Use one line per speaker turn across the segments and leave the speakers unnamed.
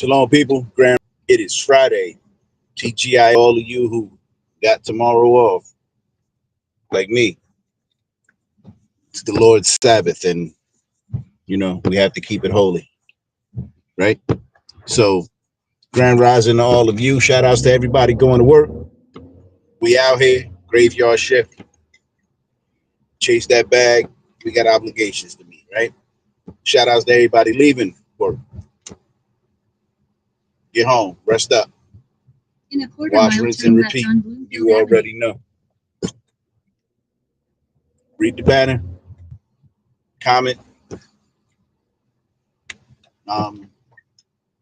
Shalom, people. Grand. It is Friday. TGI, all of you who got tomorrow off, like me. It's the Lord's Sabbath, and we have to keep it holy, right? So, grand rising to all of you. Shout outs to everybody going to work. We out here, graveyard shift. Chase that bag. We got obligations to meet, right? Shout outs to everybody leaving work. Get home, rest up, wash, rinse, and repeat. You already know. Read the banner, comment,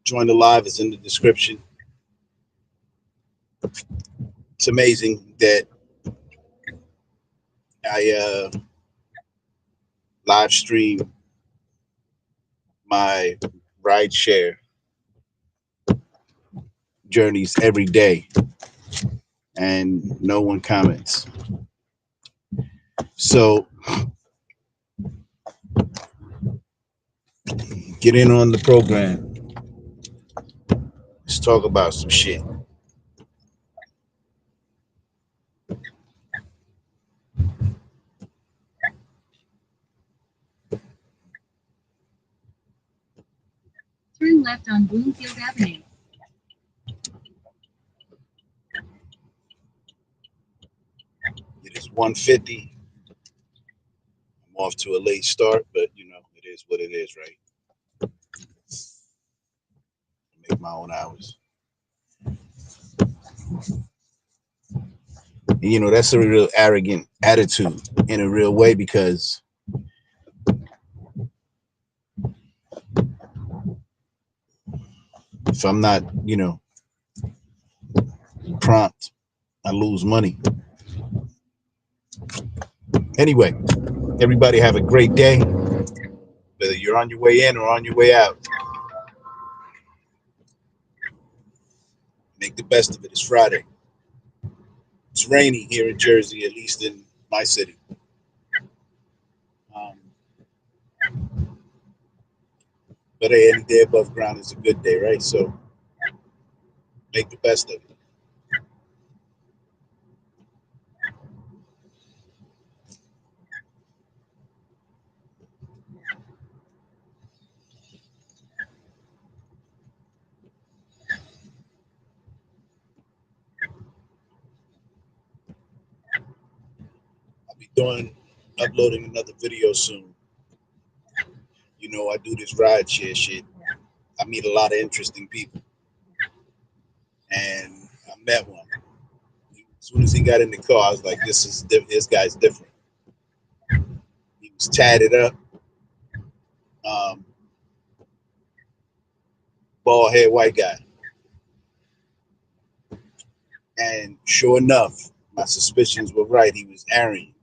join the live. It's in the description. It's amazing that I live stream my ride share journeys every day and no one comments. So get in on the program. Let's talk about some shit.
Turn left on Bloomfield Avenue.
It is 1:50. I'm off to a late start, but it is what it is, right? I make my own hours. And, that's a real arrogant attitude in a real way, because if I'm not, prompt, I lose money. Anyway, everybody have a great day, whether you're on your way in or on your way out. Make the best of it. It's Friday. It's rainy here in Jersey, at least in my city. But hey, any day above ground is a good day, right? So make the best of it. I'll be uploading another video soon. I do this ride share shit. I meet a lot of interesting people. And I met one. As soon as he got in the car, I was like, this guy's different. He was tatted up, bald head white guy. And sure enough, my suspicions were right. He was Aryan.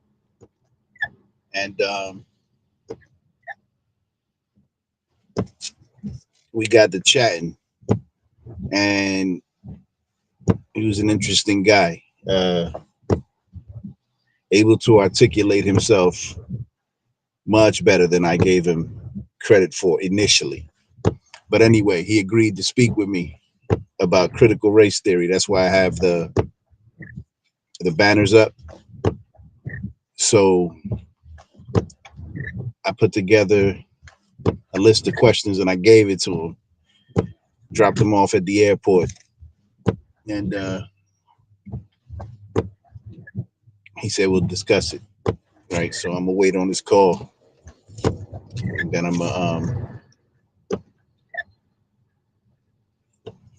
And we got to chatting. And he was an interesting guy. Able to articulate himself much better than I gave him credit for initially. But anyway, he agreed to speak with me about critical race theory. That's why I have the banners up. So I put together a list of questions and I gave it to him. Dropped him off at the airport. And he said we'll discuss it. Right. So I'm gonna wait on this call. And then I'm gonna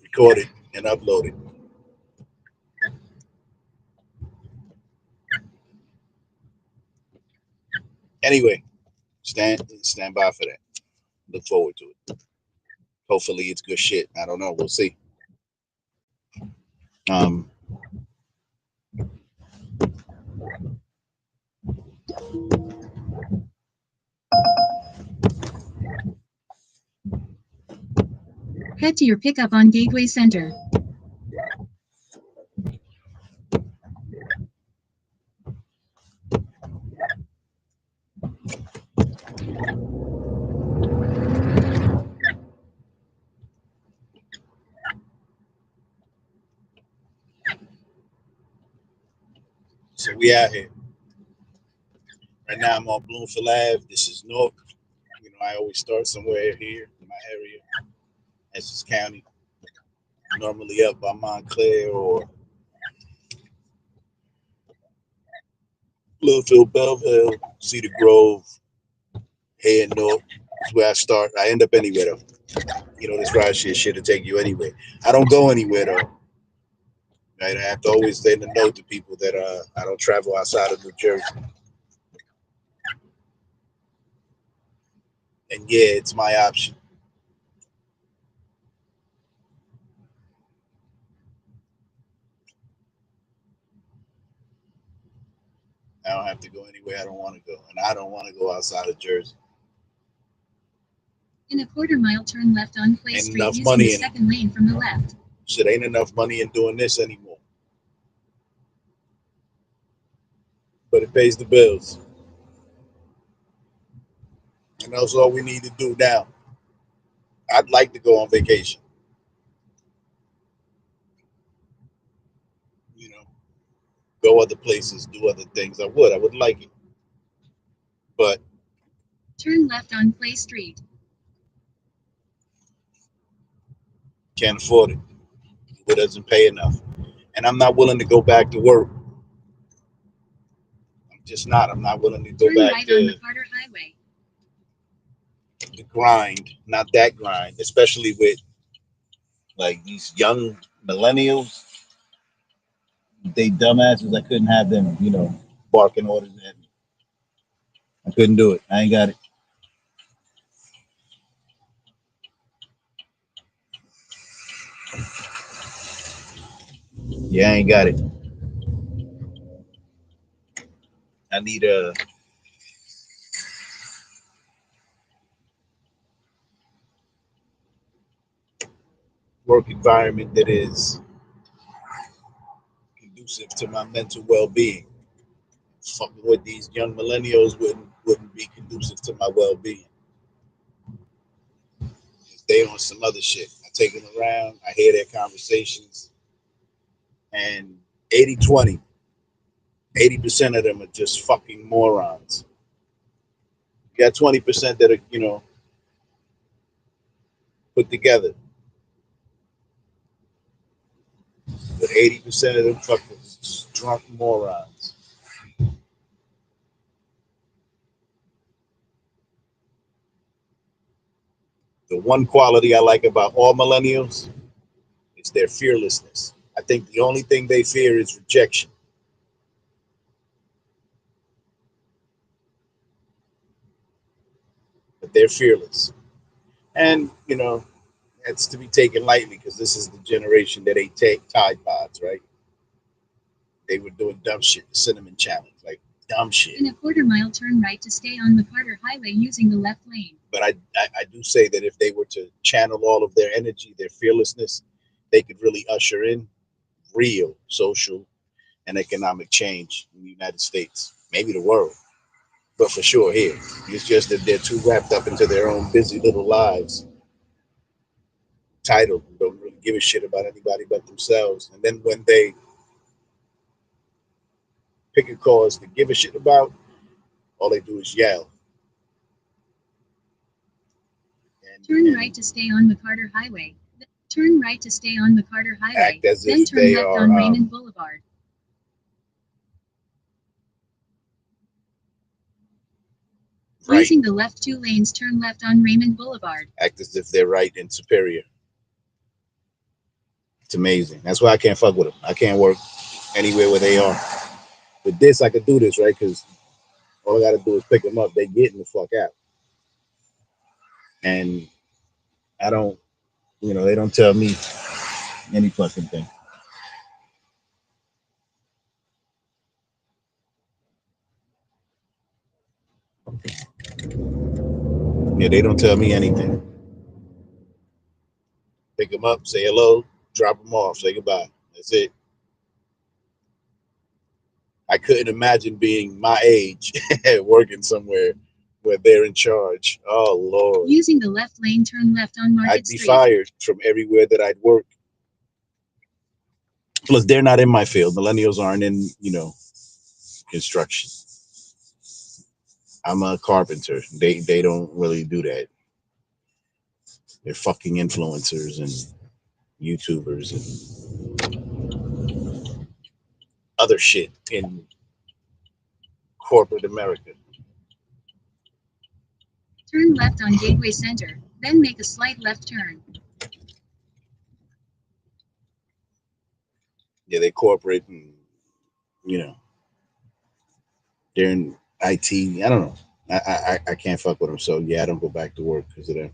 record it and upload it. Anyway, stand by for that. Look forward to it. Hopefully it's good shit. I don't know. We'll see.
Head to your pickup on Gateway Center.
So we out here. Right now I'm on Bloomfield Ave. This is North. You know, I always start somewhere here in my area, Essex County. Normally up by Montclair or Bloomfield, Belleville, Cedar Grove, heading north. That's where I start. I end up anywhere though. You know, this ride shit will take you anywhere. I don't go anywhere though. Right? I have to always let them know to people that I don't travel outside of New Jersey. And yeah, it's my option. I don't have to go anywhere I don't want to go. And I don't want to go outside of Jersey.
In a quarter-mile, turn left on Clay
Ain't
Street
enough
using
money
the
in it.
second lane from the left.
Shit, ain't enough money in doing this anymore. But it pays the bills. And that's all we need to do now. I'd like to go on vacation. You know, go other places, do other things. I would like it. But
Turn left on Clay Street.
can't afford it. It doesn't pay enough. And I'm not willing to go back to work. I'm just not. I'm not willing to go
Turn
back
right on
to
the Carter Highway.
the grind. Not that grind, especially with like these young millennials. They dumbasses. I couldn't have them, you know, barking orders at me. I couldn't do it. I ain't got it. Yeah, I ain't got it. I need a work environment that is conducive to my mental well-being. Fucking with these young millennials wouldn't be conducive to my well-being. They on some other shit. I take them around. I hear their conversations, and 80-20, 80% of them are just fucking morons. You got 20% that are, you know, put together, but 80% of them fucking drunk morons. The one quality I like about all millennials is their fearlessness. I think the only thing they fear is rejection, but they're fearless. And, you know, that's to be taken lightly because this is the generation that they take Tide Pods, right? They were doing dumb shit, the cinnamon challenge, like dumb shit.
In a quarter-mile, turn right to stay on the Carter Highway using the left lane.
But I do say that if they were to channel all of their energy, their fearlessness, they could really usher in real social and economic change in the United States, maybe the world, but for sure here. It's just that they're too wrapped up into their own busy little lives, titled, don't really give a shit about anybody but themselves. And then when they pick a cause to give a shit about, all they do is yell.
Turn right to stay on the Carter Highway. Turn right to stay on the Carter Highway.
Act as
Then
if
turn
they
left
are
on Raymond Boulevard.
right.
Using the left 2 lanes, turn left on Raymond Boulevard.
Act as if they're right and superior. It's amazing. That's why I can't fuck with them. I can't work anywhere where they are. With this, I could do this, right? Because all I got to do is pick them up. They getting the fuck out. And I don't, you know, they don't tell me any fucking thing. Yeah, they don't tell me anything. Pick them up, say hello, drop them off, say goodbye. That's it. I couldn't imagine being my age working somewhere where they're in charge. Oh Lord.
Using the left lane, turn left on Market
I'd be
Street.
fired from everywhere that I'd work. Plus, they're not in my field. Millennials aren't in, you know, construction. I'm a carpenter. They don't really do that. They're fucking influencers and YouTubers and other shit in corporate America.
Turn left on Gateway Center, then make a slight left turn.
Yeah, they corporate and you know they're in IT. I don't know. I can't fuck with them. So yeah, I don't go back to work because of them.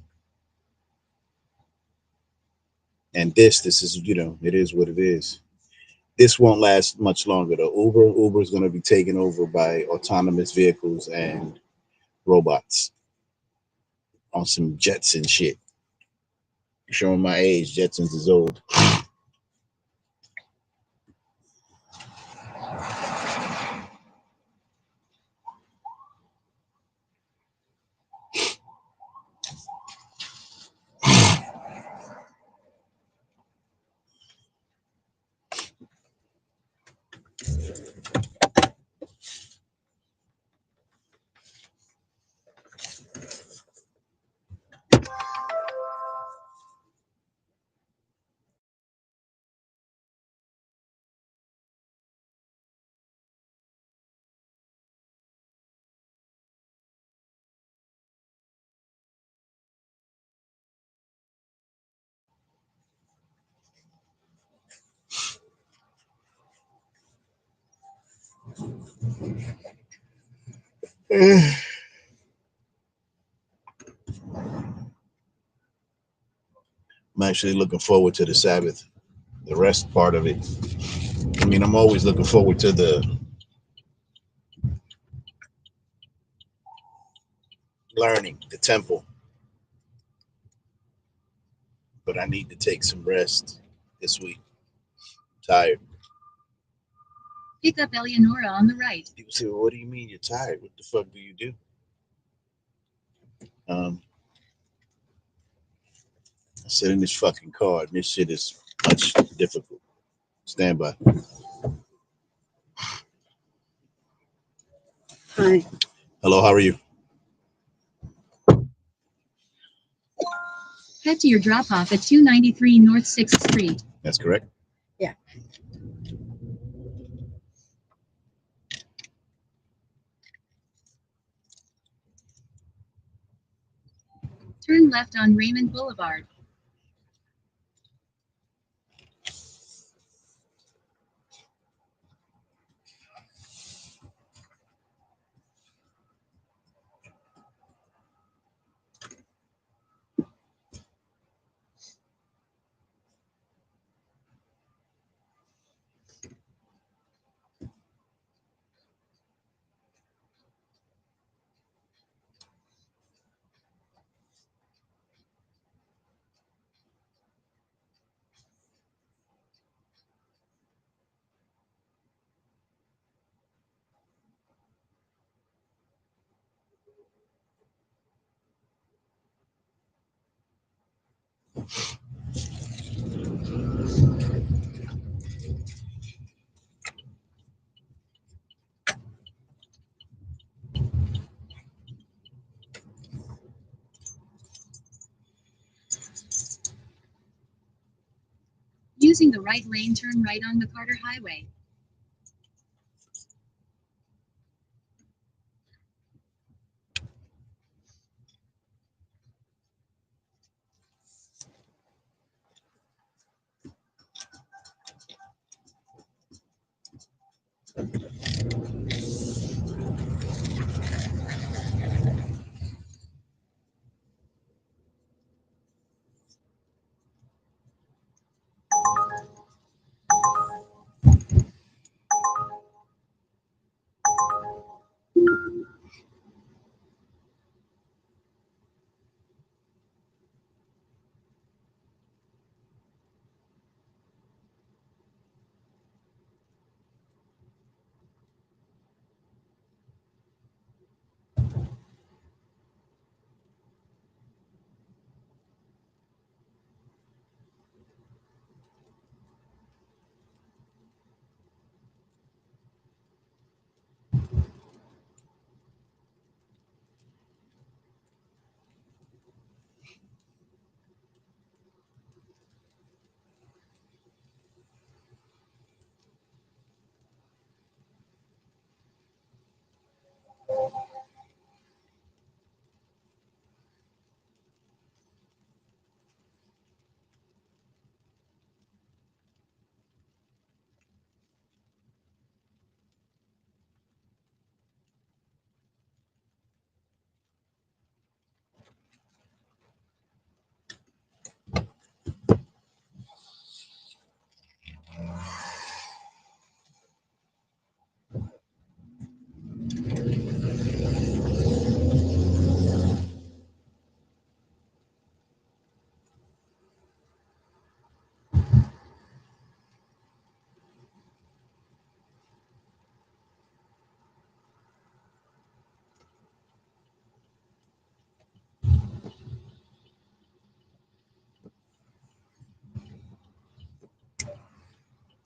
And this is it is what it is. This won't last much longer. The Uber is going to be taken over by autonomous vehicles and robots on some Jetson shit. Showing my age, Jetsons is old. I'm actually looking forward to the Sabbath, the rest part of it. I mean, I'm always looking forward to the learning, the temple, but I need to take some rest this week. I'm tired.
Pick up Eleonora on the right.
People say, well, what do you mean you're tired? What the fuck do you do? Um, I sit in this fucking car, and this shit is much difficult. Stand by.
Hi.
Hello, how are you?
Head to your drop off at 293 North 6th Street.
That's correct.
Yeah.
Turn left on Raymond Boulevard. Using the right lane, turn right on McCarter Highway.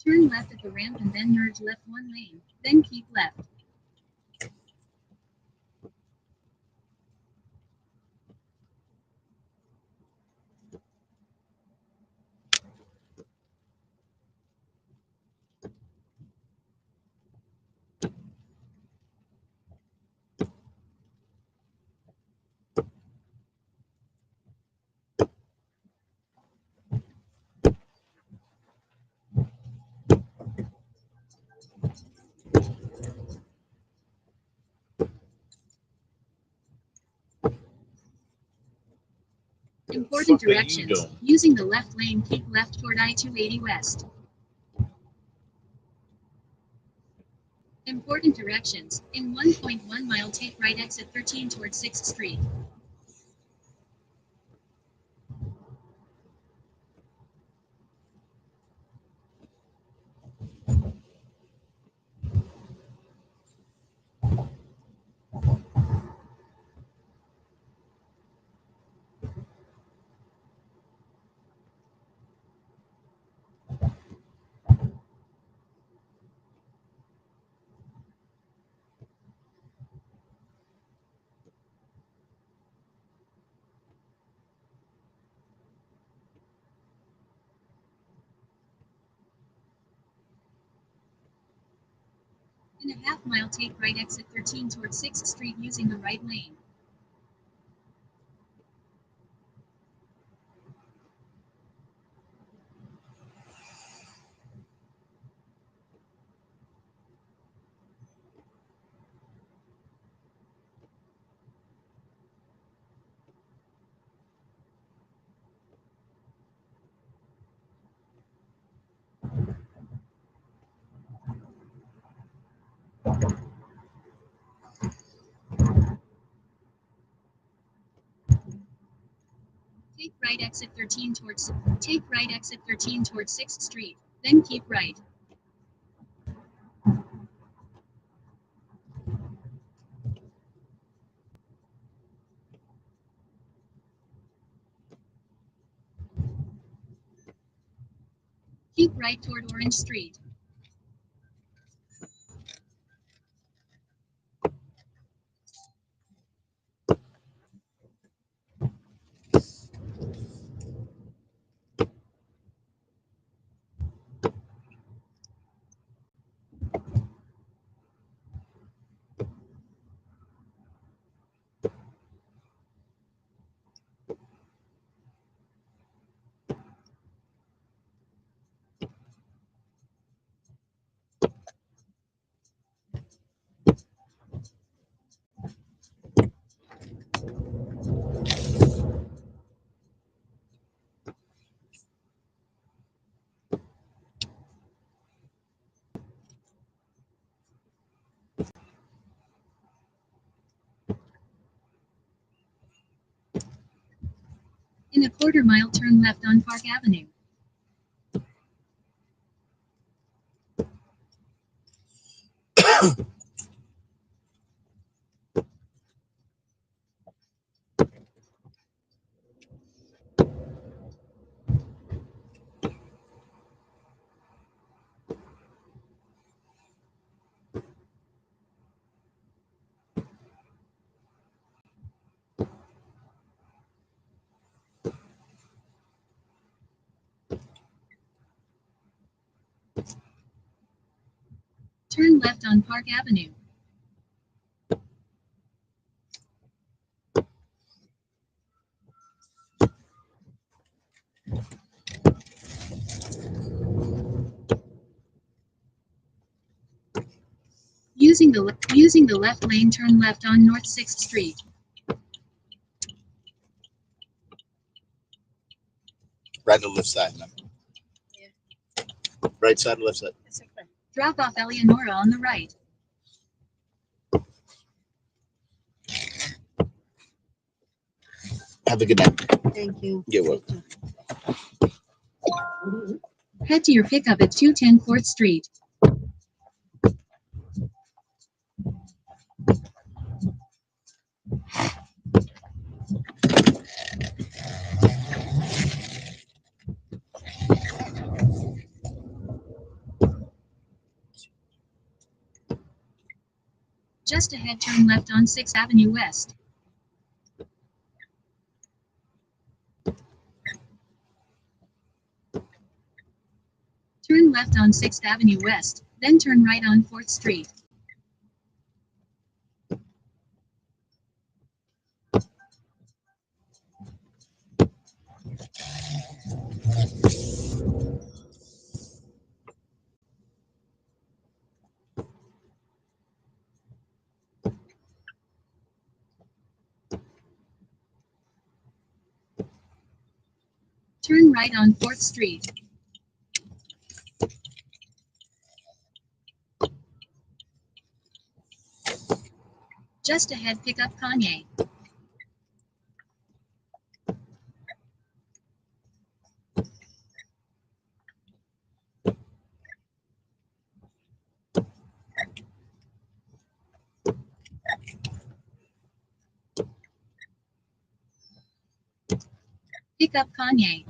Turn left at the ramp and then merge left one lane, then keep left. Important directions. Using the left lane, keep left toward I-280 West. Important directions. In 1.1 mile, take right exit 13 toward 6th Street. In a half mile, take right exit 13 toward 6th Street using the right lane. Take right exit 13 towards 6th Street, then keep right. Keep right toward Orange Street. In a quarter mile, turn left on Park Avenue. Turn left on Park Avenue. Using the left lane, turn left on North 6th Street.
Right on the left side, man. Right side or left side?
Drop off Eleonora on the right.
Have a good night.
Thank you.
You're welcome.
Head to your pickup at 210 4th Street. Just ahead, turn left on 6th Avenue West. Turn left on 6th Avenue West, then turn right on 4th Street. Turn right on 4th Street. Just ahead, pick up Kanye. Pick up Kanye.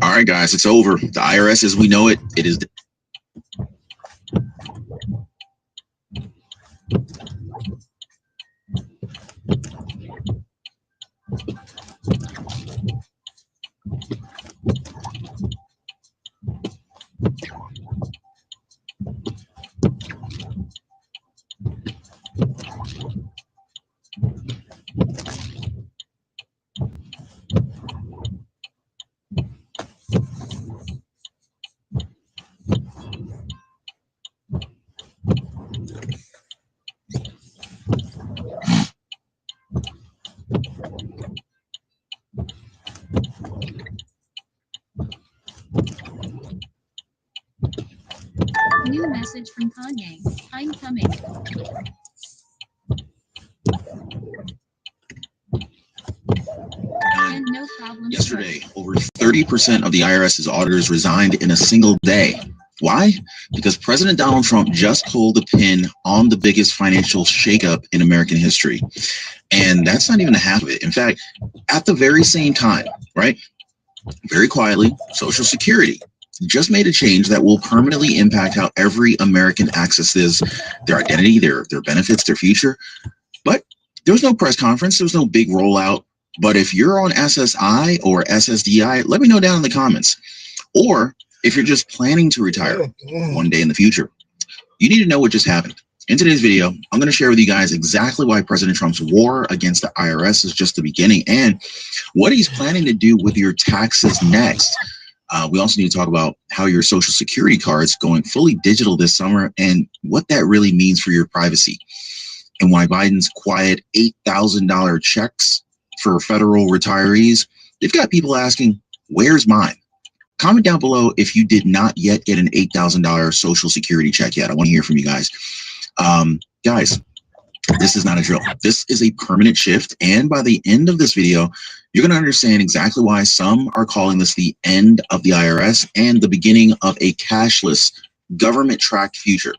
All right, guys, it's over. The IRS as we know it, it is.
New message from Kanye. I'm coming. And no problem.
Yesterday, over 30% of the IRS's auditors resigned in a single day. Why? Because President Donald Trump just pulled the pin on the biggest financial shakeup in American history. And that's not even a half of it. In fact, at the very same time, right, very quietly, Social Security just made a change that will permanently impact how every American accesses their identity, their benefits, their future. But there was no press conference. There was no big rollout. But if you're on SSI or SSDI, let me know down in the comments. Or if you're just planning to retire one day in the future, you need to know what just happened. In today's video, I'm going to share with you guys exactly why President Trump's war against the IRS is just the beginning and what he's planning to do with your taxes next. We also need to talk about how your Social Security card's going fully digital this summer and what that really means for your privacy, and why Biden's quiet $8,000 checks for federal retirees, they've got people asking, where's mine? Comment down below if you did not yet get an $8,000 Social Security check yet. I want to hear from you guys. Guys, this is not a drill. This is a permanent shift. And by the end of this video, you're going to understand exactly why some are calling this the end of the IRS and the beginning of a cashless, government-tracked future.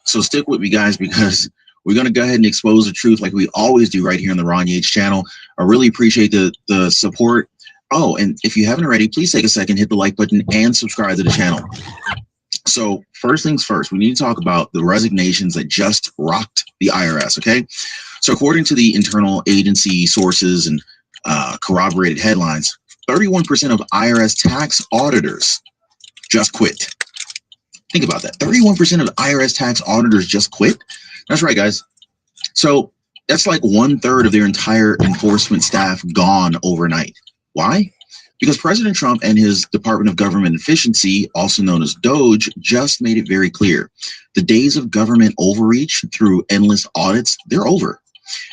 So stick with me, guys, because we're going to go ahead and expose the truth like we always do right here on the Ron Yates channel. I really appreciate the support. Oh, and if you haven't already, please take a second, hit the like button, and subscribe to the channel. So first things first, we need to talk about the resignations that just rocked the IRS, okay? So according to the internal agency sources and corroborated headlines, 31% of IRS tax auditors just quit. Think about that. 31% of the IRS tax auditors just quit. That's right, guys. So that's like 1/3 of their entire enforcement staff gone overnight. Why? Because President Trump and his Department of Government Efficiency, also known as DOGE, just made it very clear. The days of government overreach through endless audits, they're over.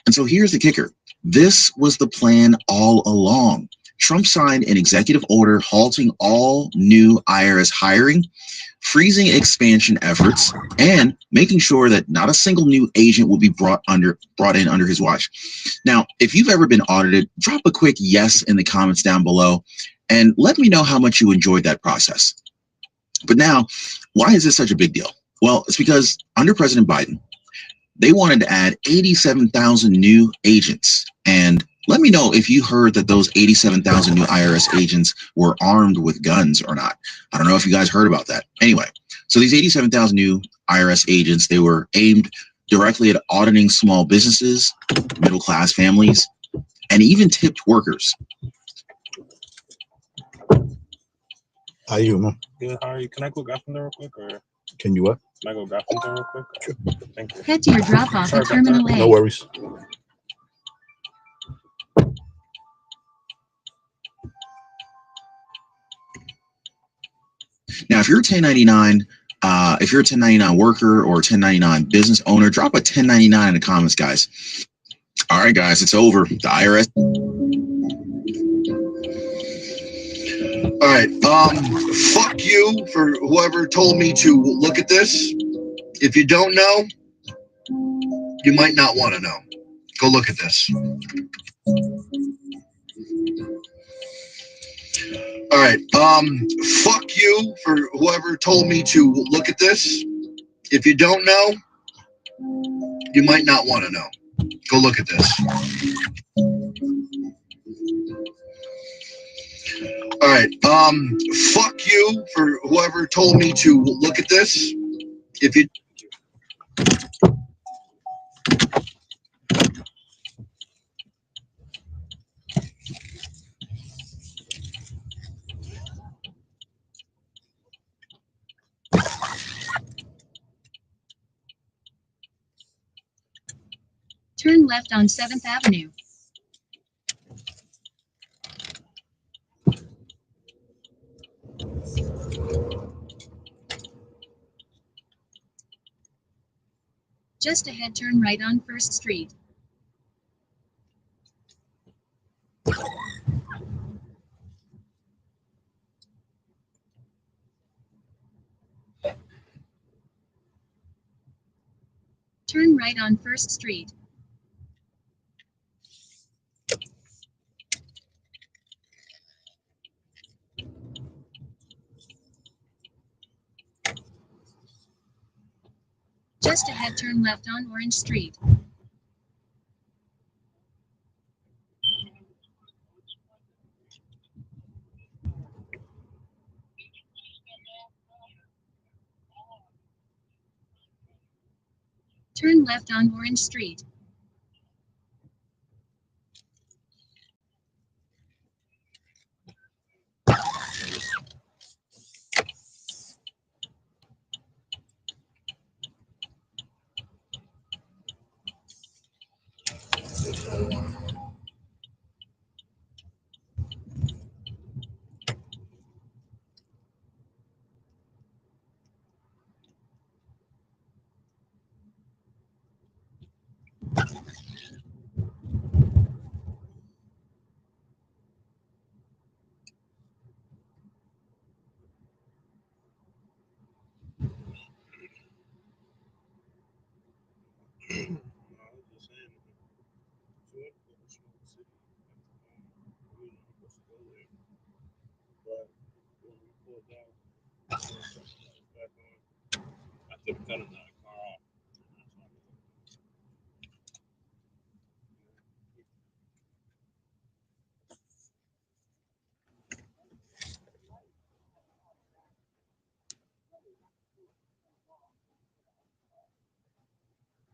And so here's the kicker. This was the plan all along. Trump signed an executive order halting all new IRS hiring, freezing expansion efforts, and making sure that not a single new agent will be brought in under his watch. Now, if you've ever been audited, drop a quick yes in the comments down below and let me know how much you enjoyed that process. But now, why is this such a big deal? Well, it's because under President Biden, they wanted to add 87,000 new agents. And let me know if you heard that those 87,000 new IRS agents were armed with guns or not. I don't know if you guys heard about that. Anyway, so these 87,000 new IRS agents, they were aimed directly at auditing small businesses, middle-class families, and even tipped workers.
How you, man?
Good, how are you? Can I go grab something real quick, or
Can you what?
can I go grab something real quick? Sure. Thank you.
Head to your drop-off
Sorry
at
about
Terminal
that.
A.
No worries.
Now, if you're a 1099, if you're a 1099 worker or a 1099 business owner, drop a 1099 in the comments, guys. All right, guys, it's over. The IRS.
All right. Fuck you for whoever told me to look at this. If you don't know, you might not want to know. Go look at this. All right. Fuck you for whoever told me to look at this. If you don't know, you might not want to know. Go look at this. All right. Fuck you for whoever told me to look at this. If you
Turn left on 7th Avenue. Just ahead, turn right on 1st Street. Turn right on 1st Street. Just ahead, turn left on Orange Street. Turn left on Orange Street.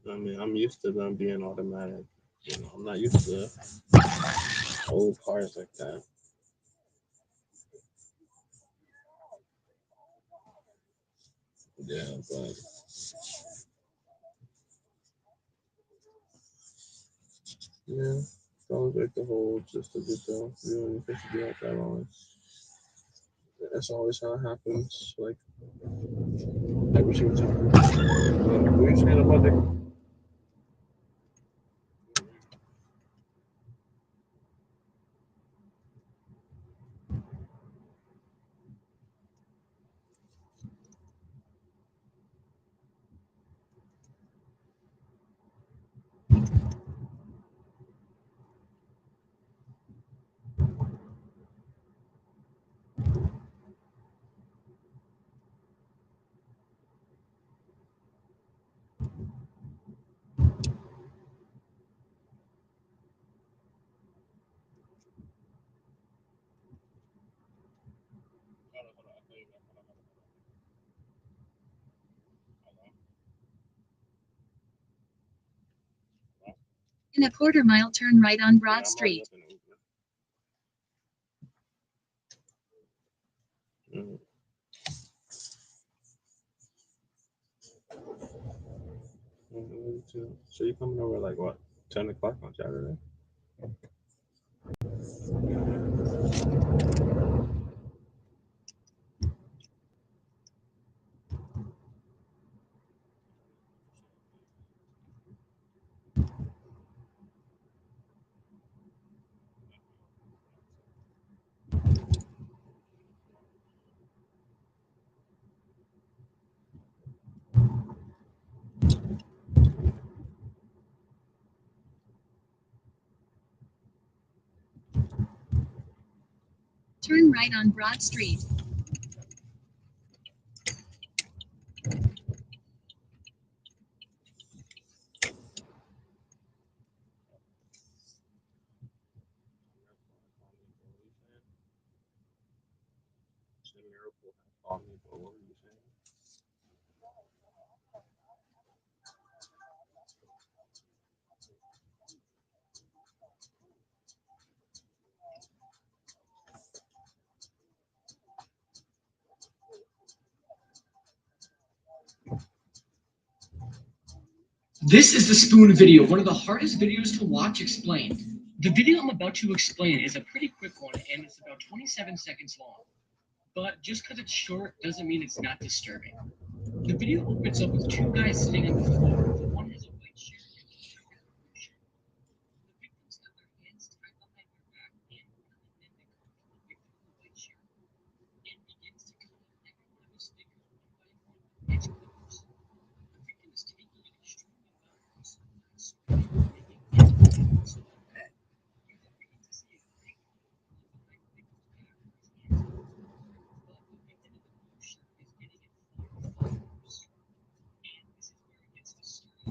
I mean, I'm used to them being automatic. You know, I'm not used to old cars like that. Yeah, but yeah, sounds like the whole just a bit though. You don't even think to be out that long. That's always how it happens. Like every single time. What are you saying about that?
In a quarter mile, turn right on Broad Street.
Mm. So you coming over like what? 10 o'clock on Saturday?
Turn right on Broad Street.
Miracle has called me, but what were you saying?
This is the Spoon video, one of the hardest videos to watch explained. The video I'm about to explain is a pretty quick one, and it's about 27 seconds long. But just because it's short doesn't mean it's not disturbing. The video opens up with two guys sitting on the floor. One has a white shirt and the other has a blue shirt. The victims have their hands tied behind their back, and one of the men that comes to the victim in the white shirt and begins to cut off every one of his fingers one by one with edge clippers. The victim is taking an extremely violent piece of glass, making it so bad. You can begin to see a big hole behind the victim's back where his hands are. But the victim in the blue shirt is getting it far, far worse. And this is where it gets disturbing.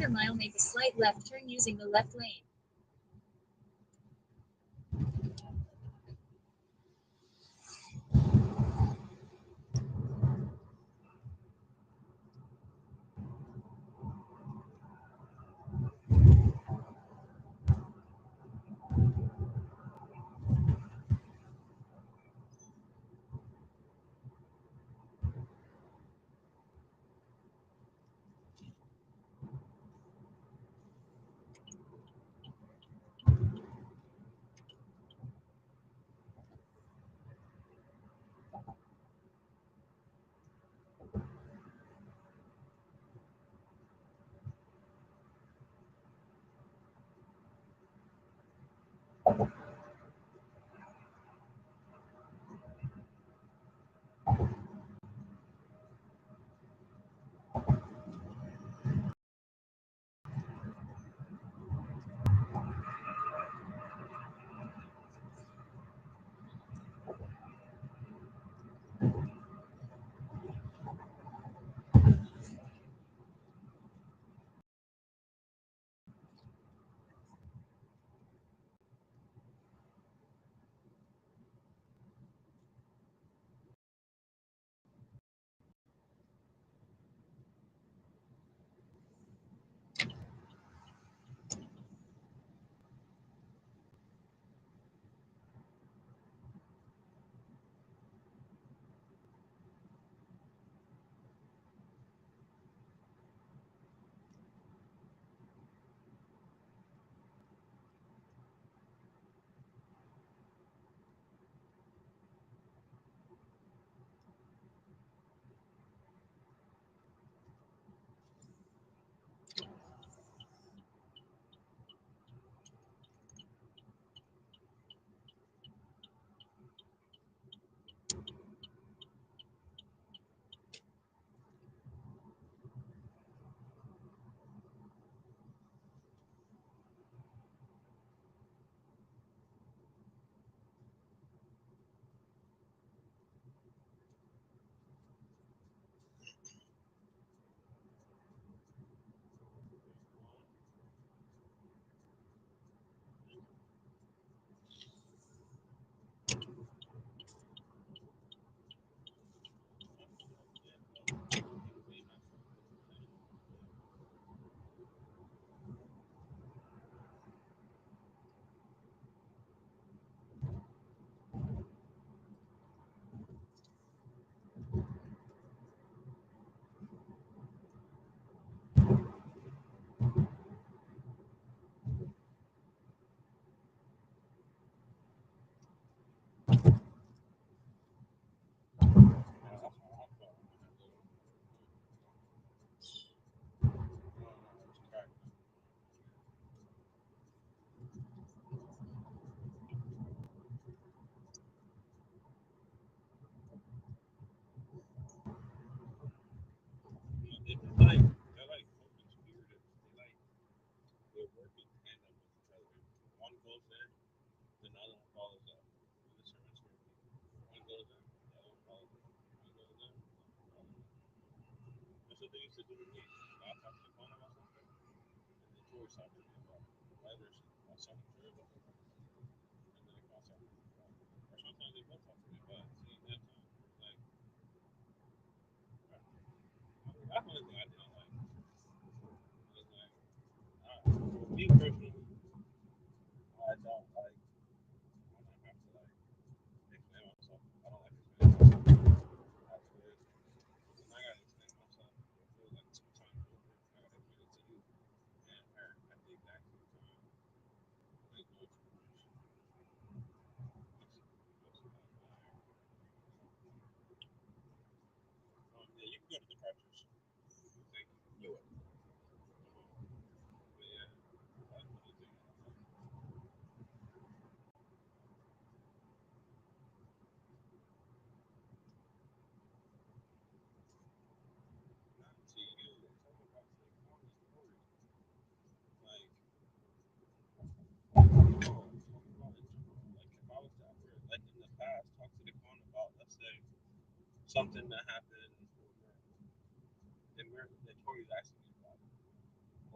mile, make a slight left turn using the left lane.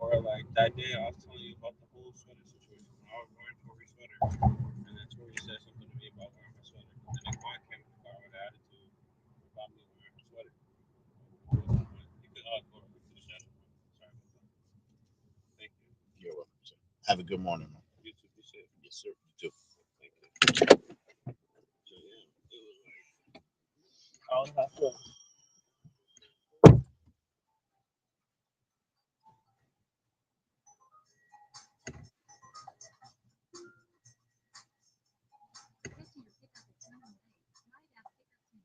Or like that day I was telling you about the whole sweater situation. When I was wearing Tori's sweater, and then Tori said something to me about wearing my sweater. And then Quan came in the car with an attitude about me wearing my sweater. You could Tori, we could have shut it. Sorry about that. Thank you.
You're welcome, sir. Have a good morning, man.
You too. Be safe.
Yes, sir. You too.
Thank you. So yeah, it was like I was halfway.
Requesting your pickup at Terminal A. Ride app pickup team.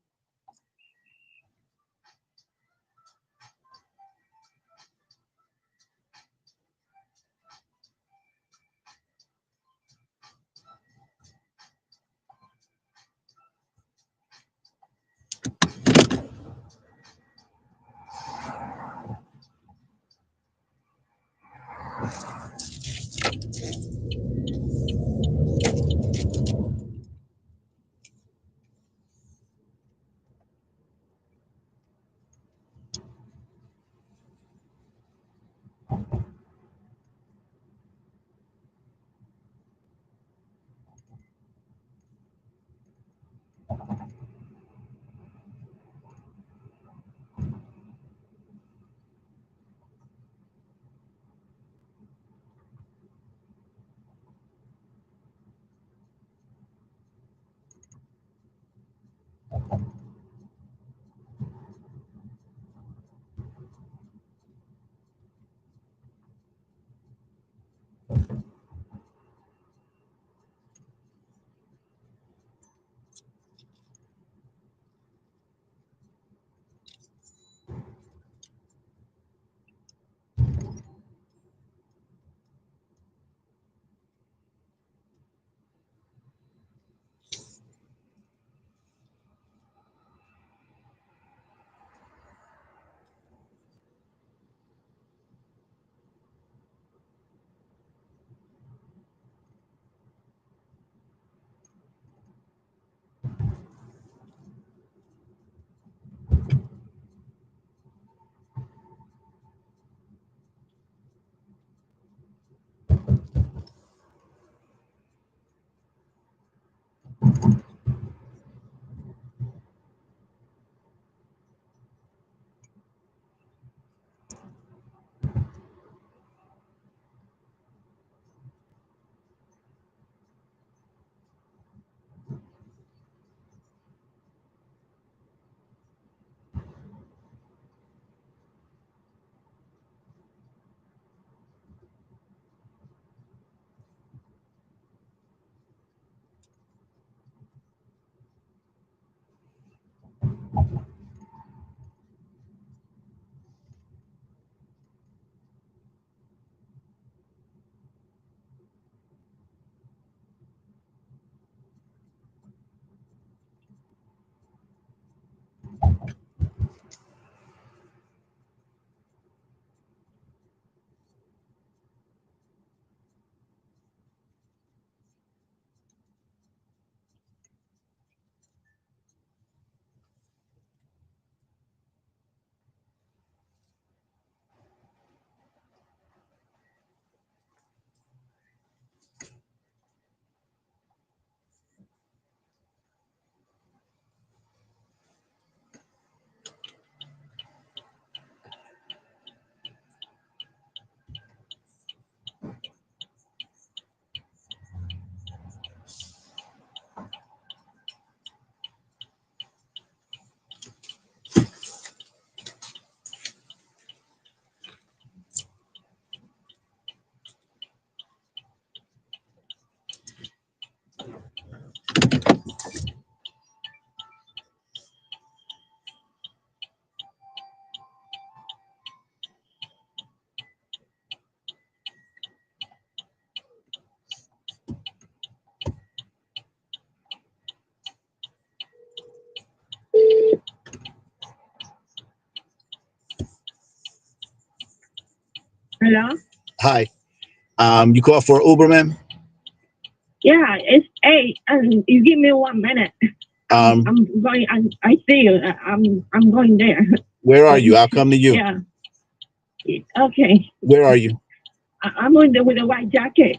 Hello?
Hi. You call for Uber, ma'am?
Yeah, it's 8, and you give me 1 minute. I'm going. I see you. I'm going there.
Where are you? I'll come to you.
Yeah. Okay.
Where are you?
I'm on the with a white jacket.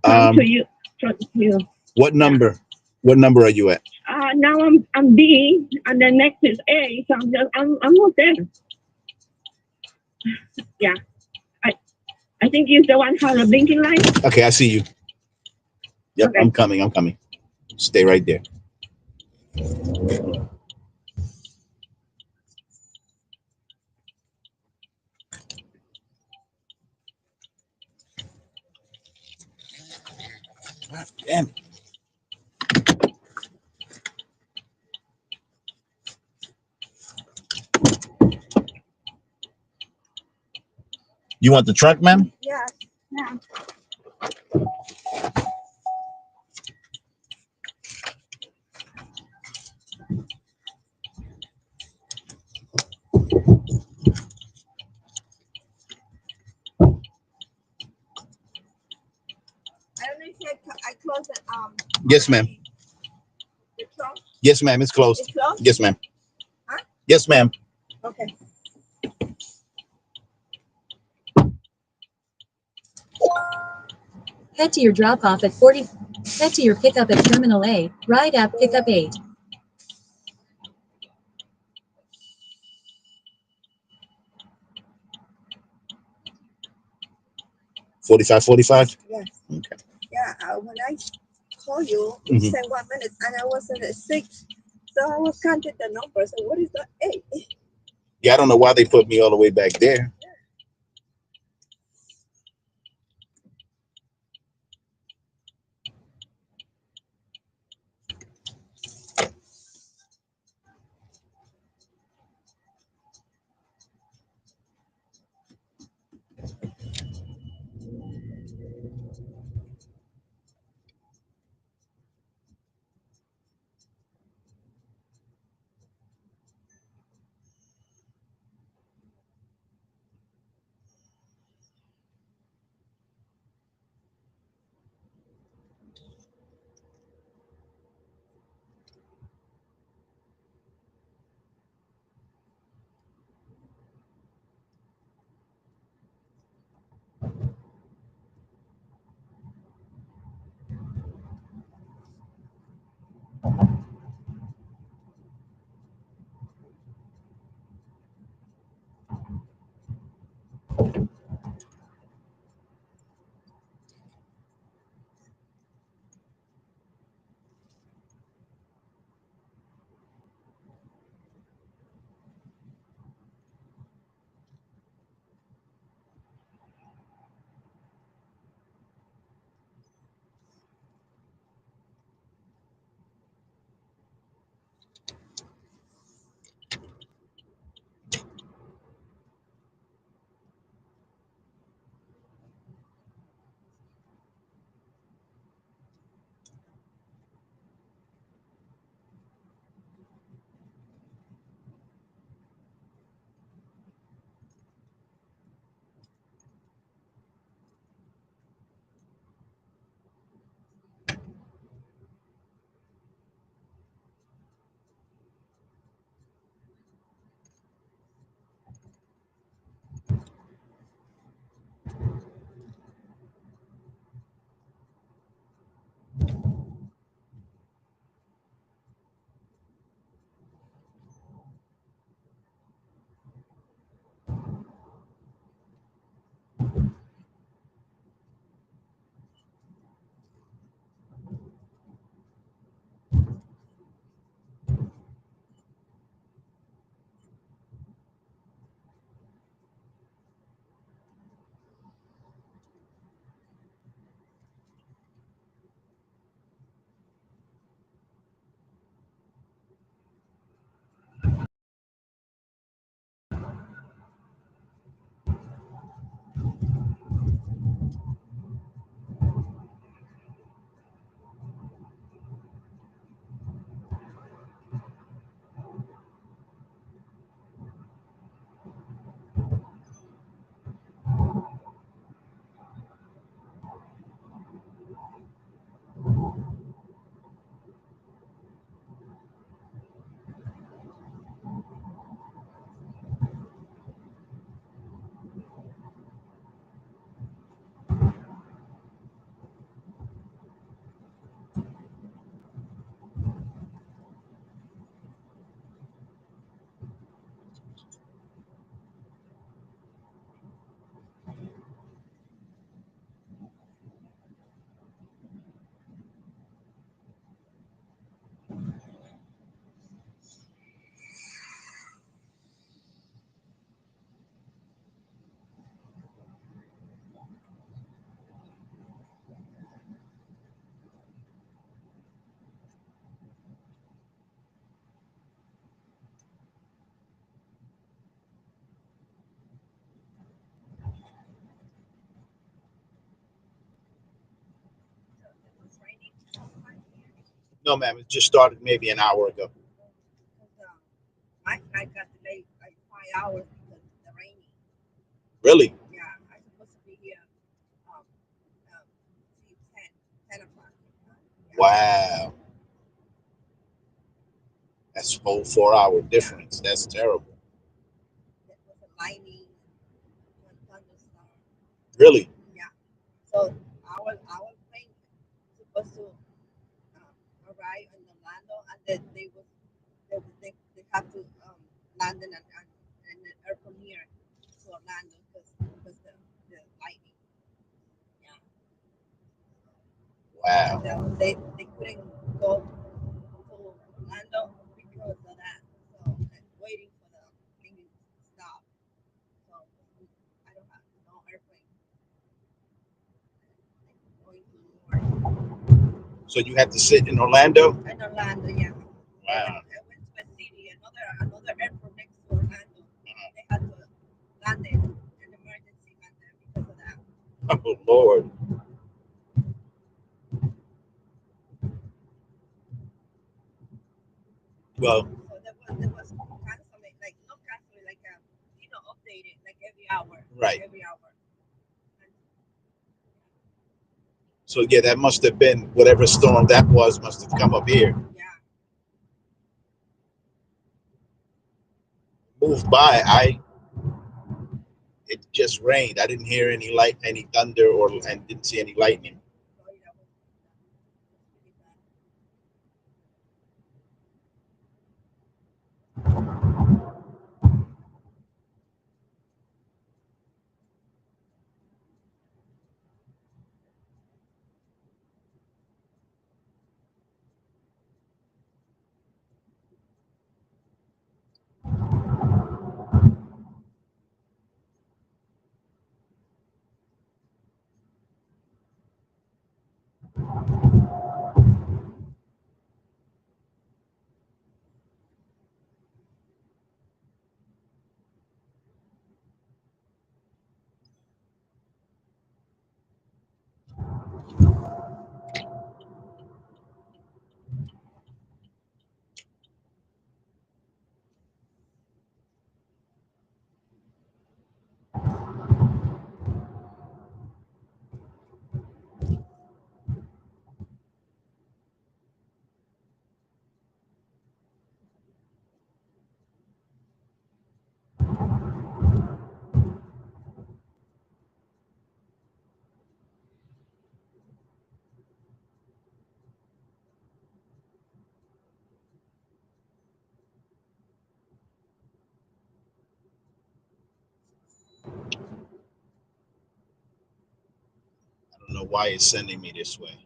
To you. To you.
What number? What number are you at?
Now I'm B, and the next is A. So I'm almost there. Yeah. I think you're the one has a blinking light.
Okay, I see you. Yep,
Okay.
I'm coming. Stay right there. God damn it. You want the trunk, ma'am?
Yeah. Yeah. I don't know if I close it.
Yes, ma'am.
The trunk.
Yes, ma'am. It's closed.
It's closed?
Yes, ma'am.
Huh?
Yes, ma'am.
Okay.
Head to your drop off at 40. Head to your pickup at Terminal A. Ride app pickup 8.
$45.45.
Yes.
Okay.
Yeah. When I call you,
Mhm.
you said 1 minute, and I was at 6. So I was counting the numbers. So what is the 8?
Yeah, I don't know why they put me all the way back there. No, ma'am. It just started maybe an hour ago.
My flight got delayed like 5 hours because of the raining.
Really?
Yeah, I was supposed to be here um, 10 o'clock. Yeah.
Wow. That's a whole 4 hour difference. That's terrible.
It was a lightning and thunderstorm.
Really?
Yeah. So our plane was supposed to arrive in Orlando, and then they have to land in an airport near to Orlando because the lightning. Yeah.
Wow.
They couldn't go to Orlando because of that. So waiting for the thing to stop. So I don't have no airplane going to New York.
So you had to sit in Orlando?
In Orlando, yeah.
Wow.
I went to a city, another airport next to Orlando. They had to land it, an emergency landing because of that.
Oh Lord. Well.
So there was constantly like not constantly like updated like every hour.
Right.
Every hour.
So yeah, that must have been whatever storm that was. Must have come up here.
Yeah.
Moved by. It just rained. I didn't hear any thunder, and didn't see any lightning. I don't know why it's sending me this way.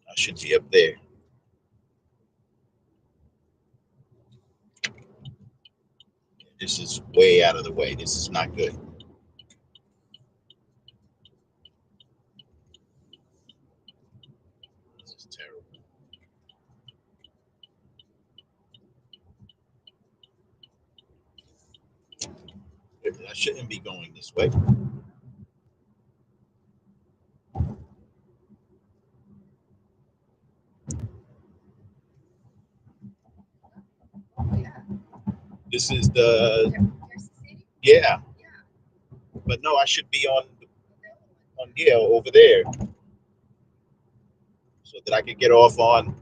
I should be up there. This is way out of the way. This is not good. This is terrible. I shouldn't be going this way. This is yeah. But no, I should be on over there, so that I could get off on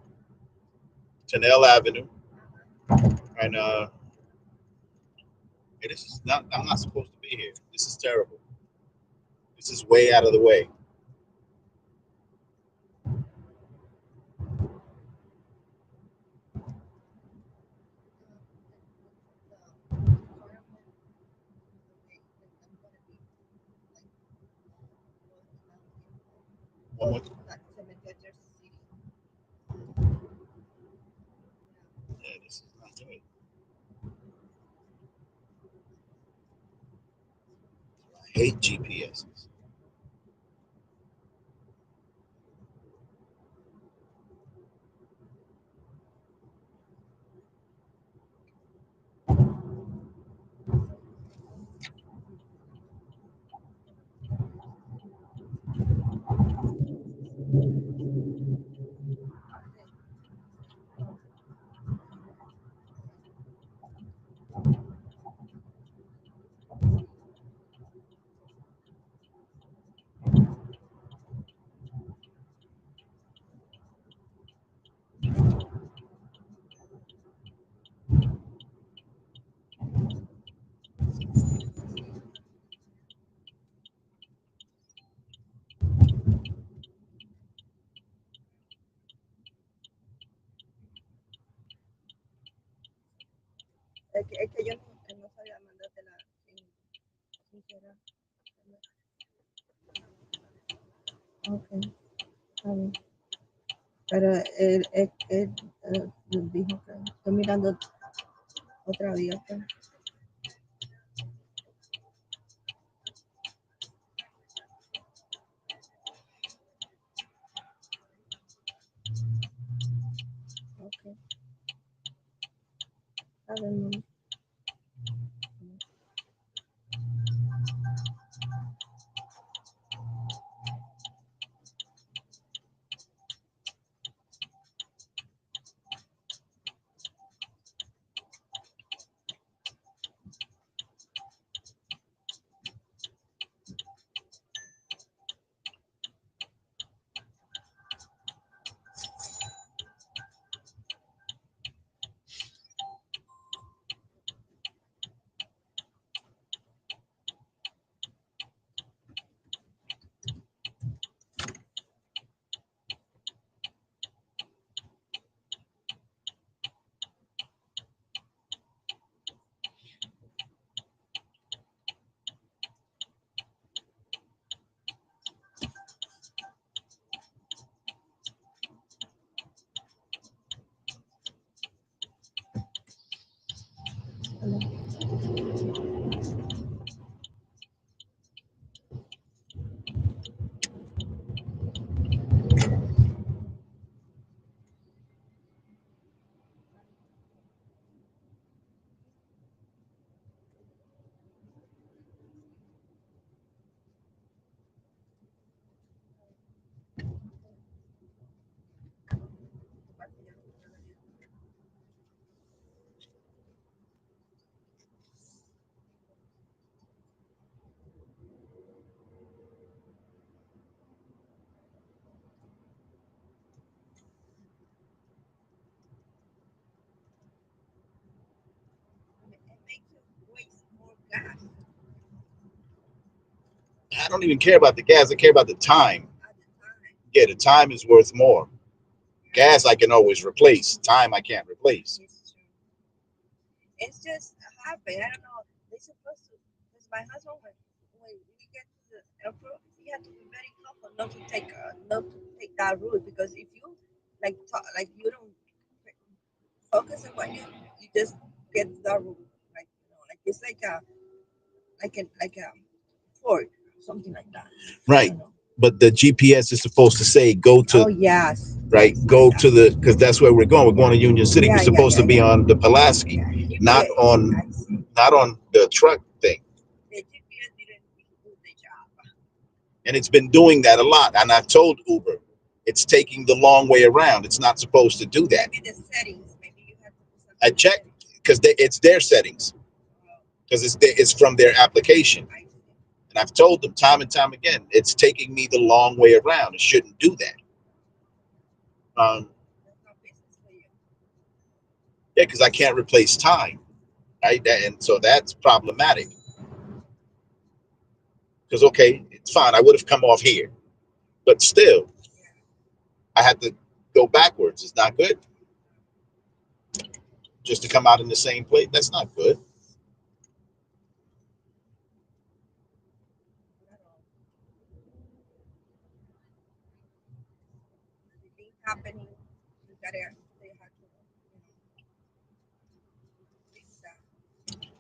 Tennelle Avenue. And this is not. I'm not supposed to be here. This is terrible. This is way out of the way. One more. Yeah, this is not good. I hate GPSs.
Es que yo no sabía mandártela sincera. Ok, está bien. Pero él dijo que estoy mirando otra vez. Okay. Ok, está bien, mami.
I don't even care about the gas. I care about the time. Yeah, the time is worth more. Gas I can always replace. Time I can't replace.
It's just happened. I don't know. They're supposed to. Because my husband, when we get to the airport, he had to be very careful not to take that route because if you like you don't focus on what you just get that route like like it's like a fork something like that.
Right. But the GPS is supposed to say go to.
Oh yes.
Right. Go to the because that's where we're going. We're going to Union City. We're supposed to be on the Pulaski, not on the truck thing.
The GPS didn't do the job.
And it's been doing that a lot. And I've told Uber, it's taking the long way around. It's not supposed to do that.
Maybe the settings. Maybe you have to put something.
I checked because it's their settings. Because it's from their application. And I've told them time and time again, it's taking me the long way around. It shouldn't do that. Yeah, because I can't replace time, right? And so that's problematic. Because, okay, it's fine. I would have come off here. But still, I had to go backwards. It's not good. Just to come out in the same place, that's not good.
Happening. You gotta they have to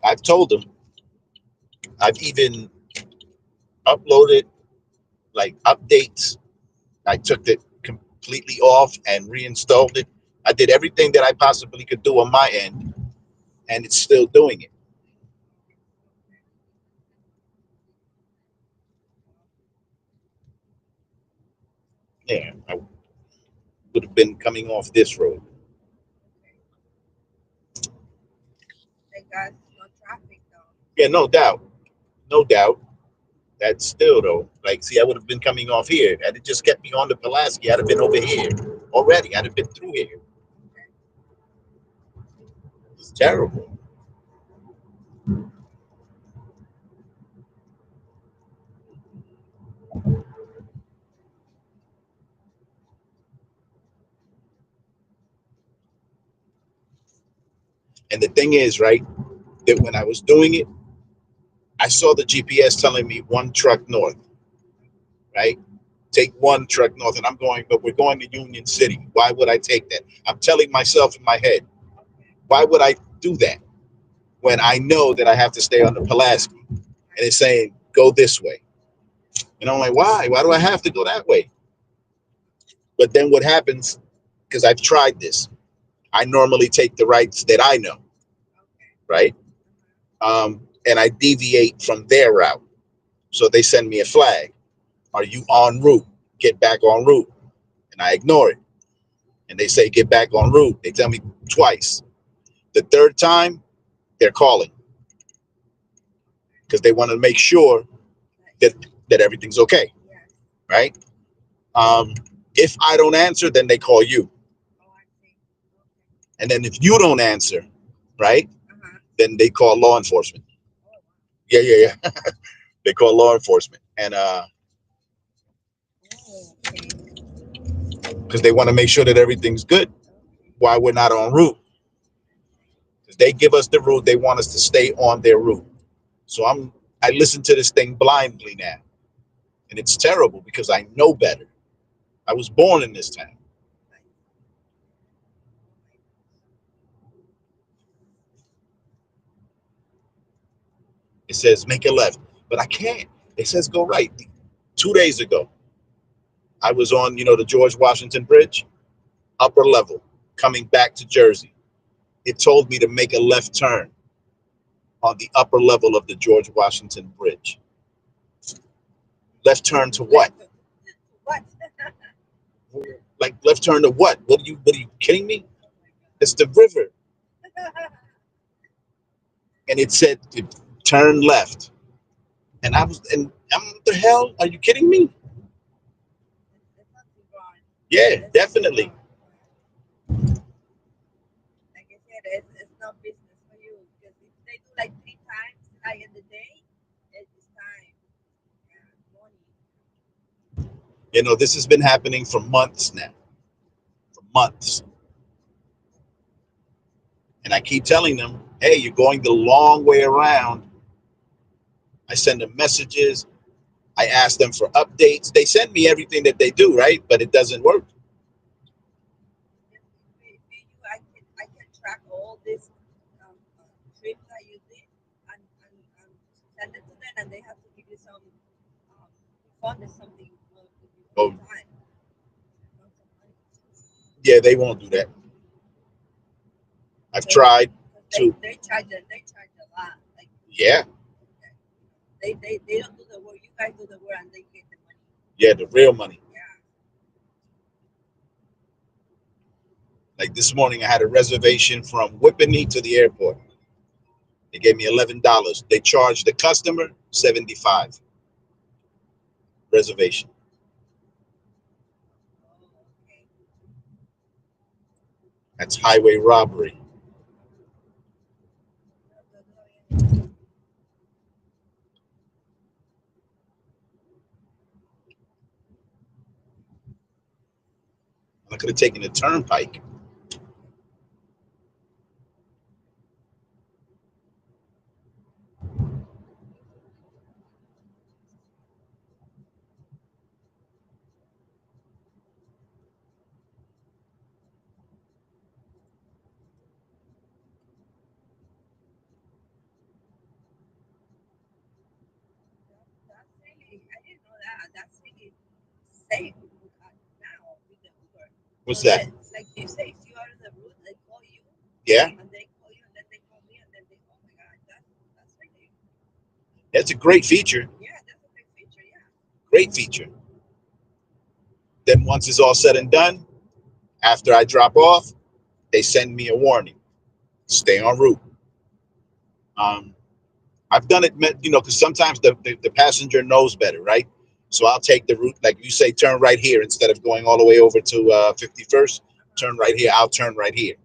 I've told them. I've even uploaded like updates. I took it completely off and reinstalled it. I did everything that I possibly could do on my end, and it's still doing it. Yeah, I would have been coming off this road.
Thank God, no traffic though.
Yeah, no doubt. No doubt. That's still though. Like, see, I would have been coming off here. Had it just kept me on the Pulaski, I'd have been over here already. I'd have been through here. It's terrible. And the thing is, right, that when I was doing it, I saw the GPS telling me 1 truck north, right? Take 1 truck north. And I'm going, but we're going to Union City. Why would I take that? I'm telling myself in my head, why would I do that when I know that I have to stay on the Pulaski? And it's saying, go this way. And I'm like, why? Why do I have to go that way? But then what happens, because I've tried this, I normally take the rights that I know, right? And I deviate from their route. So they send me a flag. Are you en route? Get back en route. And I ignore it. And they say, get back en route. They tell me twice. The third time, they're calling because they want to make sure that everything's okay, right? If I don't answer, then they call you. And then if you don't answer, right, then they call law enforcement. Yeah. They call law enforcement. And because they want to make sure that everything's good while we're not en route. Because they give us the route, they want us to stay on their route. So I listen to this thing blindly now. And it's terrible because I know better. I was born in this town. It says make a left, but I can't. It says go right. 2 days ago, I was on, the George Washington Bridge, upper level, coming back to Jersey. It told me to make a left turn on the upper level of the George Washington Bridge. Left turn to what?
What?
Like left turn to what? What are you kidding me? It's the river. And it said to turn left. And I'm what the hell? Are you kidding me? Yeah, definitely.
Like I said, it's not business for you because if they do like 3 times like in the day, it's time. Yeah, money.
This has been happening for months now. For months. And I keep telling them, hey, you're going the long way around. I send them messages. I ask them for updates. They send me everything that they do, right? But it doesn't work.
I can track all these trips that you did and send it to them, and they have to give you some fund or something
Oh,
time.
yeah, they won't do that. I've tried to.
They charge a lot. Like,
Yeah.
They don't do the work. You guys do the work, and they get the money.
Yeah, the real money.
Yeah.
Like this morning, I had a reservation from Whippany to the airport. They gave me $11. They charged the customer $75 reservation. That's highway robbery. I could have taken the turnpike.
I didn't know that. That's really safe now with the Uber.
What's that?
Like you say, if you are on the route, they call you.
Yeah.
And they call you, and then they call me, and then they, oh my God, that's really.
That's a great feature.
Yeah, that's a great feature. Yeah.
Great feature. Then once it's all said and done, after I drop off, they send me a warning. Stay en route. I've done it, you know, because sometimes the passenger knows better, right? So I'll take the route, like you say, turn right here instead of going all the way over to 51st. Turn right here. I'll turn right here,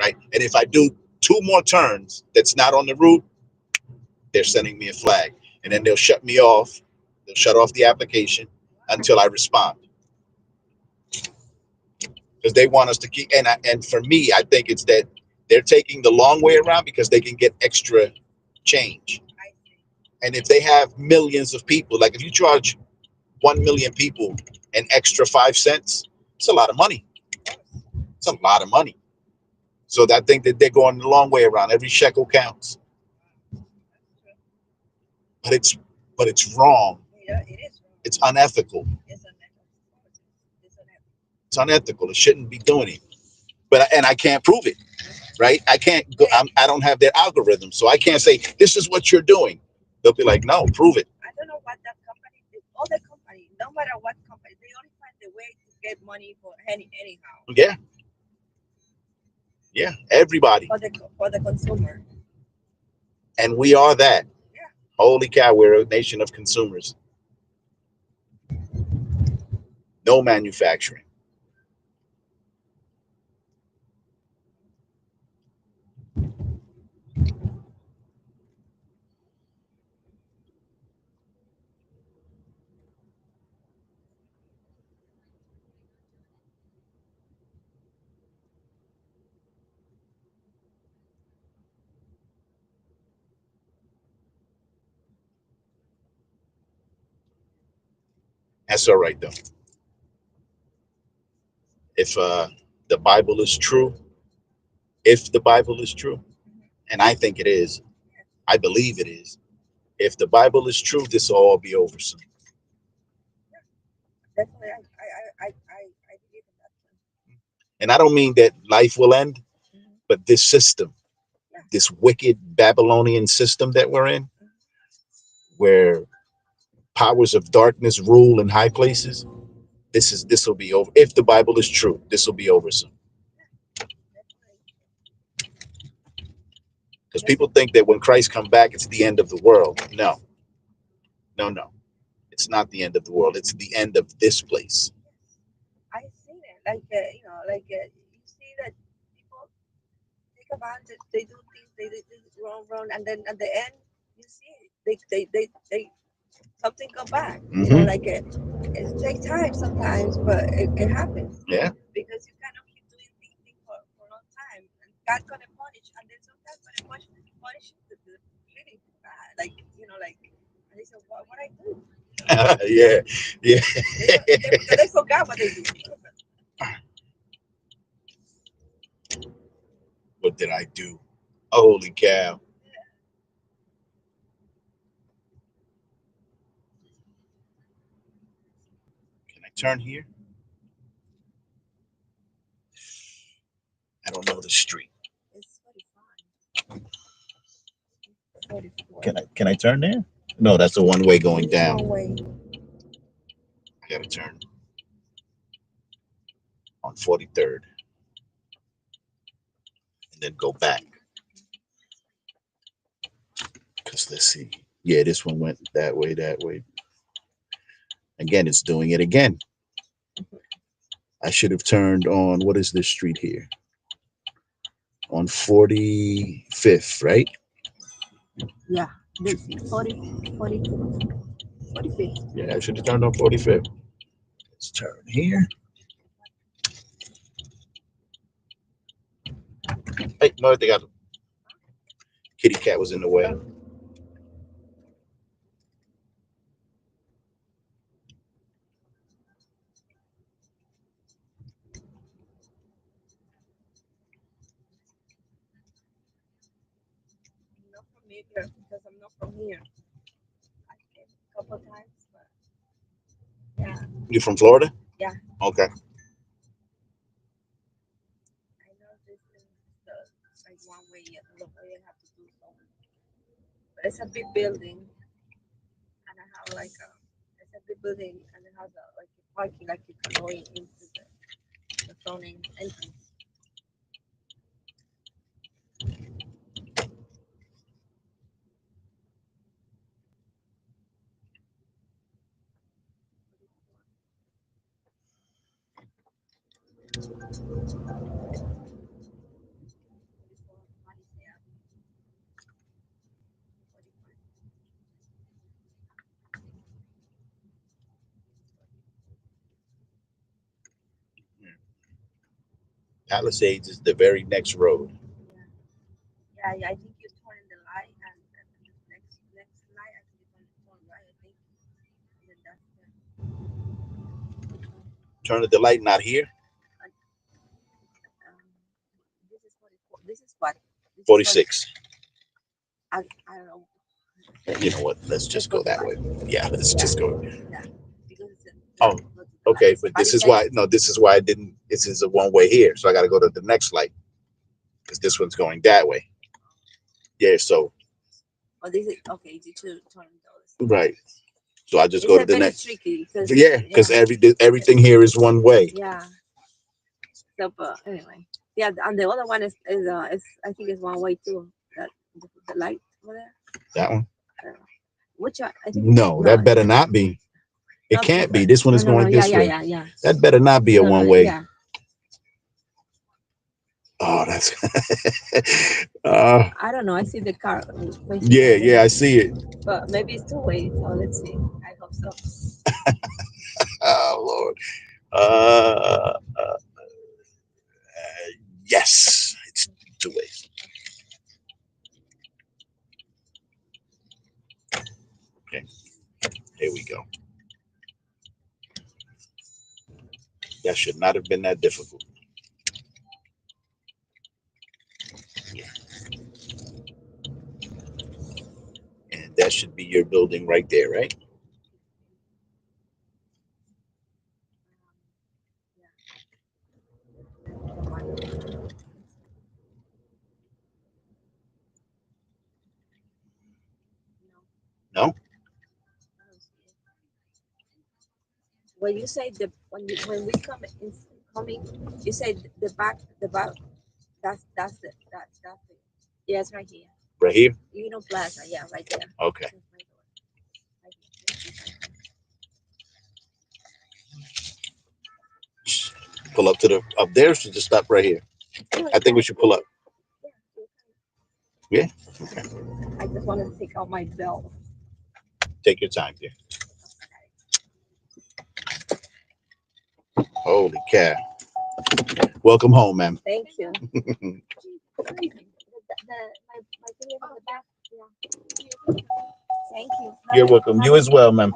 right? And if I do 2 more turns that's not on the route, they're sending me a flag, and then they'll shut me off. They'll shut off the application until I respond, because they want us to keep. And for me, I think it's that they're taking the long way around because they can get extra change. And if they have millions of people, like if you charge 1 million people an extra 5 cents, it's a lot of money. It's a lot of money. So I think that they're going the long way around. Every shekel counts. But it's wrong.
Yeah, it is wrong.
It's unethical.
It's unethical. It's unethical.
It's unethical. It shouldn't be doing it. And I can't prove it, right? I can't go. I don't have their algorithm, so I can't say this is what you're doing. They'll be like, no, prove it.
I don't know what that company did. All the company, no matter what company, they only find the way to get money for anyhow.
Yeah, everybody.
For the consumer.
And we are that.
Yeah.
Holy cow, we're a nation of consumers. No manufacturing. That's all right, though. If the Bible is true, and I think it is, I believe it is. If the Bible is true, this will all be over soon.
Definitely, I believe in that.
And I don't mean that life will end, but this system, this wicked Babylonian system that we're in, where powers of darkness rule in high places, this will be over. If the Bible is true, this will be over soon. Because people think that when Christ comes back, it's the end of the world. No. It's not the end of the world. It's the end of this place.
I seen it. Like, you see that people take advantage, they do things, they do wrong, and then at the end, you see they something come back. You know, like it takes time sometimes, but it happens.
Yeah.
Because you cannot keep doing things for a long time, and God's gonna punish, and then sometimes gonna punish the really bad. Like, you know, like, and they say, what I do?
Yeah.
They forgot what they do.
What did I do? Holy cow. Can I turn here? I don't know the street.
It's 45.
Can I turn there? No, that's a one way going down.
One way.
I gotta turn on 43rd. And then go back. Because let's see. Yeah, this one went that way. Again, it's doing it again. I should have turned on, what is this street here? On 45th, right?
Yeah, this 45th.
Yeah, I should have turned on 45th. Let's turn here. Hey, no, they got kitty cat was in the way.
Not familiar because I'm not from here. I came a couple times, but yeah.
You from Florida?
Yeah.
Okay.
I know this is like one way, another way you have to do something. But it's a big building, and I have like it's a big building, and it has like a parking, like you can go into the front entrance.
Palisades is the very next road.
Yeah, I think you turn in the light and the next light I think you turn right, I think. And then that's
Turn the light, not here.
this is 44. This is what? This is
46.
I don't know.
You know what? Let's just go that way. Yeah, let's just go.
Yeah, because it's
Oh, okay, but this is why. No, this is why I didn't. This is a one way here, so I got to go to the next light because this one's going that way. Yeah, so.
Oh, this is okay. You two turn those.
Right. So I just go to the next.
Tricky
because everything here is one way.
Yeah. So, but anyway, yeah, and the other one is I think it's one way too. That the light over there.
That one.
Which I think.
No, that better not be. It can't be. This one is going this way.
Yeah.
That better not be a one way.
Yeah.
Oh, that's.
I don't know. I see the car.
Yeah, I see it.
But maybe it's two ways. So let's see. I hope so.
Oh Lord. Yes, it's two ways. Okay, here we go. That should not have been that difficult. And that should be your building right there, right? No.
When you say when we coming, you say the back. That's the yeah, it's right here.
Right here.
Plaza, yeah, right there.
Okay. Pull up to the up there, so just stop right here. I think we should pull up. Yeah. Okay.
I just wanted to take out my belt.
Take your time, dear. Holy cow. Welcome home, ma'am.
Thank you. My thing is in the back. Yeah. Thank you.
You're welcome. You as well, ma'am.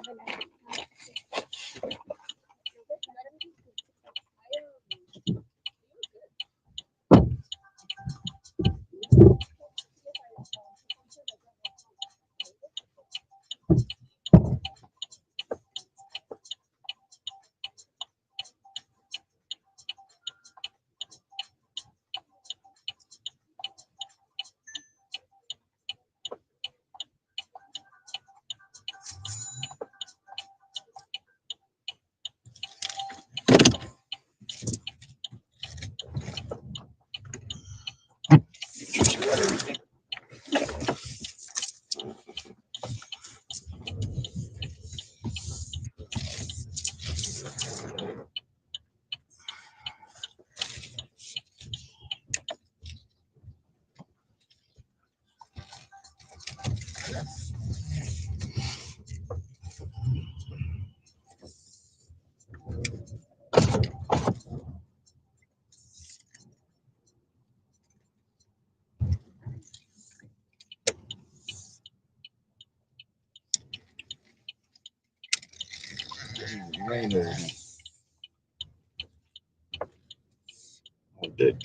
I did.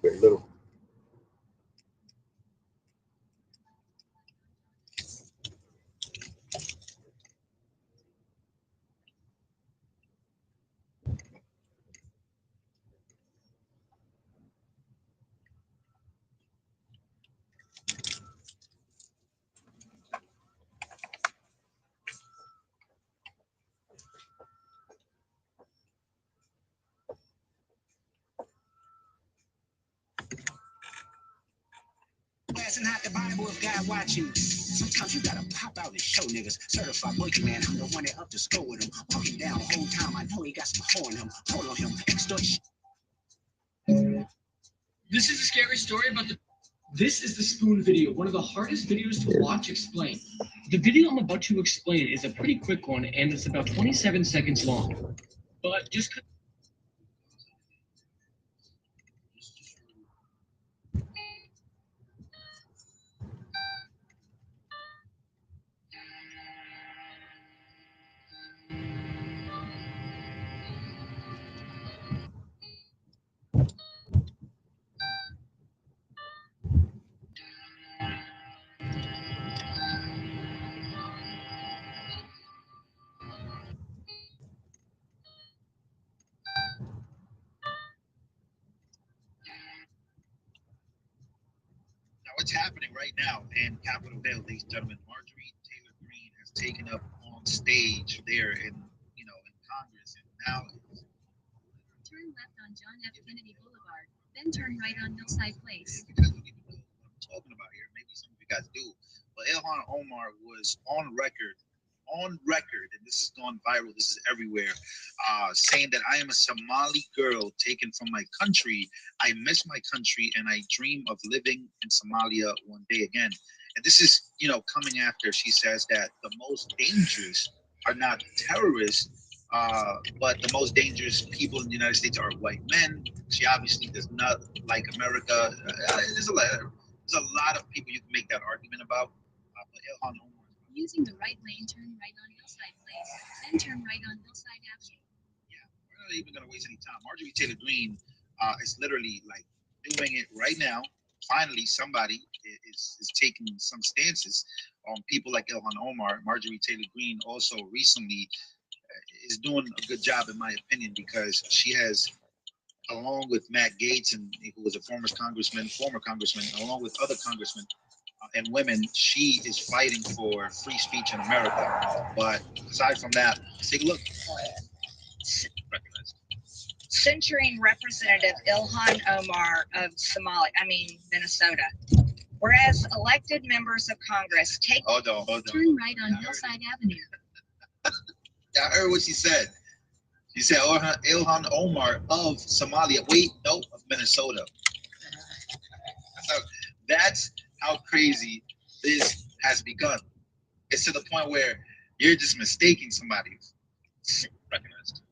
Very little.
Listen out, the Bible of God watching. Sometimes you gotta pop out and show niggas. Certified boogeyman, I'm the one that up to score with him. Walking down the whole time, I know he got some hoe on him. Hold on him, extortion.
This is a scary story about the. This is the Spoon video, one of the hardest videos to watch explain. The video I'm about to explain is a pretty quick one, and it's about 27 seconds long. But just.
Now, what's happening right now in Capitol Hill, ladies and gentlemen? Marjorie Taylor Greene has taken up on stage there in Congress, and now
Turn left on John F. Kennedy Boulevard, then turn right on Hillside Place.
you guys don't even know what I'm talking about here. Maybe some of you guys do, but Ilhan Omar was on record, and this has gone viral. This is everywhere, saying that I am a Somali girl taken from my country. I miss my country, and I dream of living in Somalia one day again. And this is, coming after she says that the most dangerous are not terrorists, but the most dangerous people in the United States are white men. She obviously does not like America. There's a lot of people you can make that argument about. But Ilhan Omar.
Using the right lane, turn right on Hillside Place, then turn right on Hillside Avenue.
Yeah, we're not even gonna waste any time. Marjorie Taylor Greene is literally like doing it right now. Finally, somebody is taking some stances on people like Ilhan Omar. Marjorie Taylor Greene also recently is doing a good job, in my opinion, because she has, along with Matt Gaetz, who was a former congressman, along with other congressmen and women, she is fighting for free speech in America. But aside from that, let's take a look.
Censuring Representative Ilhan Omar of Minnesota. Whereas elected members of Congress take.
Hold on.
Turn right on Hillside Avenue.
I heard what she said. She said Ilhan Omar of Somalia. Wait, no, of Minnesota. That's how crazy this has begun. It's to the point where you're just mistaking somebody. Recognized.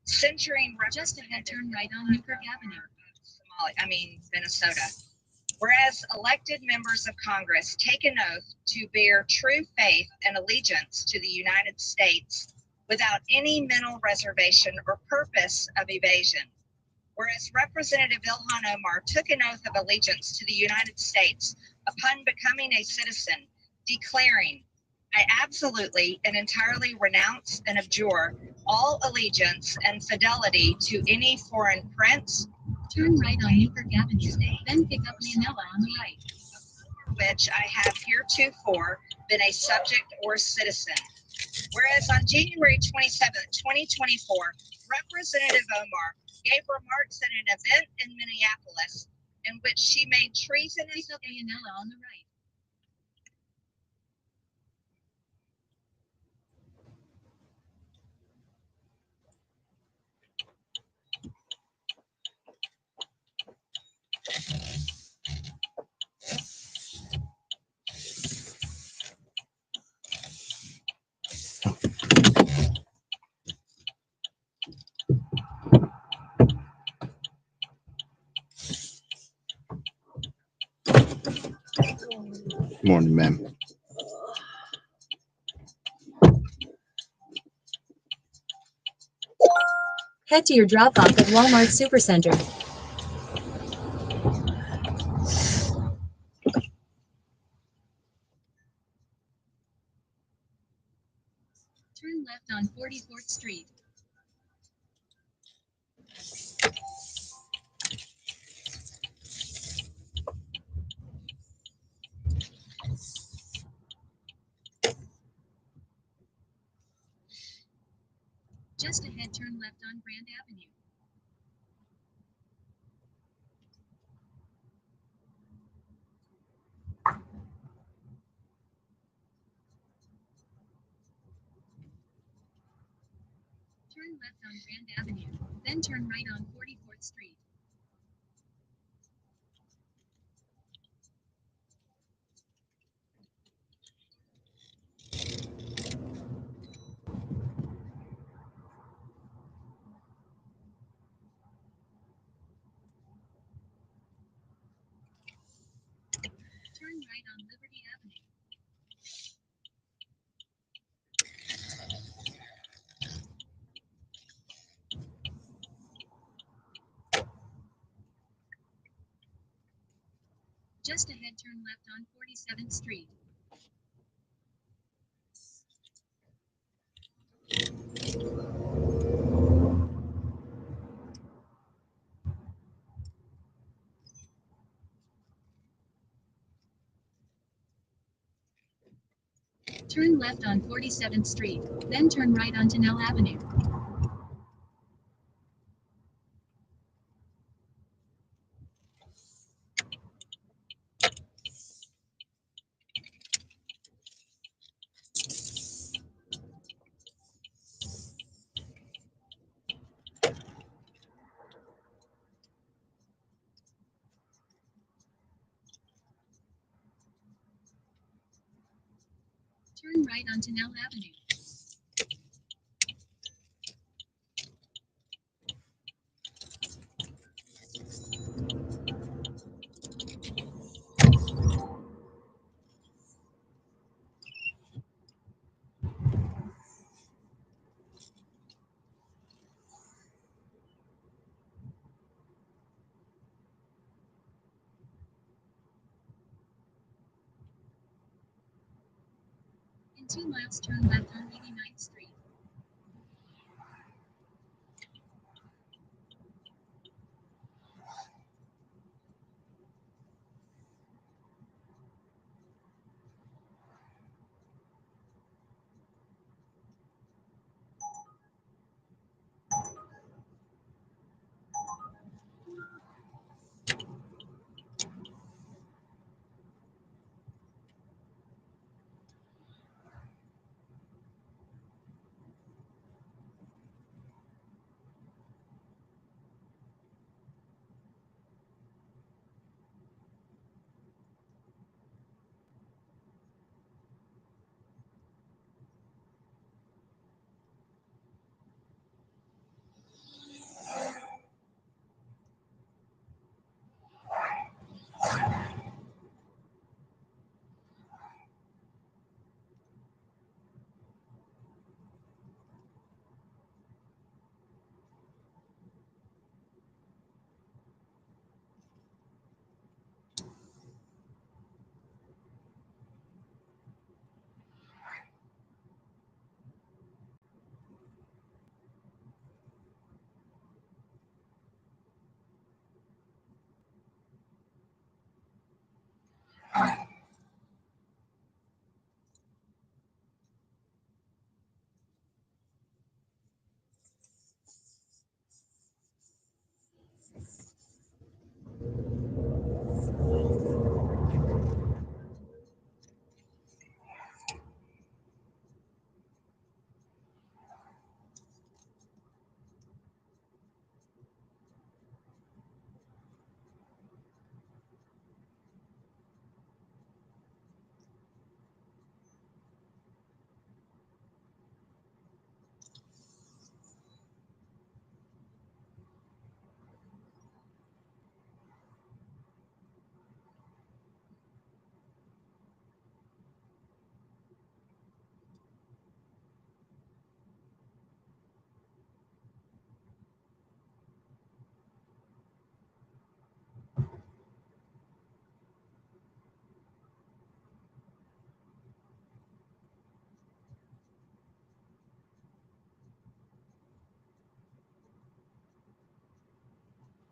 Censuring
Just ahead, turn right on Newkirk Avenue.
Minnesota. Whereas elected members of Congress take an oath to bear true faith and allegiance to the United States without any mental reservation or purpose of evasion. Whereas Representative Ilhan Omar took an oath of allegiance to the United States upon becoming a citizen, declaring, I absolutely and entirely renounce and abjure all allegiance and fidelity to any foreign prince.
Turn right on Newkirk Avenue, then pick up Leonella on the right.
Which I have heretofore been a subject or citizen. Whereas on January 27th, 2024, Representative Omar gave remarks at an event in Minneapolis in which she made treasonous.
Pick up Leonella on the right.
Morning, ma'am.
Head to your drop-off at Walmart Supercenter.
Turn left on 44th Street. Just ahead, turn left on Grand Avenue. Turn left on Grand Avenue, then turn right on 44th Street. Turn right on Liberty Avenue. Just ahead, turn left on 47th Street. Turn left on 47th Street, then turn right on Tennelle Avenue. Turn right on Tennelle Avenue. In 2 miles, turn left on 89th Street.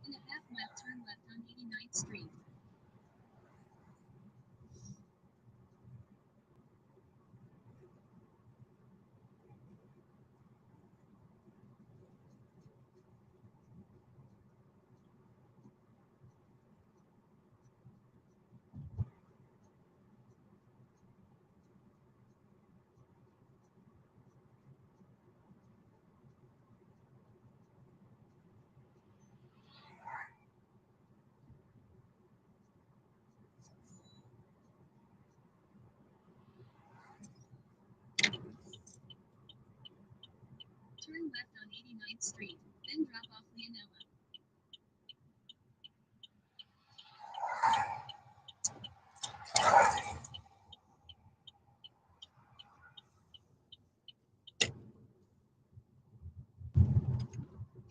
In a half mile, turn left on 89th Street. Turn left on 89th Street, then drop off Leonella.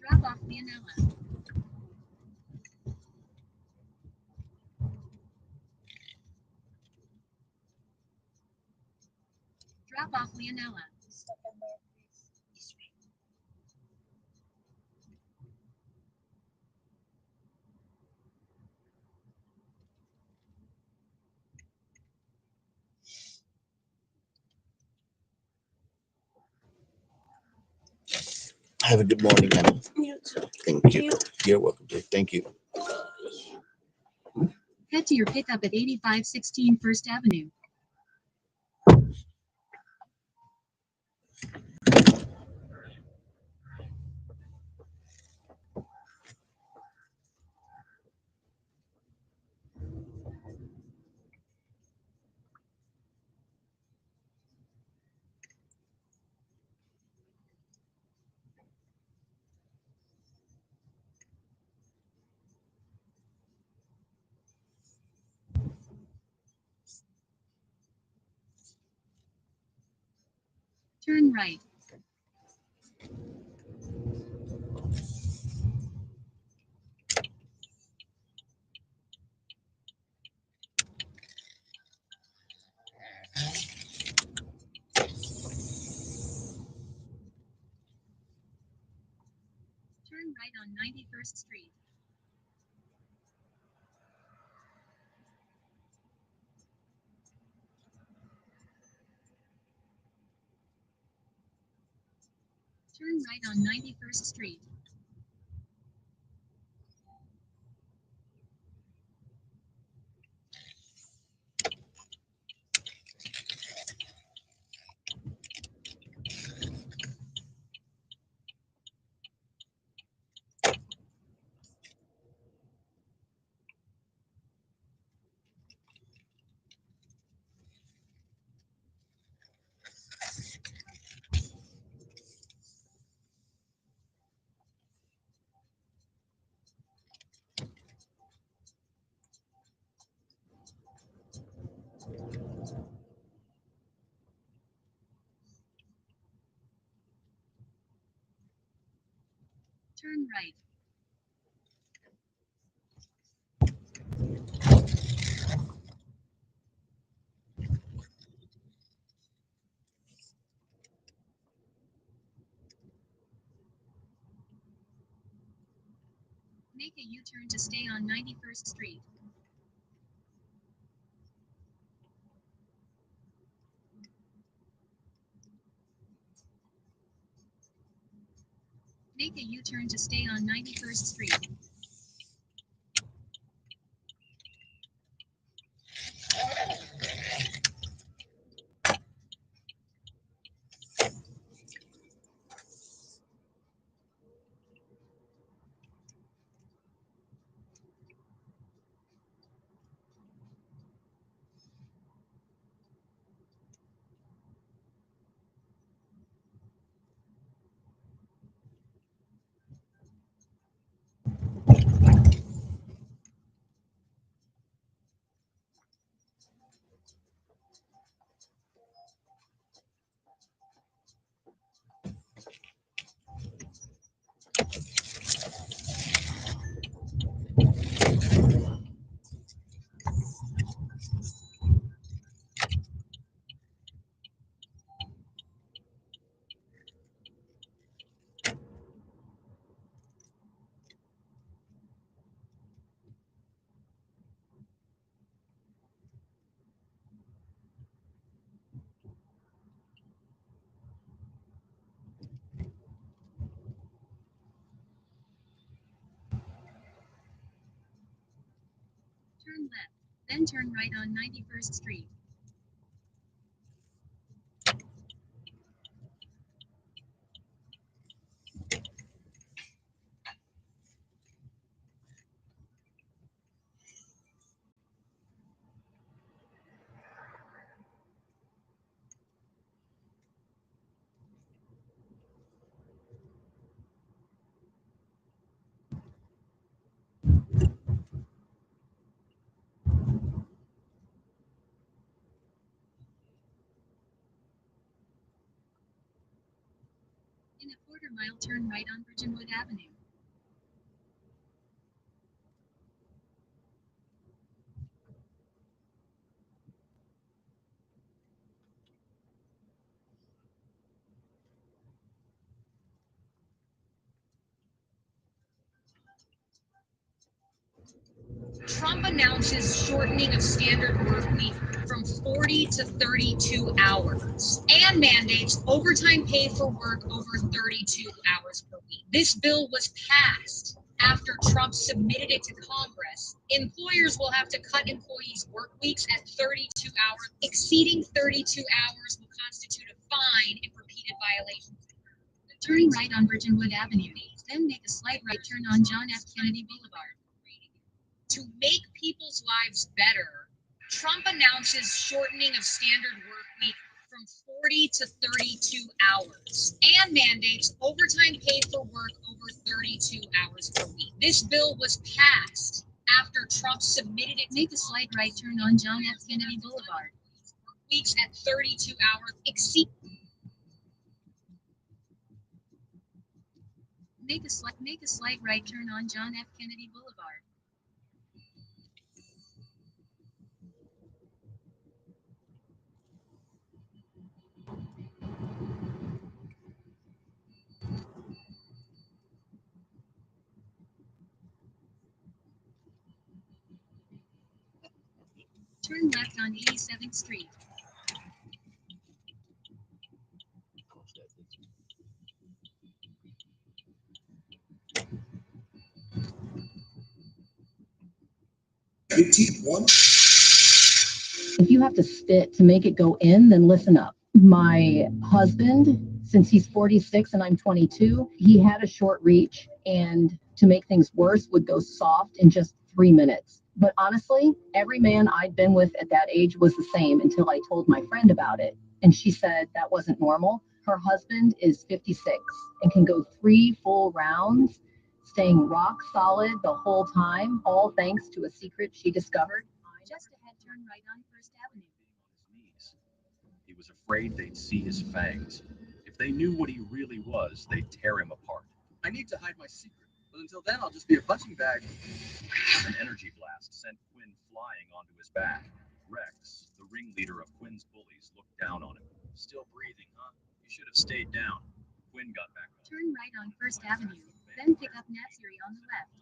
Drop off Leonella. Drop off Leonella.
Have a good morning, Anna.
You too.
Thank you. You're welcome, dear. Thank you.
Head to your pickup at 8516 First Avenue. Turn right. Turn right on 91st Street. Turn right on 91st Street. Turn right. Make a U-turn to stay on 91st Street. Make a U-turn to stay on 91st Street. Turn left, then turn right on 91st Street. In a quarter-mile, turn right on Bridgenwood Avenue.
Trump announces shortening of standard work week from 40 to 32 hours and mandates overtime pay for work over 32 hours per week. This bill was passed after Trump submitted it to Congress. Employers will have to cut employees' work weeks at 32 hours. Exceeding 32 hours will constitute a fine if repeated violations.
Turning right on Bridgenwood Avenue, then make a slight right turn on John F. Kennedy Boulevard.
To make people's lives better, Trump announces shortening of standard work week from 40 to 32 hours and mandates overtime pay for work over 32 hours per week. This bill was passed after Trump submitted it.
Make a slight right turn on John F. Kennedy Boulevard.
Weeks at 32 hours
Make a slight right turn on John F. Kennedy Boulevard. Turn left on 87th Street.
If you have to spit to make it go in, then listen up. My husband, since he's 46 and I'm 22, he had a short reach, and to make things worse, would go soft in just 3 minutes. But honestly, every man I'd been with at that age was the same until I told my friend about it. And she said that wasn't normal. Her husband is 56 and can go 3 full rounds, staying rock solid the whole time, all thanks to a secret she discovered.
Just ahead, turn right on First Avenue.
He was afraid they'd see his fangs. If they knew what he really was, they'd tear him apart. I need to hide my secret, but until then I'll just be a punching bag. An energy blast sent Quinn flying onto his back. Rex, the ringleader of Quinn's bullies, looked down on him. Still breathing, huh? You should have stayed down. Quinn got back on.
Turn right on First Avenue, then pick up Natsiri on the left.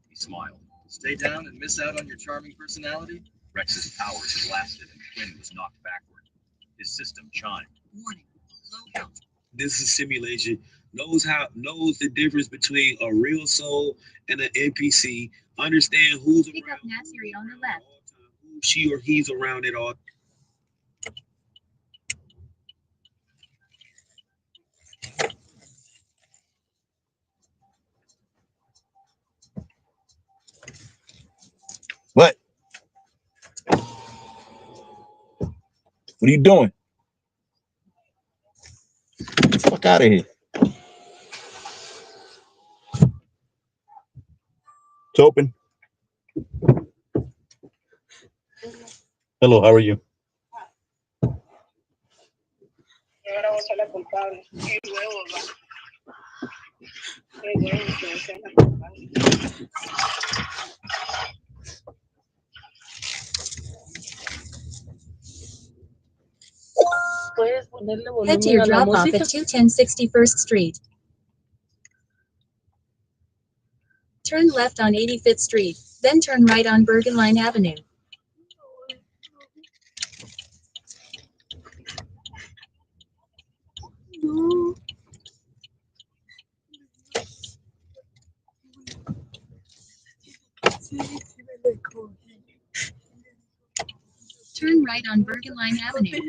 He smiled. Stay down and miss out on your charming personality? Rex's powers blasted and Quinn was knocked backward. His system chimed.
Warning, low health.
This is simulation. Knows the difference between a real soul and an NPC. Understand who's
Pick up Natsiri on the left.
who she or he's around at all.
What? What are you doing? Get the fuck out of here. It's open. Hello, how are you?
Head to your drop-off at 210 61st Street. Turn left on 85th Street, then turn right on Bergenline Avenue.
Turn right on Bergenline Avenue.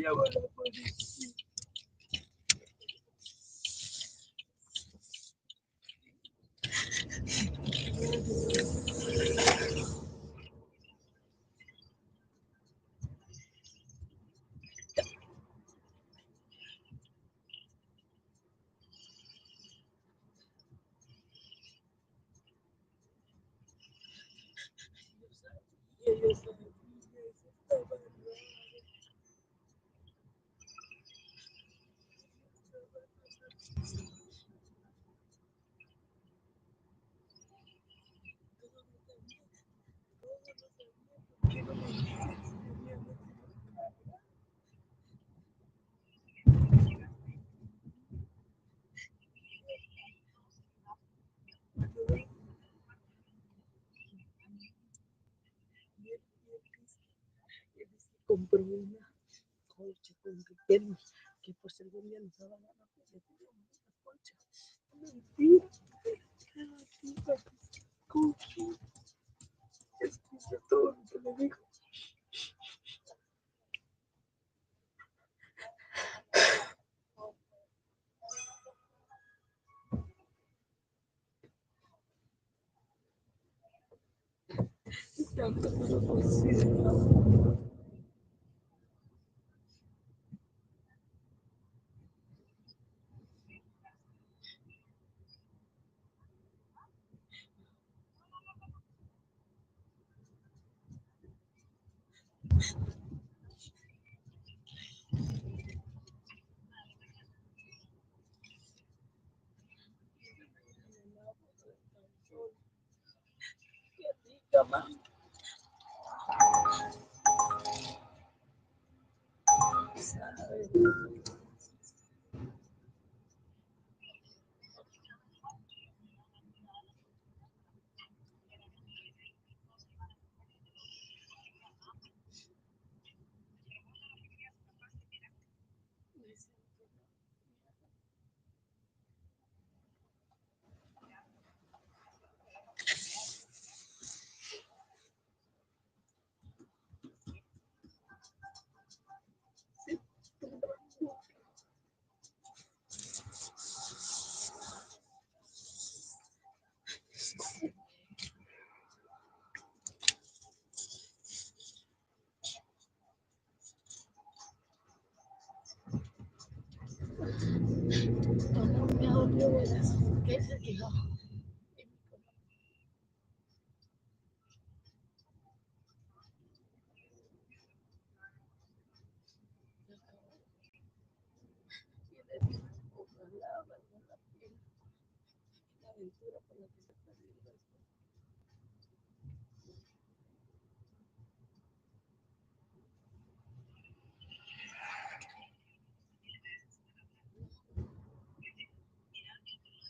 Compró una colcha con pequeños que por si algún día nos daba la pues le teníamos una colcha. Mentira. Mentira. Colcha. Escucha todo lo que le dijo. Tanto no lo considero. Qué rica, mamá. ¿Sabes? Amor, me dolió eso. ¿Qué se dijo? Ojalá valga la pena la aventura por la que se perdió.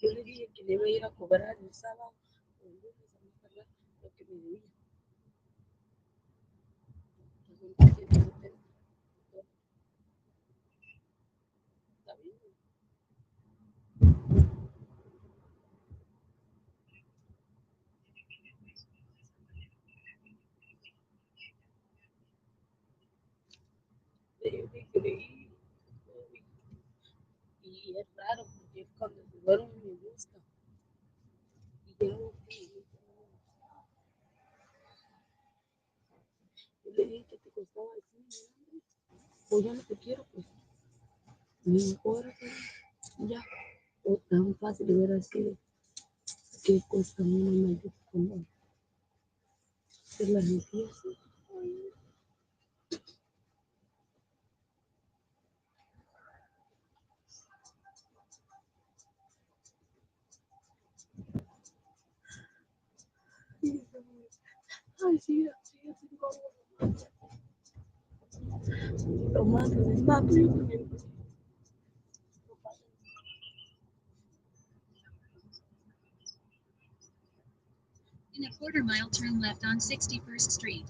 Yo le dije que le iba a ir a cobrar el sábado o el lunes a más tardar lo que me debía. Resulta que no tengo. Está bien. Le creí. Y es raro porque cuando se duerme me gusta. Y yo no yo le dije que te costaba así, o ya no te quiero, pues mejor ya. O tan fácil hubiera sido que cuesta una mayor como hacer la limpieza. Ay, sí, así, tomando el mate, yo también.
In a quarter mile, turn left on 61st Street.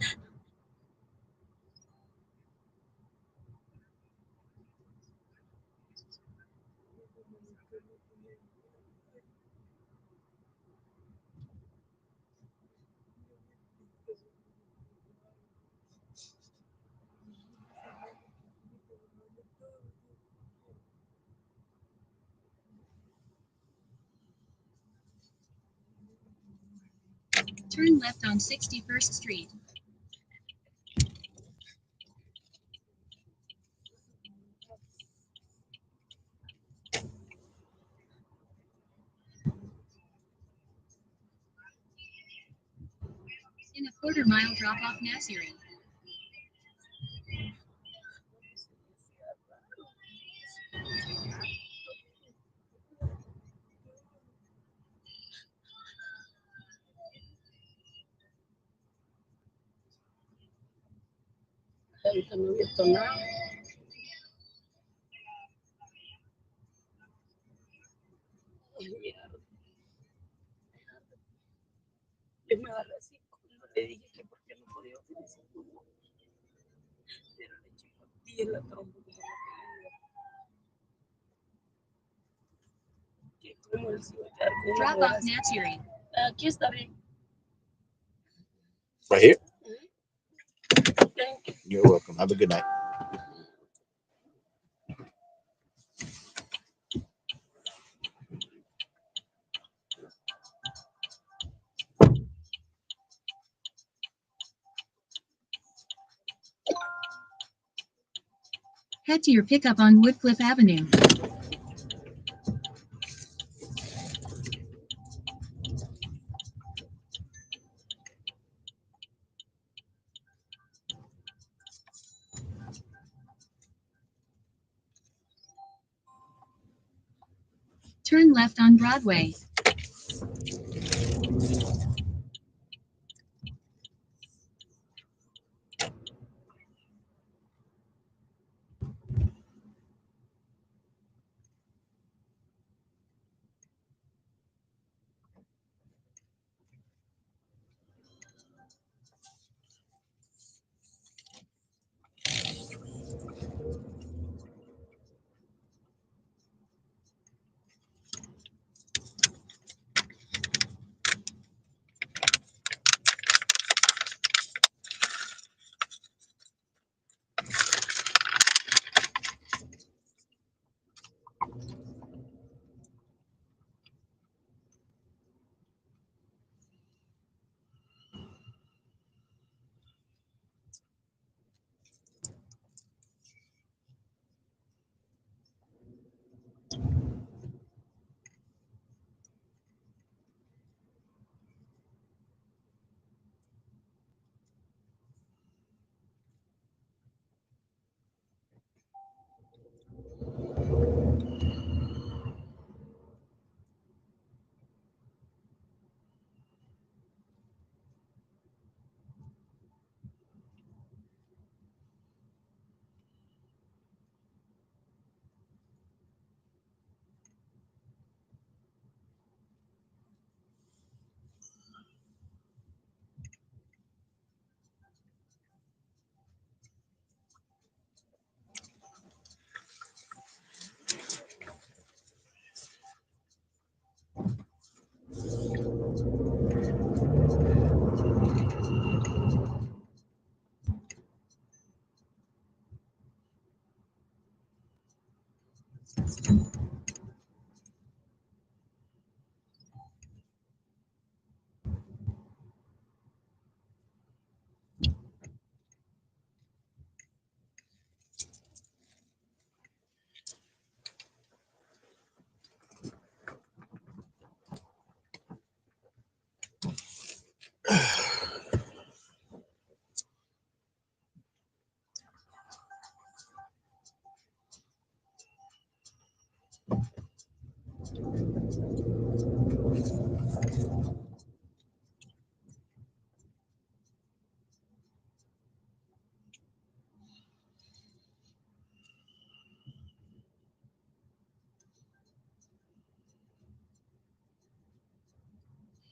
Turn left on 61st Street. In a quarter mile, drop off Nasiri.
ahorita no he visto nada. Ay, mierda. Yo me agarré así cuando le dije que por qué no podía utilizar tu mano. Pero le eché y en la trompa que se me que como él se iba a quedar con una
Drop
mujer
off
así.
Natsuri.
Aquí está bien.
Right here.
Thank you.
You're welcome. Have a good night.
Head to your pickup on Woodcliff Avenue. Turn left on Broadway.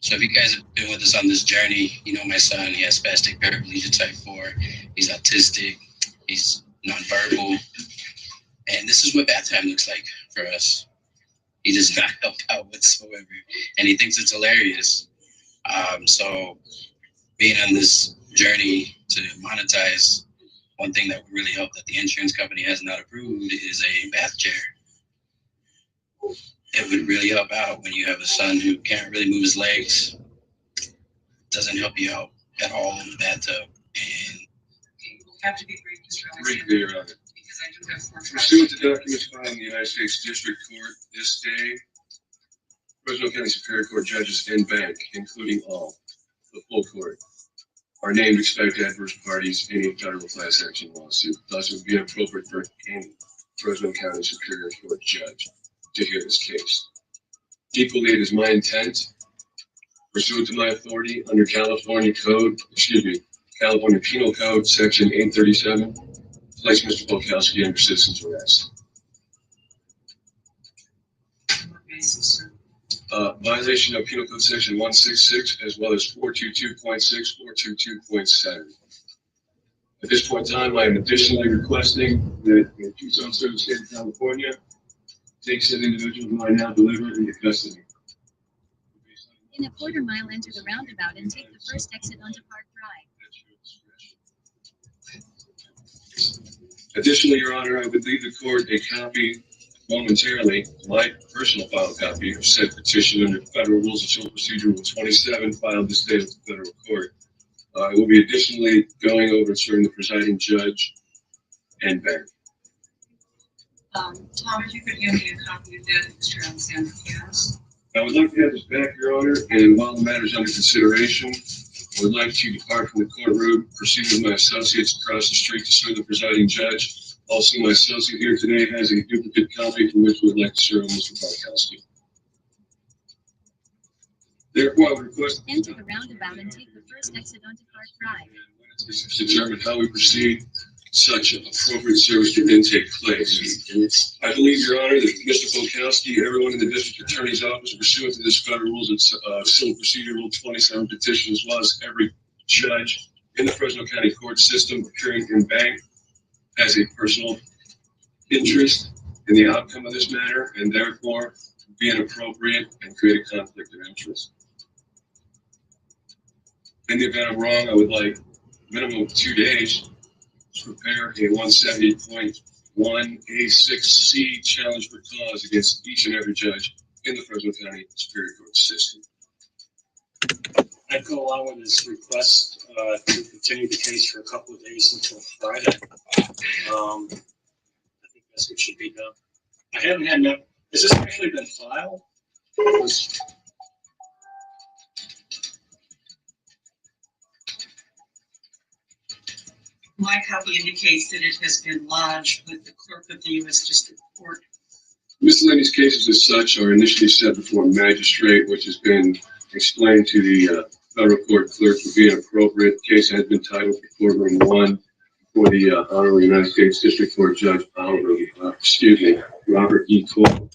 So if you guys have been with us on this journey, you know my son, he has spastic paraplegia type 4. He's autistic. He's nonverbal. And this is what bath time looks like for us. He does not help out whatsoever. And he thinks it's hilarious. So being on this journey to monetize, one thing that would really help that the insurance company has not approved is a bath chair. It would really help out when you have a son who can't really move his legs, doesn't help you out at all in the bathtub. And
Have to be brief, Mr.
Right there,
Alexander, because I do have 4
pursuant to documents filed in the United States District Court this day, Fresno County Superior Court judges in bank, including all, the full court, are named expect adverse parties in a federal class action lawsuit. Thus, it would be appropriate for any Fresno County Superior Court judge to hear this case. Equally, it is my intent, pursuant to my authority under California Penal Code, Section 837, place Mr. Polkowski under citizen's arrest. Violation of Penal Code Section 166 as well as 422.6, 422.7. At this point in time, I am additionally requesting that the Chief Officer of the State of California takes said individual whom I now deliver into custody.
In a quarter-mile, enter the roundabout and take the first exit onto Park Drive.
Additionally, Your Honor, I would leave the court a copy momentarily, my personal file copy of said petition under Federal Rules of Civil Procedure Rule 27 filed this day with the federal court. I will be additionally going over and serving the presiding judge and bank.
Tom, if you could give me a copy of that, Mr. Alexander, yes.
I would like to have this back, Your Honor, and while the matter is under consideration, I would like to depart from the courtroom, proceed with my associates across the street to serve the presiding judge. Also, my associate here today has a duplicate copy from which we would like to serve Mr. Polkowski. Therefore, I would request
Enter the roundabout and take the first exit onto Park Drive.
to determine how we proceed, such appropriate service can then take place. I believe, Your Honor, that Mr. Polkowski, everyone in the district attorney's office, pursuant to this federal rules of civil procedure rule 27 petition, as well as every judge in the Fresno County court system appearing in bank, has a personal interest in the outcome of this matter, and therefore be inappropriate and create a conflict of interest. In the event I'm wrong, I would like a minimum of 2 days to prepare a 170.1A6C challenge for cause against each and every judge in the Fresno County Superior Court system.
I'd go along with this request to continue the case for a couple of days until Friday. I think that's what should be done. I haven't had enough. Has this actually been filed?
My copy indicates that it has been lodged with the clerk of the U.S. District Court.
Miscellaneous cases as such are initially set before a magistrate, which has been explained to the federal court clerk to be inappropriate. The case has been titled for courtroom 1 for the Honorable United States District Court Judge Robert E. Cole.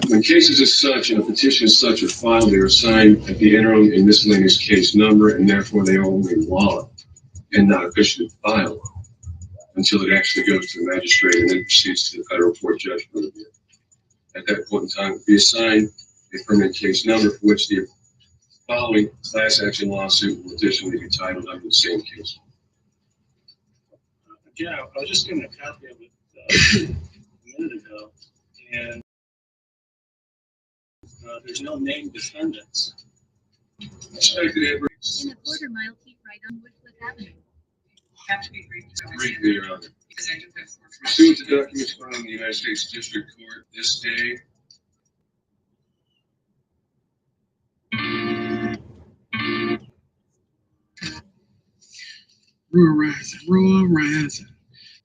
When cases as such and a petition as such are filed, they are assigned at the interim a miscellaneous case number, and therefore they are only law and not officially filed until it actually goes to the magistrate and then proceeds to the federal court judge for review. At that point in time, it will be assigned a permanent case number for which the following class action lawsuit will additionally be titled under the same case.
Yeah, I was just given a copy of it a minute ago, and there's no named defendants.
In a quarter-mile, keep right on Woodcliff Avenue.
Have to be brief.
Briefly, Your Honor.
Because I do have 4
Pursuant to documents filed in the United States District Court this day,
Roar rising.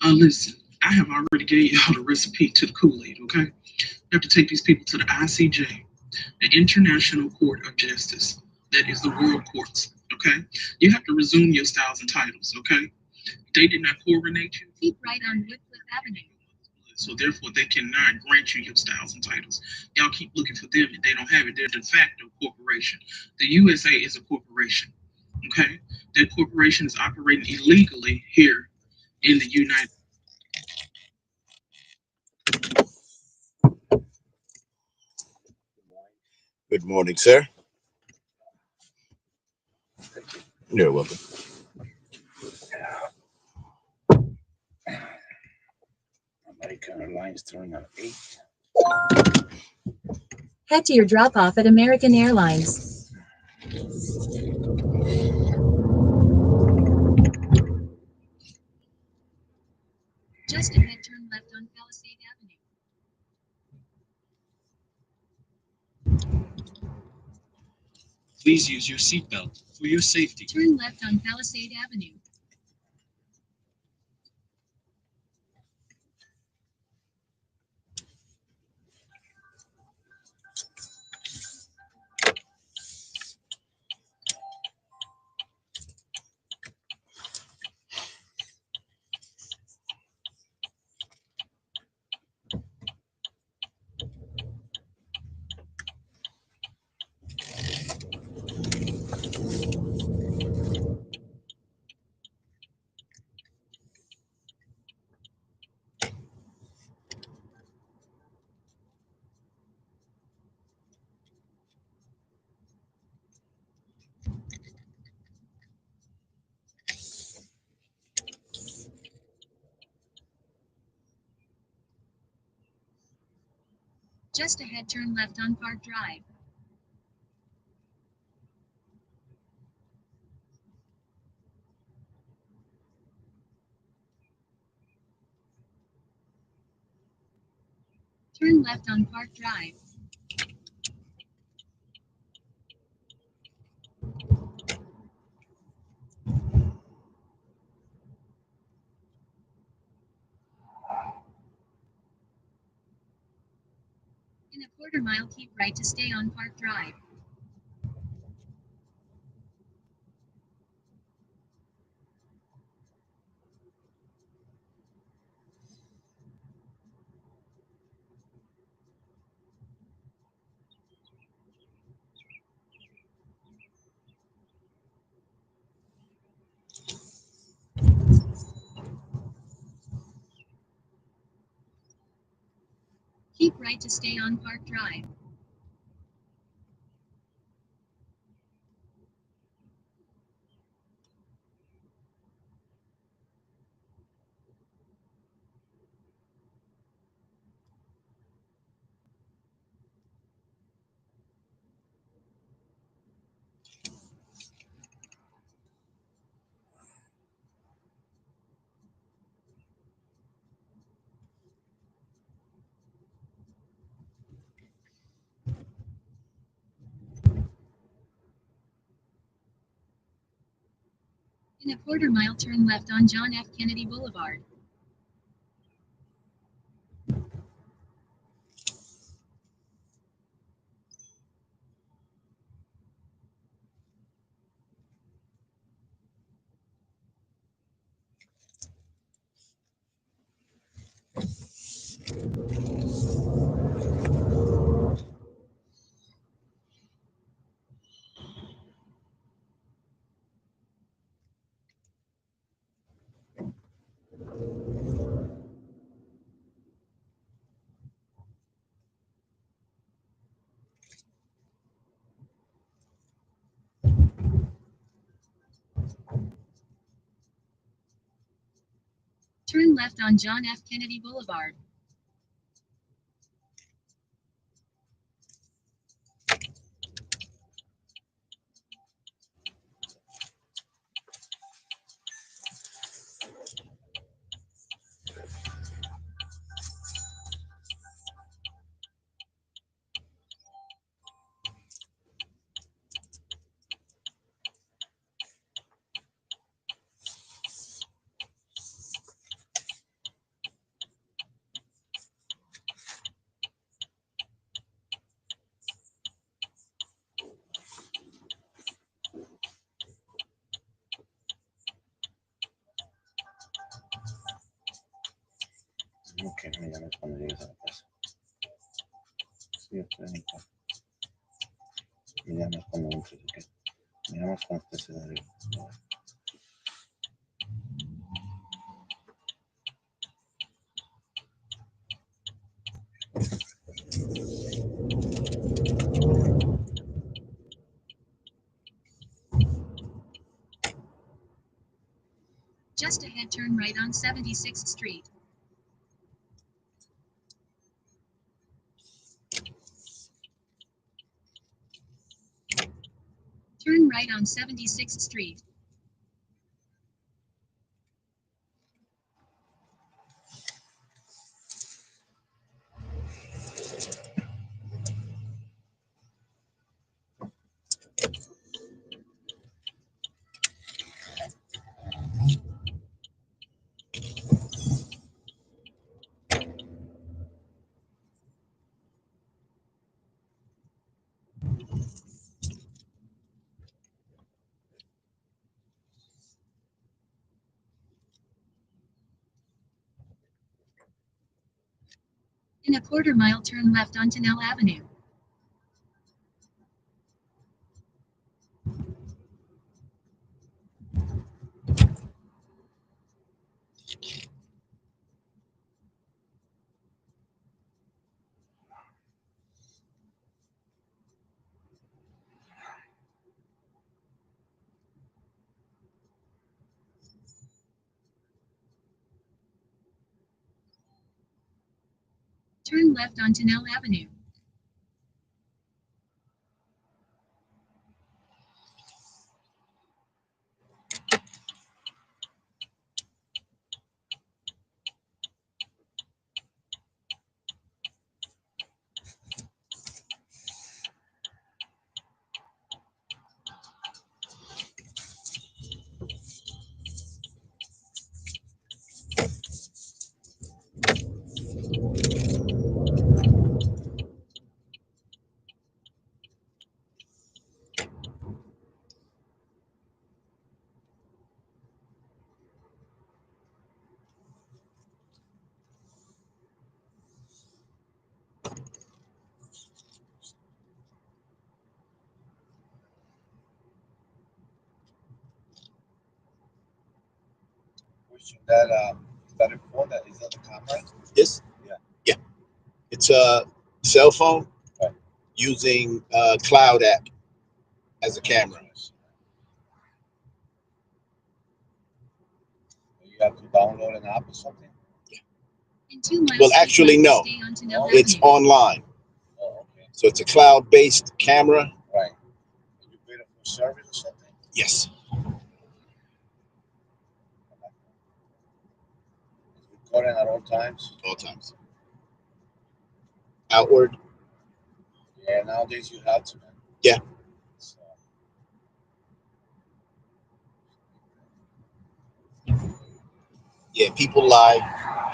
Listen, I have already gave y'all the recipe to the Kool-Aid, okay? You have to take these people to the ICJ, the International Court of Justice. That is the world courts, okay? You have to resume your styles and titles, okay? They did not coronate you.
Keep right on Woodcliff Avenue.
So therefore, they cannot grant you your styles and titles. Y'all keep looking for them, and they don't have it. They're de facto corporation. The USA is a corporation, okay? That corporation is operating illegally here in the United States.
Good morning, sir. You're welcome. My kind of line's throwing out 8.
Head to your drop-off at American Airlines.
Just ahead, turn left on Palisade Avenue.
Please use your seatbelt for your safety.
Turn left on Palisade Avenue. Just ahead, turn left on Park Drive. Turn left on Park Drive. In a quarter mile, keep right to stay on Park Drive. Keep right to stay on Park Drive. In a quarter mile, turn left on John F. Kennedy Boulevard. Turn left on John F. Kennedy Boulevard.
Ok, me llamas cuando llegues a la casa. Sí, estoy en mi casa. Me llamas cuando entres, ok. Me llamas cuando estés en el...
Just ahead, turn right on 76th Street. Turn right on 76th Street. In a quarter mile, turn left on Tennelle Avenue. Turn left on Tennelle Avenue.
question that is that a phone that is that a camera? Yes. Yeah. It's a cell phone using a cloud app as a camera. You have to download an app or something?
In 2 miles,
Well, actually, no.
stay on Tunnel
It's
Avenue.
online. Oh, okay. So it's a cloud-based camera.
Right. You paid it for service or something?
Yes.
Recording at all times?
All times. Outward.
Yeah, nowadays you have to, man.
Yeah.
So,
Yeah, people lie.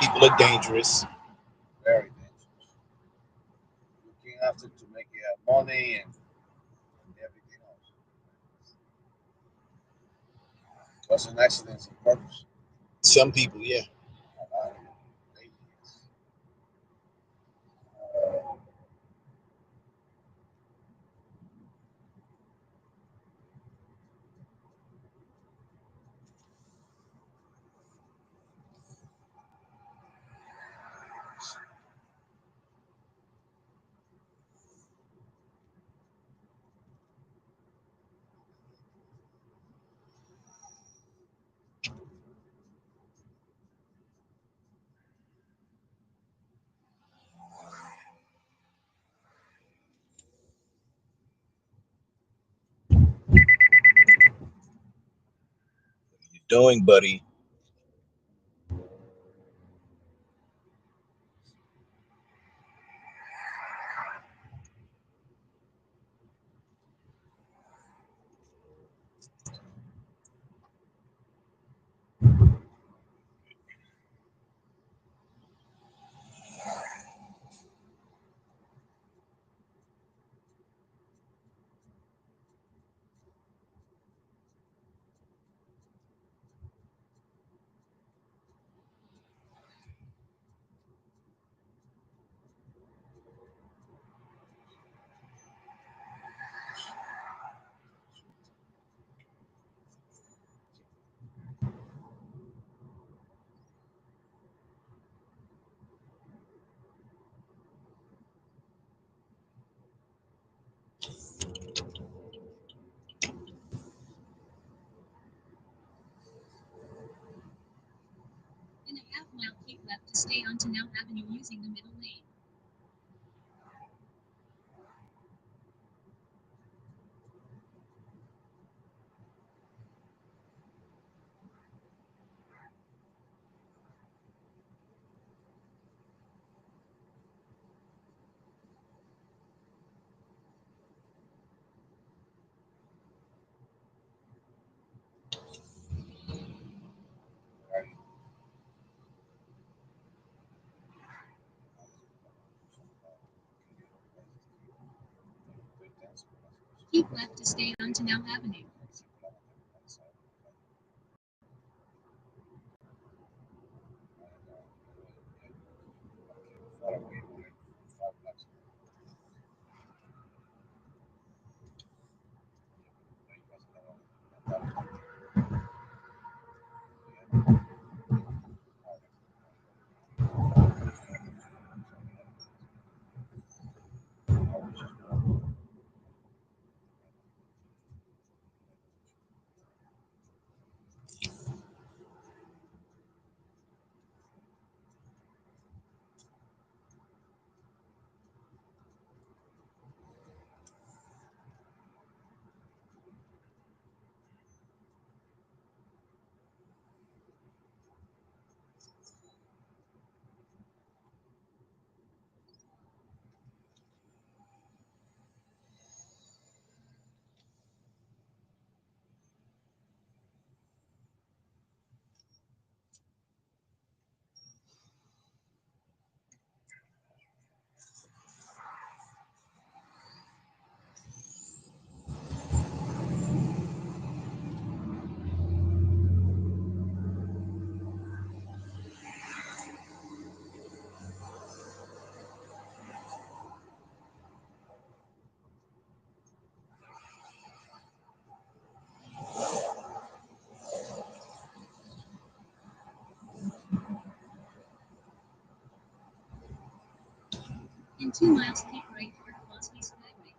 People are dangerous.
very dangerous. Looking after to make you have money and everything else. Causing accidents on purpose.
Some people, yeah. What are you doing, buddy?
In a half-mile, keep left to stay on Tunnel Avenue using the middle lane. Keep left to stay on Tunnel Avenue. In 2 miles, keep right toward Pulaski Skyway.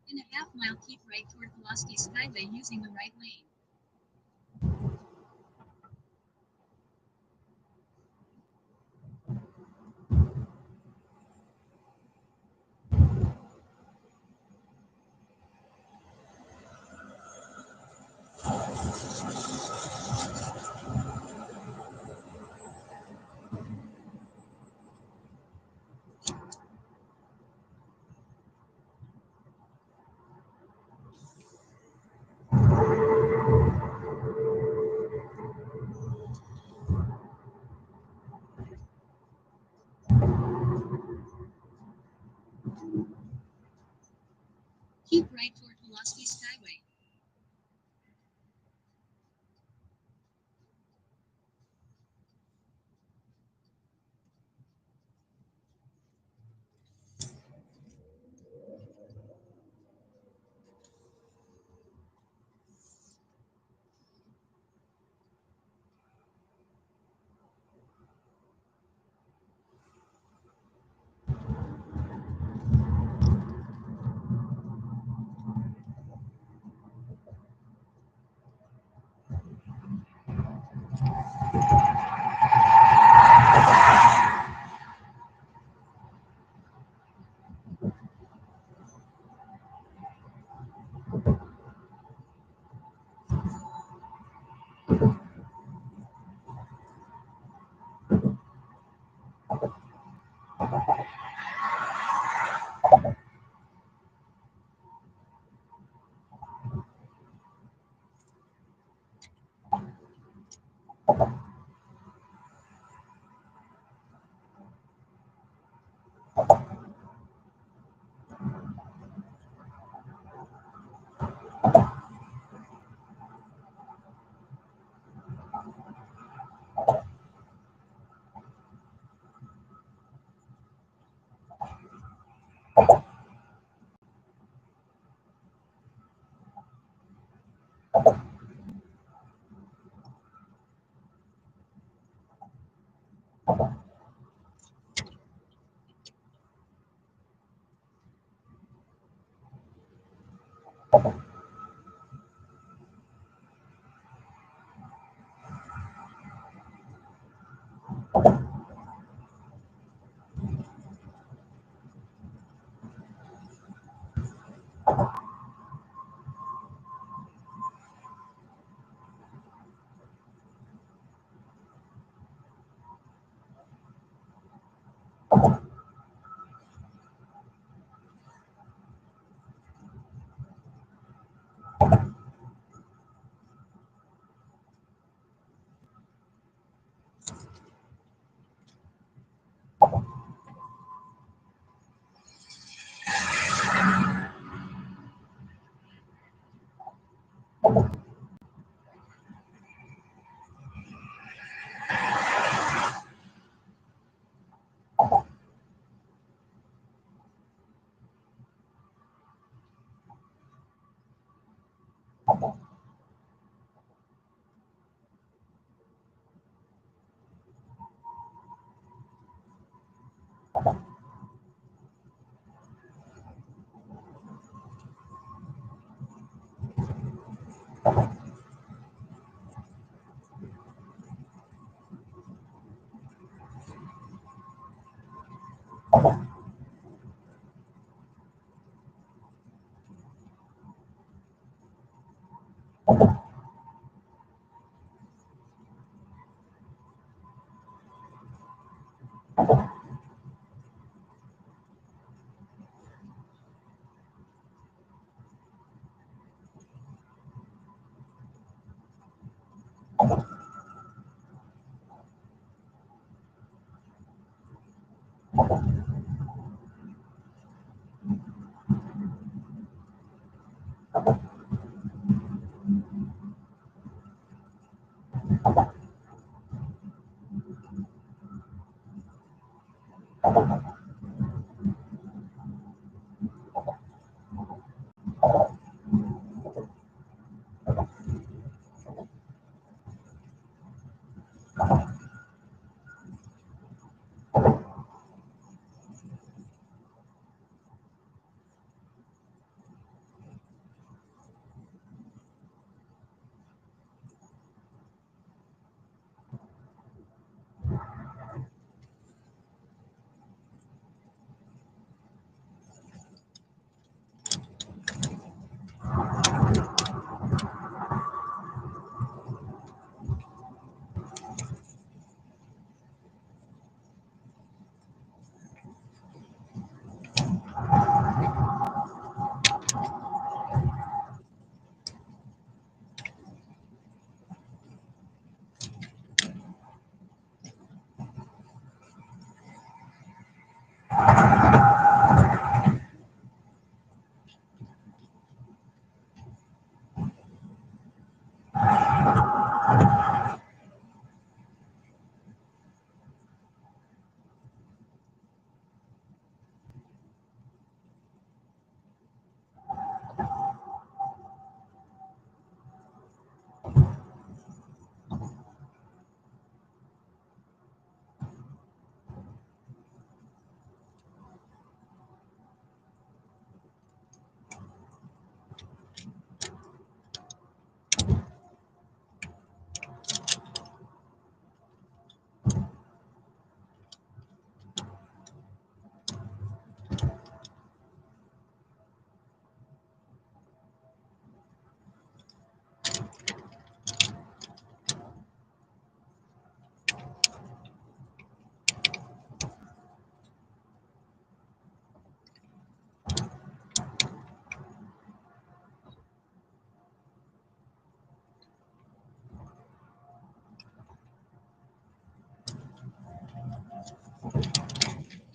In a half mile, keep right toward Pulaski Skyway using the right lane. Keep right toward Pulaski Skyway.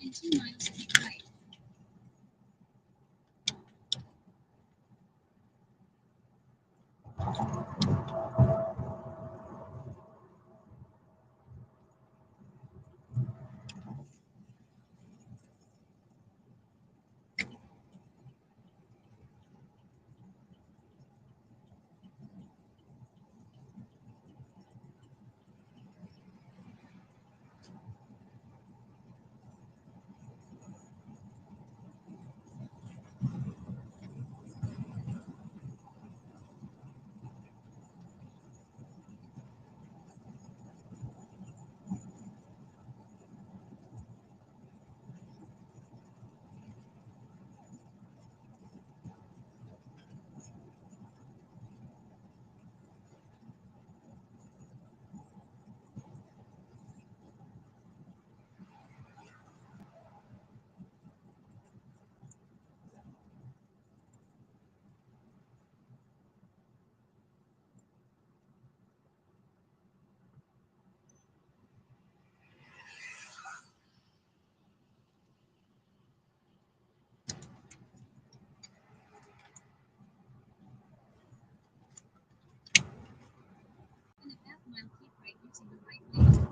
In 2 miles, keep right. using the right lane.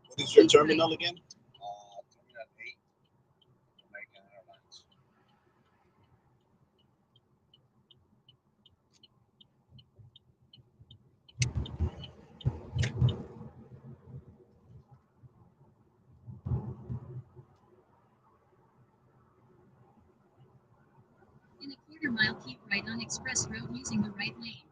What is your terminal again?
Terminal 8, American Airlines.
In a quarter mile, keep right on Express Road using the right lane.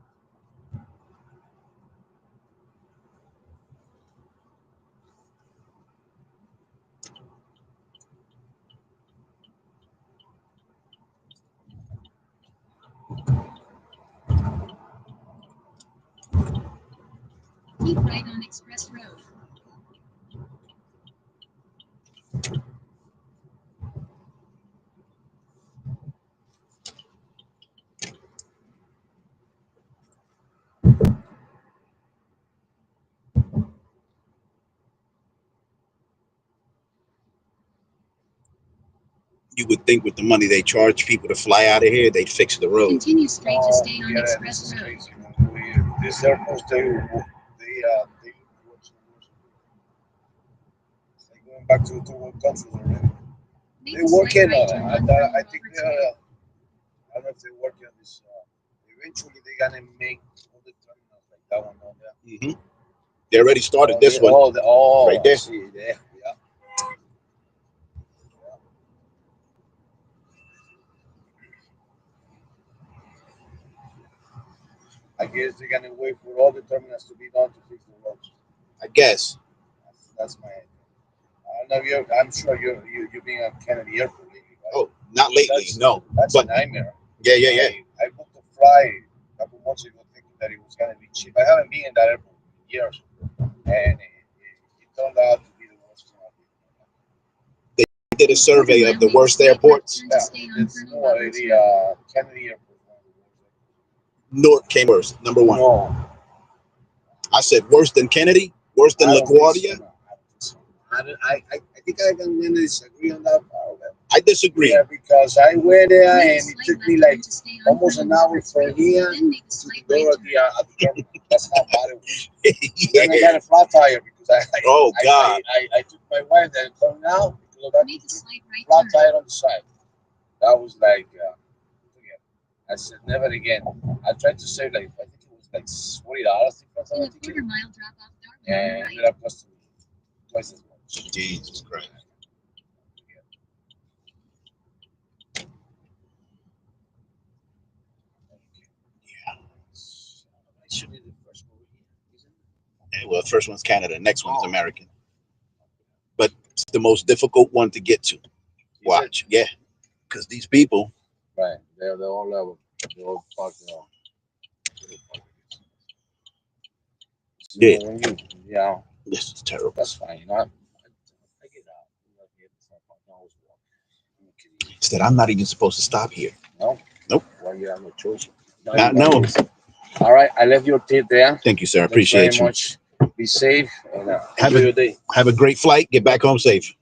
Keep right on Express Road.
You would think with the money they charge people to fly out of here, they'd fix the road.
Continue straight to stay on
Yeah,
Express
this is
Road.
crazy, man. This airport, they going back to the world countries already.
Make
They're
a slight
working
right
on
turn
it.
on
I think
Burnham
they're,
Overton.
I don't know if they're working on this. Eventually, they're gonna make all the terminals like that one on there.
Mm-hmm. They already started this one. Right there.
I see it there. Yeah. I guess they're gonna wait for all the terminals to be done to fix the roads.
I guess.
That's my idea. I don't know. I'm sure you're being at Kennedy Airport lately, right?
Oh, not lately, no.
That's
But
a nightmare.
yeah.
I booked a flight a couple months ago thinking that it was gonna be cheap. I haven't been in that airport in years, and it turned out to be the worst thing I've been.
They did a survey of the worst airports.
Yeah, it's more the Kennedy Airport.
Newark came worst, number one.
No,
I said worse than Kennedy, worse than LaGuardia.
I think I can disagree on that part.
I disagree.
Yeah, because I went there and it took me like almost an hour from here to the door at the terminal. That's how bad it was.
Yeah.
Then I got a flat tire because
God.
I took my wife and turned out because of that
Make a slight right
flat
turn.
tire on the side. That was like, forget. I said never again. I tried to save like I think it was like $40 difference on
In
the
a
ticket,
quarter mile, drop off Darwin
and
on
it
the right.
ended up costing me twice as much.
Jesus Christ.
Should be the first movie here, isn't it?
Yeah, well, first one's Canada, next one's American. But it's the most difficult one to get to. Watch, yeah, because these people.
Right, they're all level. They're all parking on. So
Yeah.
when you, yeah,
This is terrible.
that's fine. You know, I get out.
It's that I'm not even supposed to stop here.
No.
Nope.
Well, you have no choice.
No.
All right, I left your tip there.
Thank you, sir. I
Thanks
appreciate
very
you.
much. Be safe and
Have
enjoy your day.
Have a great flight. Get back home safe.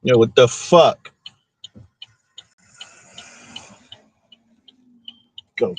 Yo, what the fuck? Go.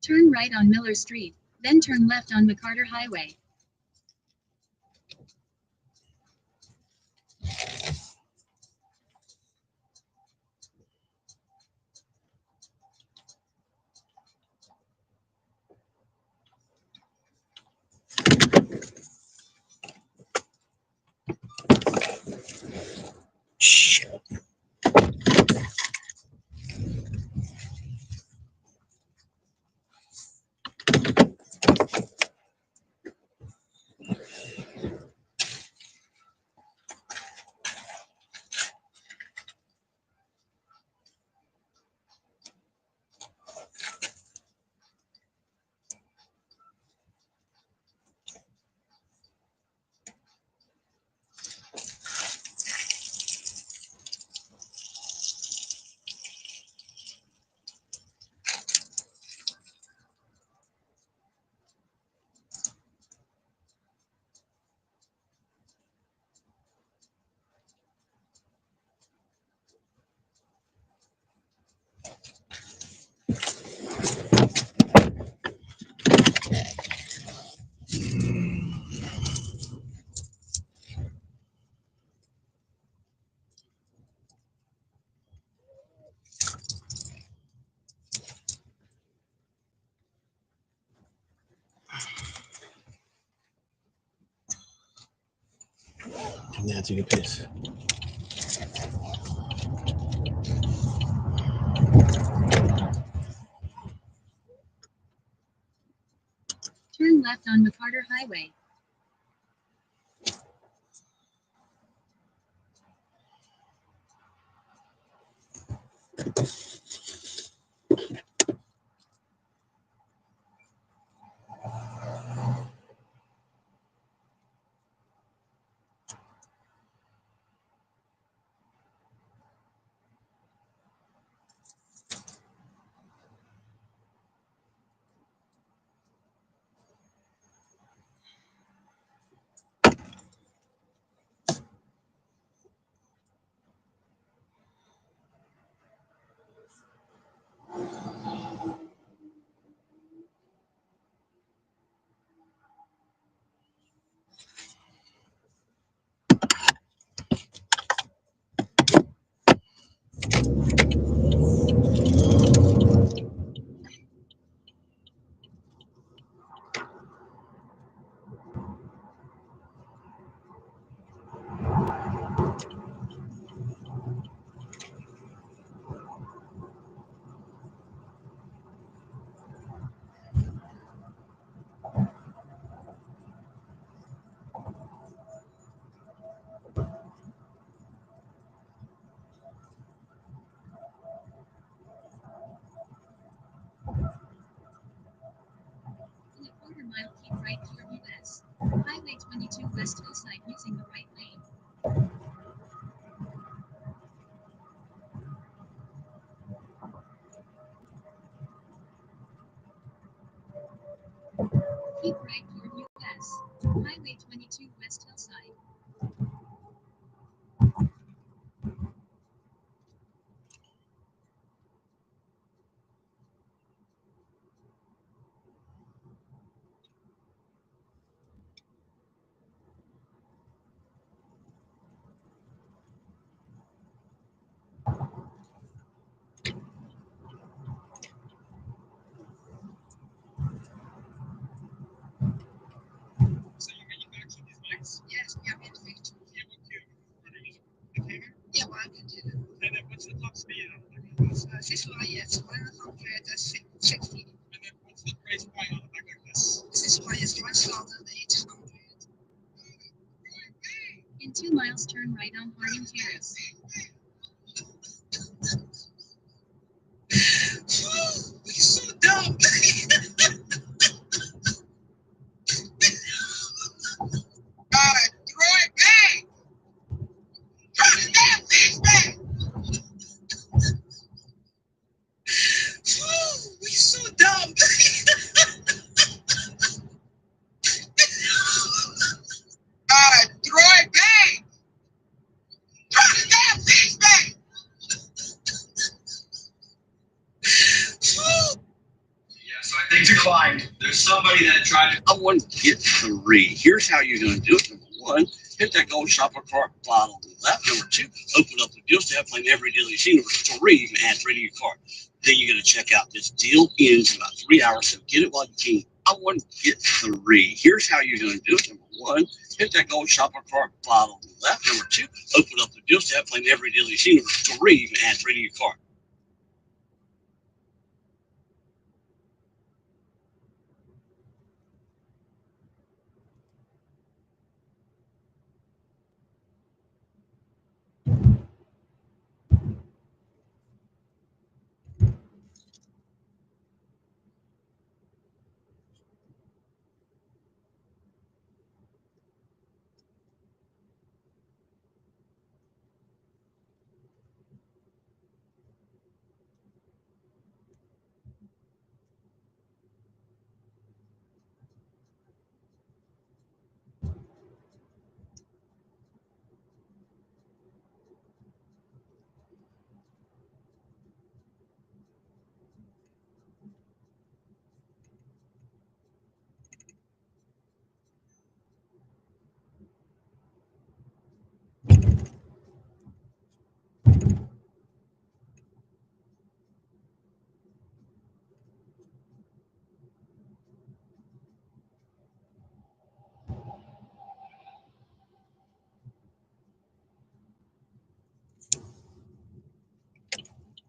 Turn right on Miller Street, then turn left on McCarter Highway.
Shit. Now take a piss.
Turn left on McCarter Highway. In a quarter mile, keep right toward US. Highway 22 West Hillside using the right lane. Keep right toward US. Highway 22 West Hillside.
So you manufacture these bikes? Yes, we are manufacturing. Yeah, well, I can do that. And then what's the top speed on it? This one is 160. And then what's the price point on a bike like this? This one is 1,800.
In 2 miles, turn right on Harding Terrace.
We're so dumb. God, throw it back. Throw the damn thing back. We're so dumb. God, throw it back. Throw the damn declined. There's somebody that tried to. I want to get 3. Here's how you're going to do it. Number 1, hit that gold shopper cart slide on the left. Number 2, open up the deal tab, claim every deal you see. Number 3, you can add 3 to your cart. Then you're going to check out. This deal ends in about 3 hours, so get it while you can. I want to get 3. Here's how you're going to do it. Number 1, hit that gold shopper cart slide on the left. Number 2, open up the deal tab, claim every deal you see. Number 3, you can add 3 to your cart.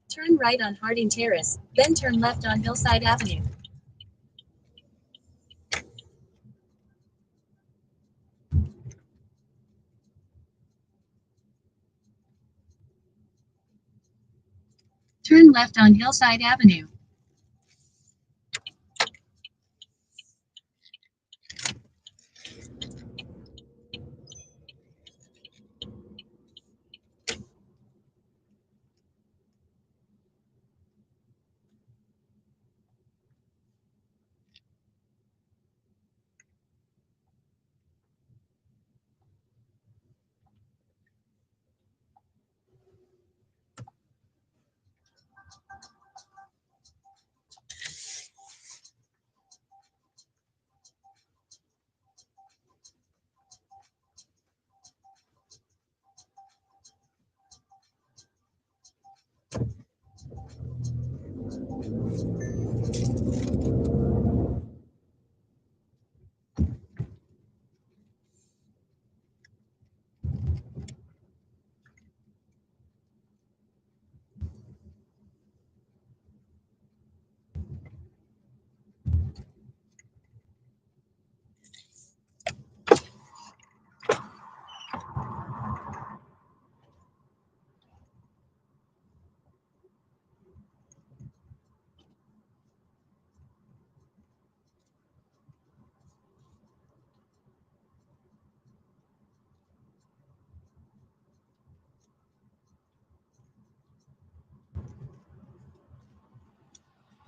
Turn right on Harding Terrace, then turn left on Hillside Avenue. Turn left on Hillside Avenue.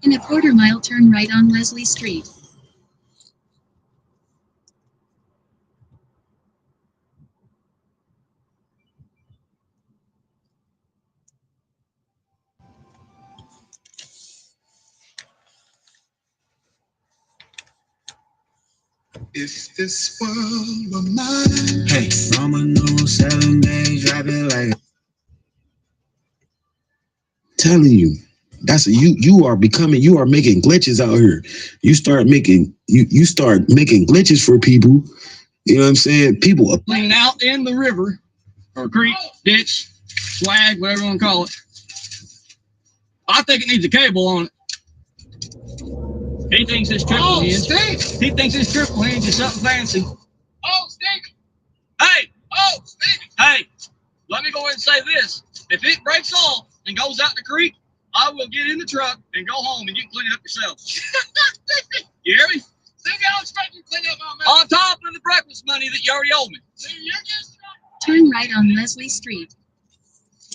In a quarter mile, turn right on Leslie Street.
If this world were mine. Hey, Roman numeral 7 days, drop it like. Telling you, that's you are making glitches out here. You start making glitches for people. You know what I'm saying? People are
Clean out in the river or creek, ditch, swag, whatever you want to call it. I think it needs a cable on it. He thinks it's triple hinge. He thinks it's triple hinge is something fancy. Oh, Steve! Hey! Oh, Steve! Hey! Let me go ahead and say this. If it breaks off and goes out the creek, I will get in the truck and go home and you can clean it up yourself. You hear me? Steve, I don't expect you to clean up my mess. On top of the breakfast money that you already owe me. See, you're just
Turn right on Leslie Street.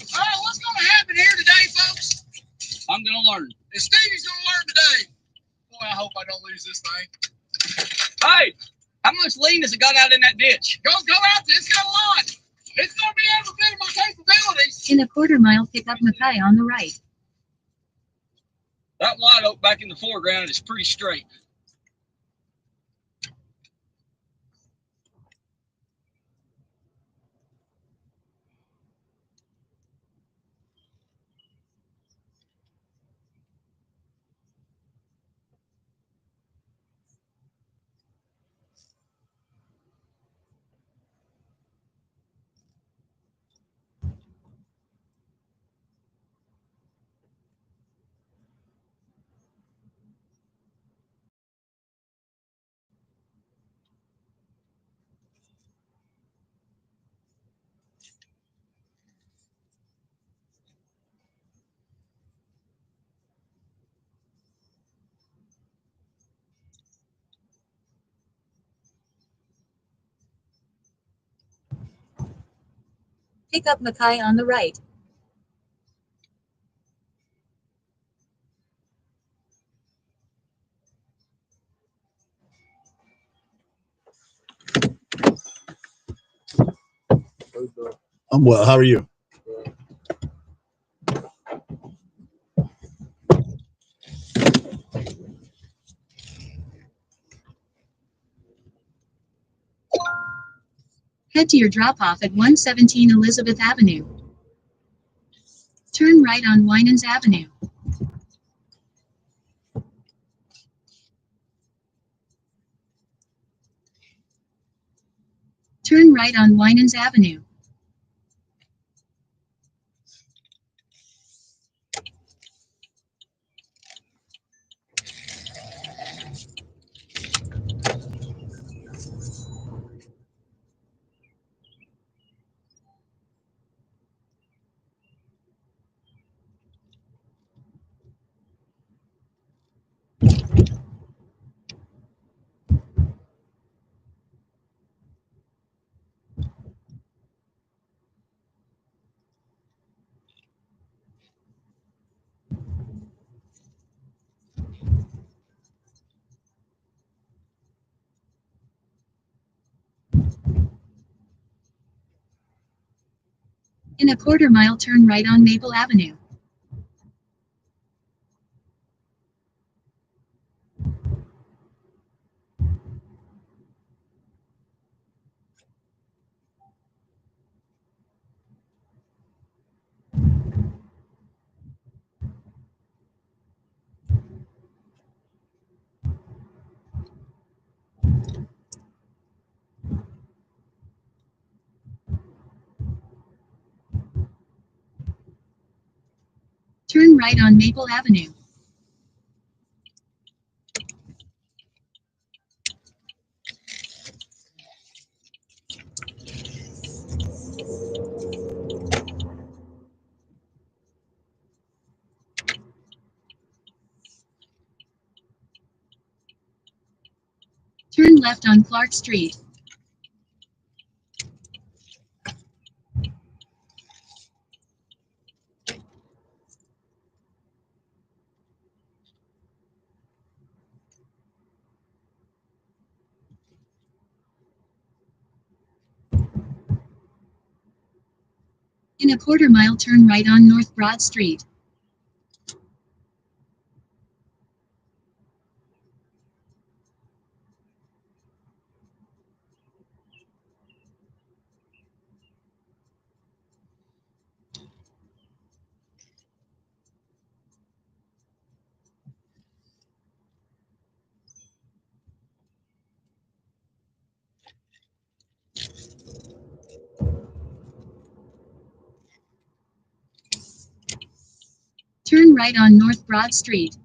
All right, what's going to happen here today, folks? I'm going to learn. And Stevie's going to learn today. Boy, I hope I don't lose this thing. Hey, how much lean has it got out in that ditch? Go out there. It's got a lot. It's going to be every bit of my capabilities.
In a quarter mile, pick up Mackay on the right.
That white oak back in the foreground is pretty straight.
Pick up Mackay on the right.
I'm well. How are you?
Head to your drop-off at 117 Elizabeth Avenue. Turn right on Winans Avenue. Turn right on Winans Avenue. In a quarter mile, turn right on Maple Avenue. Turn right on Maple Avenue. Turn left on Clark Street. In a quarter mile, turn right on North Broad Street. Turn right on North Broad Street.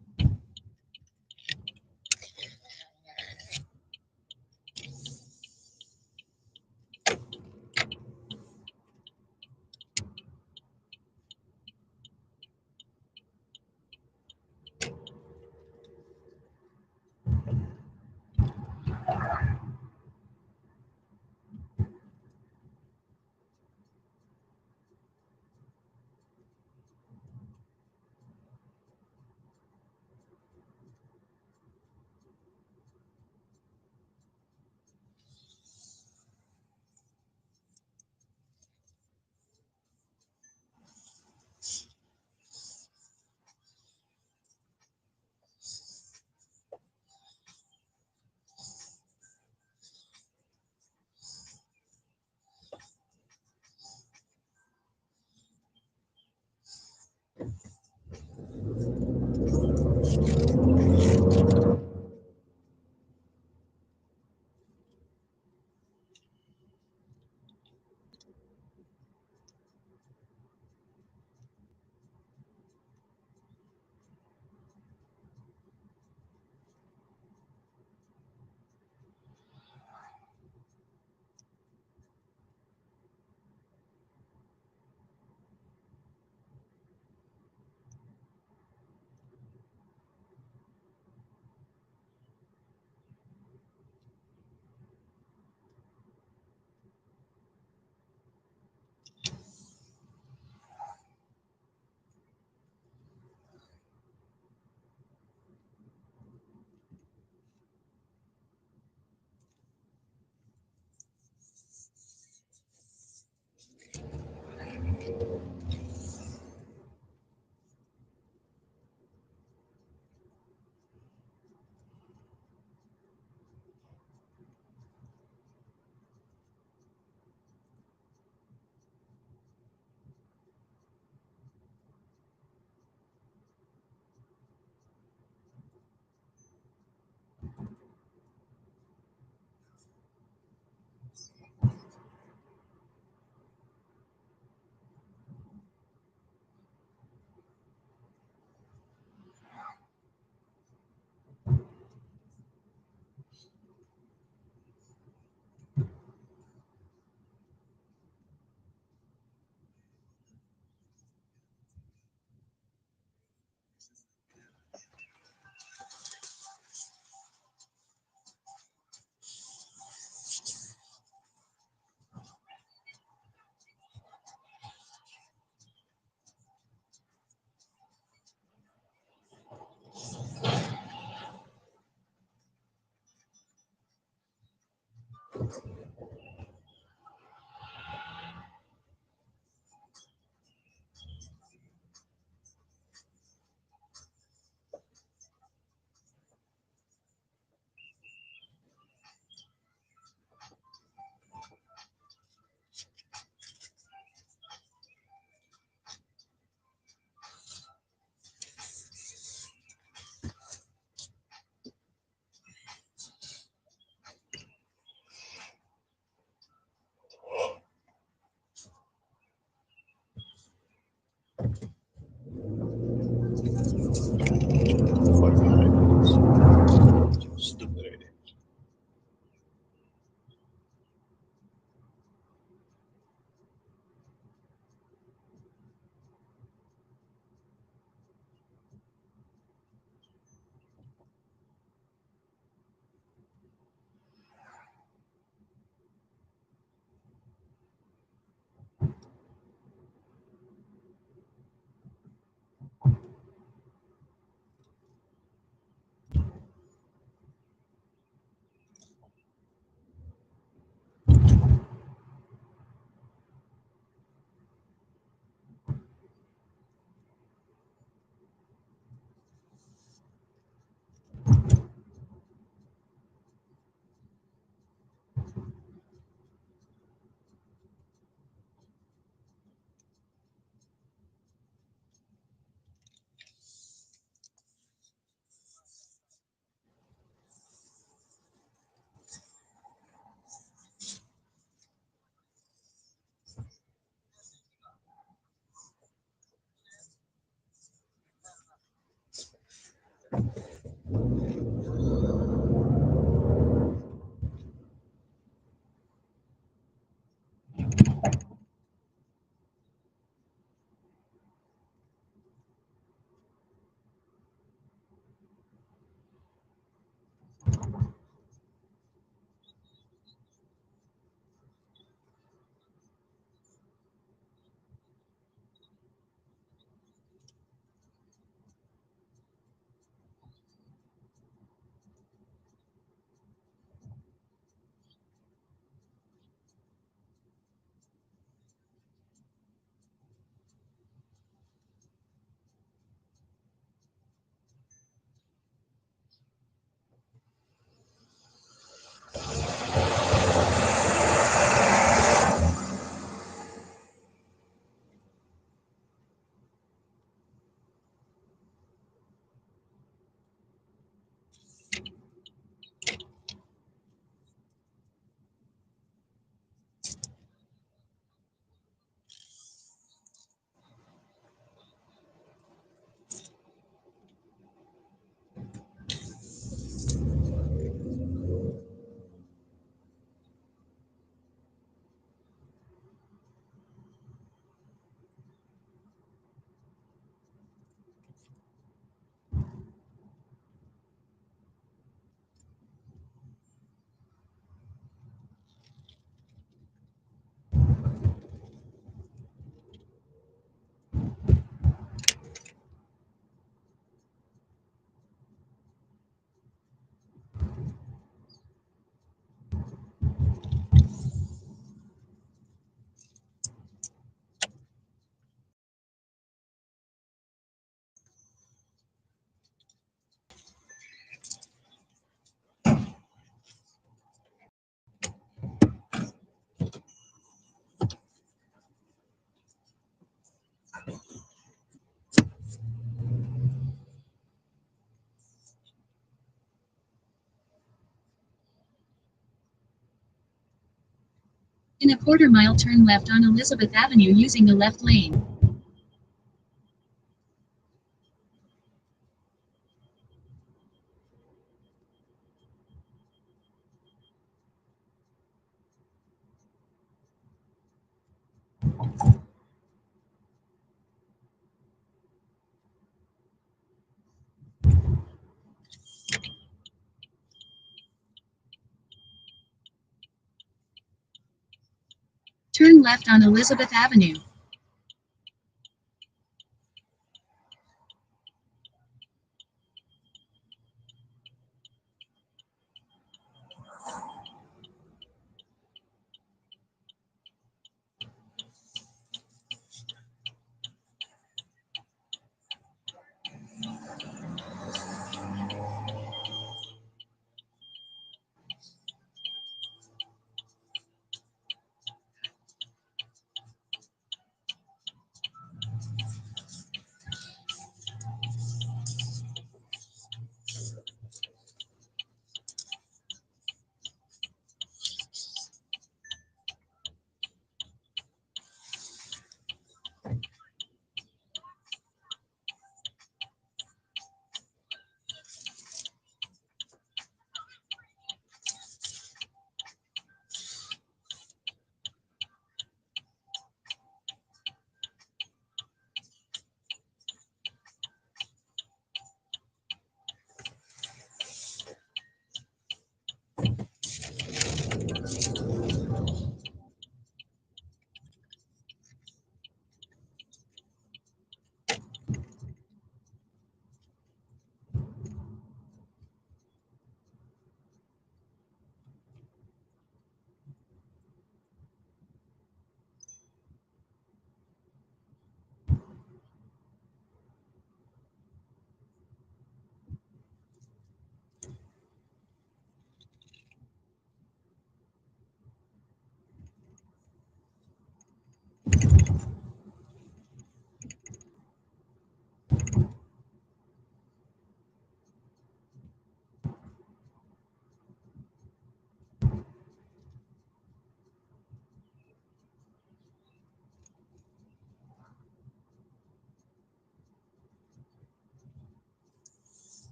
Stupid idea.
In a quarter-mile, turn left on Elizabeth Avenue using the left lane. Turn left on Elizabeth Avenue.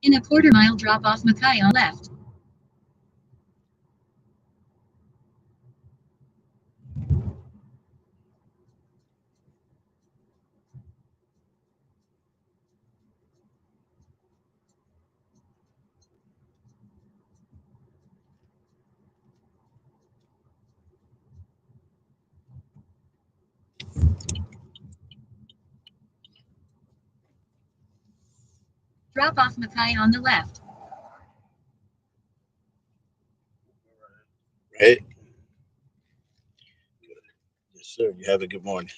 In a quarter-mile, drop off Mackay on left. Drop off Mackay on the left.
Right? Yes, sir. You have a good morning.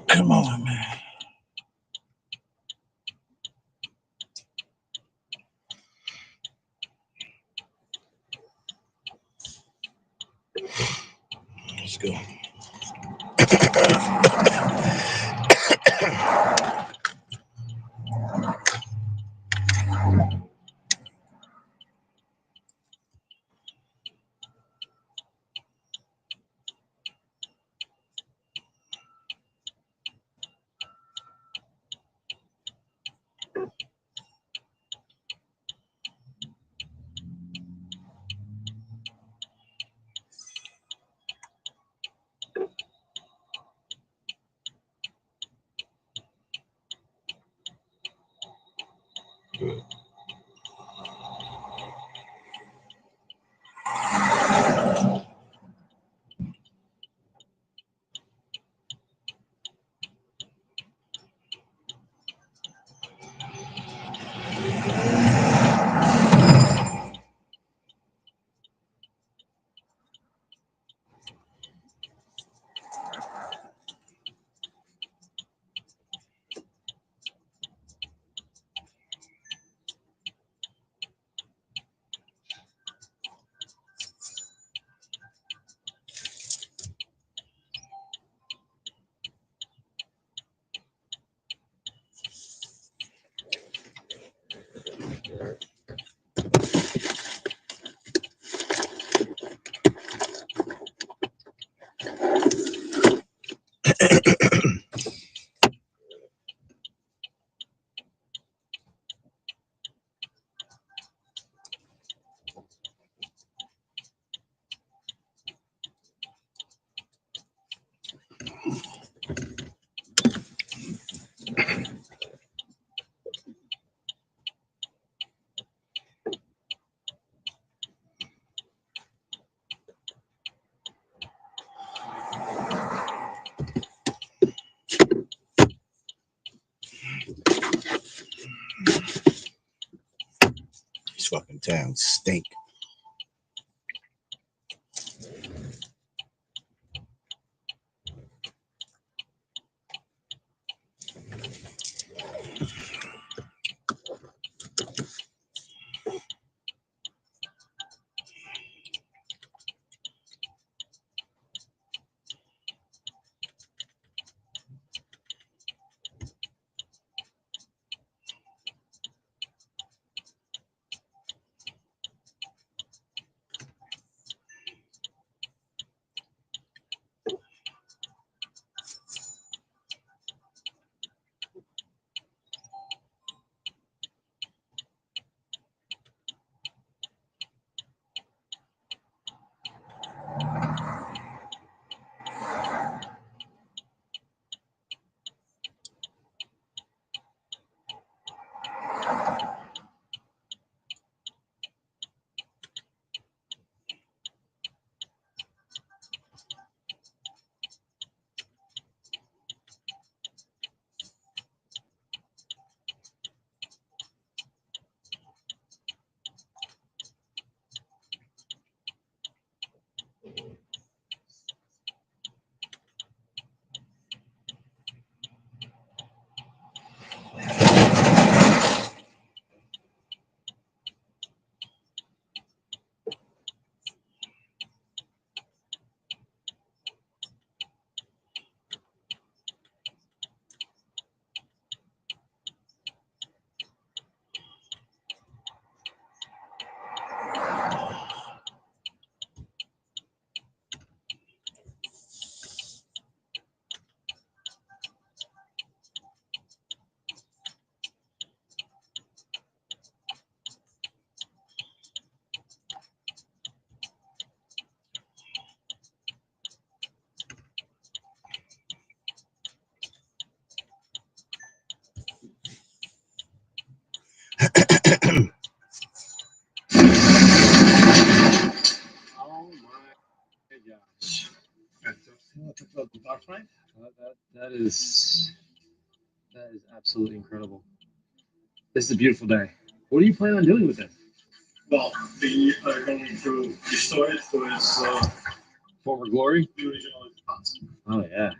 Come on, man. Let's go. These fucking towns stink.
That is absolutely incredible. This is a beautiful day. What do you plan on doing with it?
Well, they are going to restore it to its
Former glory.
original spots.
Oh yeah.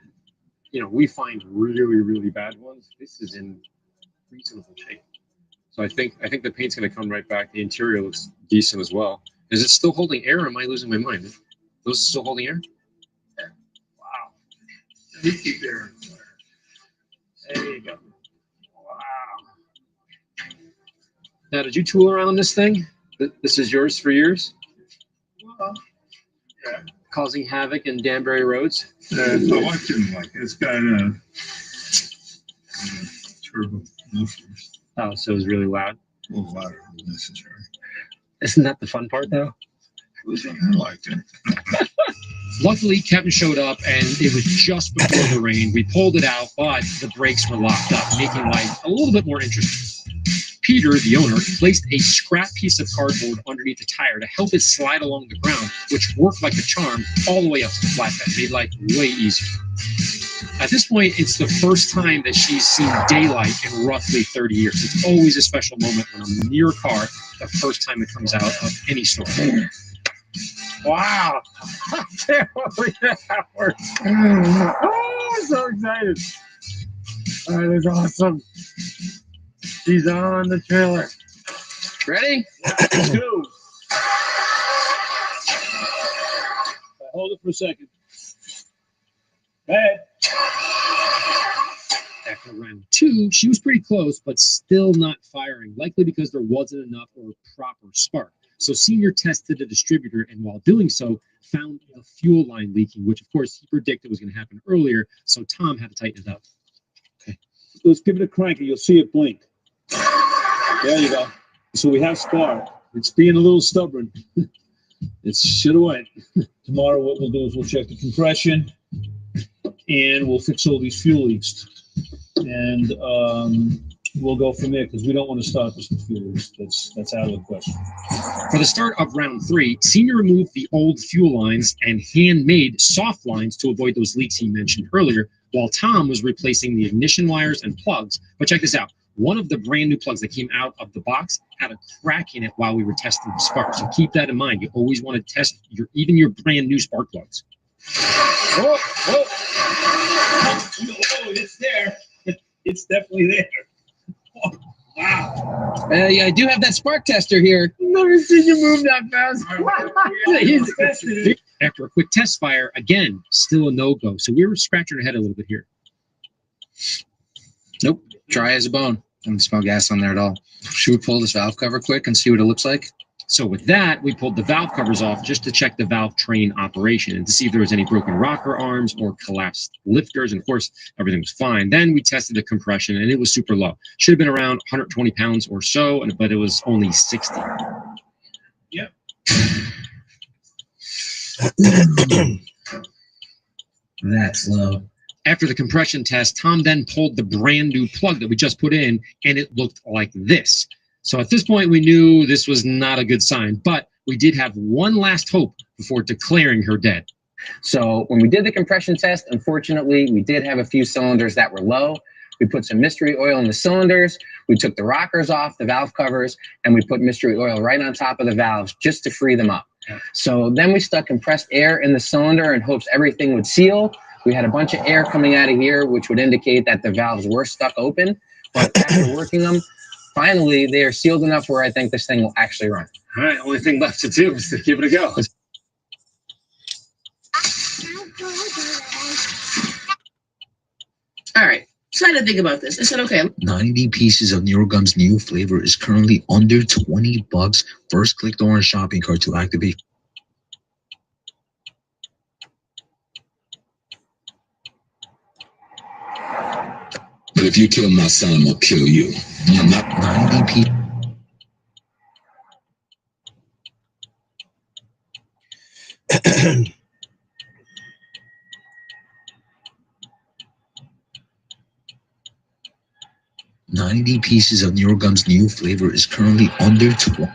You know, we find really, really bad ones. This is in reasonable shape. So I think the paint's gonna come right back. The interior looks decent as well. Is it still holding air or am I losing my mind? Those are still holding air? Wow.
You keep there.
There you go. Wow. Now, did you tool around on this thing? This is yours for years?
Well, yeah.
Causing havoc in Danbury roads?
I watched him like it's got a turbo mufflers.
Oh, so it was really loud?
A little louder than necessary.
Isn't that the fun part, though?
I liked it.
Luckily, Kevin showed up, and it was just before the rain. We pulled it out, but the brakes were locked up, making life a little bit more interesting. Peter, the owner, placed a scrap piece of cardboard underneath the tire to help it slide along the ground, which worked like a charm all the way up to the flatbed, made life way easier. At this point, it's the first time that she's seen daylight in roughly 30 years. It's always a special moment when I'm near a car the first time it comes out of any store. Wow! I can't believe that works. Oh, I'm so excited. That is awesome. She's on the trailer. Ready?
Let's go. Hold it for a second. Go ahead.
After round 2, she was pretty close, but still not firing, likely because there wasn't enough or proper spark. So Senior tested the distributor, and while doing so, found the fuel line leaking, which of course he predicted was going to happen earlier, so Tom had to tighten it up.
Okay. Let's give it a crank and you'll see it blink. There you go. So we have spark. It's being a little stubborn. It should have went. Tomorrow what we'll do is we'll check the compression and we'll fix all these fuel leaks. And we'll go from there because we don't want to start this with fuel leaks. That's out of the question.
For the start of round 3, Senior removed the old fuel lines and handmade soft lines to avoid those leaks he mentioned earlier, while Tom was replacing the ignition wires and plugs. But check this out. One of the brand new plugs that came out of the box had a crack in it while we were testing the spark. So keep that in mind. You always want to test even your brand new spark plugs.
Oh, it's there. It's definitely there. Oh, wow.
Yeah, I do have that spark tester here. Never seen you move that fast. After a quick test fire, again, still a no-go. So we were scratching our head a little bit here.
Nope, dry as a bone. I don't smell gas on there at all. Should we pull this valve cover quick and see what it looks like?
So with that, we pulled the valve covers off just to check the valve train operation and to see if there was any broken rocker arms or collapsed lifters. And of course, everything was fine. Then we tested the compression and it was super low. Should have been around 120 pounds or so, but it was only 60.
Yep.
That's low.
After the compression test, Tom then pulled the brand new plug that we just put in, and it looked like this. So at this point, we knew this was not a good sign, but we did have one last hope before declaring her dead.
So when we did the compression test, unfortunately, we did have a few cylinders that were low. We put some mystery oil in the cylinders. We took the rockers off the valve covers, and we put mystery oil right on top of the valves just to free them up. So then we stuck compressed air in the cylinder in hopes everything would seal. We had a bunch of air coming out of here, which would indicate that the valves were stuck open. But after working them, finally, they are sealed enough where I think this thing will actually run.
All right, only thing left to do is to give it a go.
All right, so I had to think about this. I said, okay.
90 pieces of NeuroGum's new flavor is currently under $20. First, click the orange shopping cart to activate. But if you kill my son, I'm gonna kill you. I'm not 90 people. $90 pieces of NeuroGum's new flavor is currently under $20.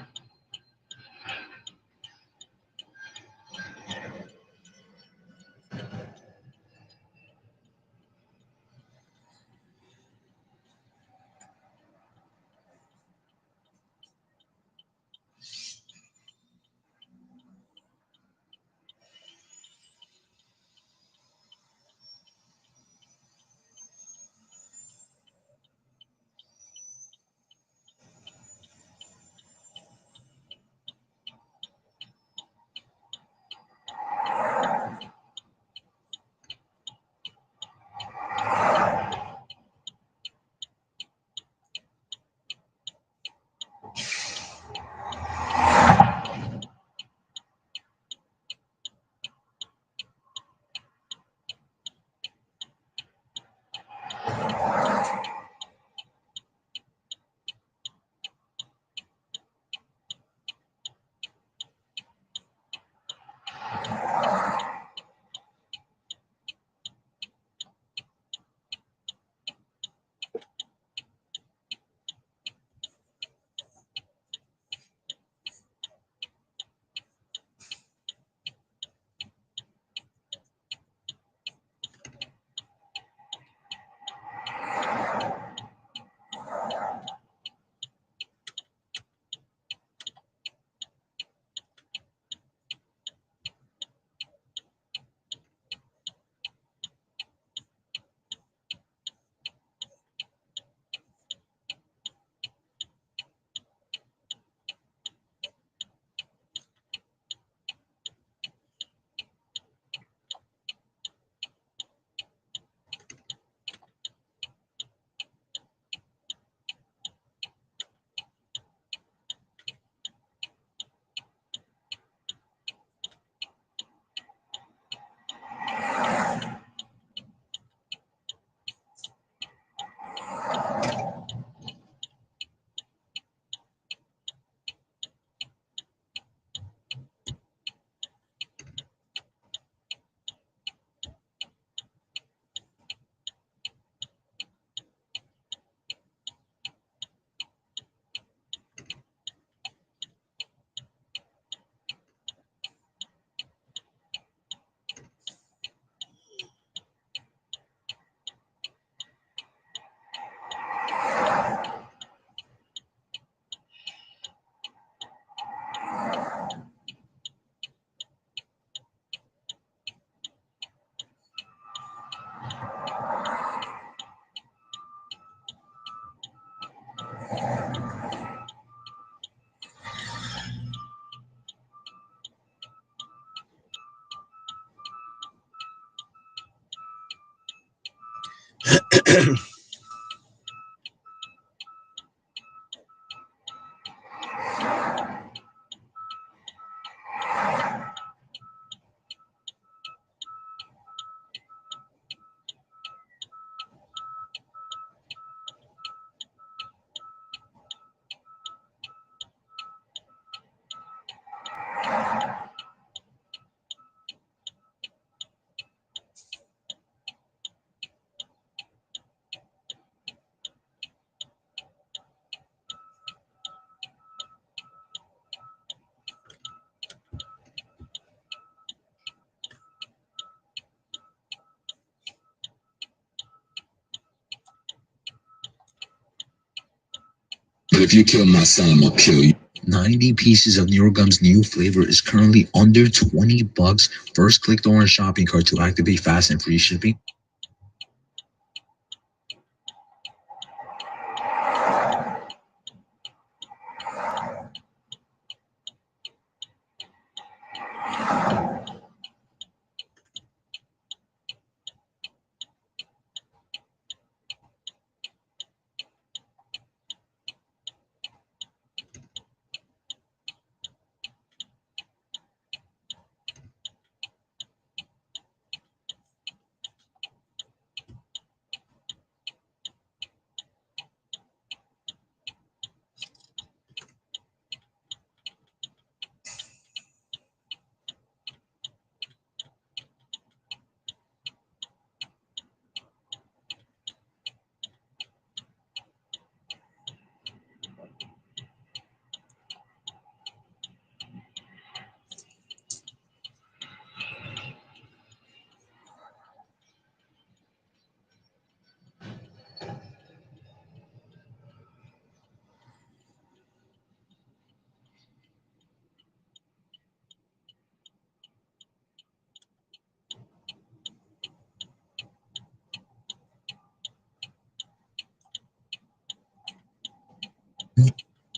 But if you kill my son, I'll kill you. 90 pieces of NeuroGum's new flavor is currently under $20. First, click the orange shopping cart to activate fast and free shipping.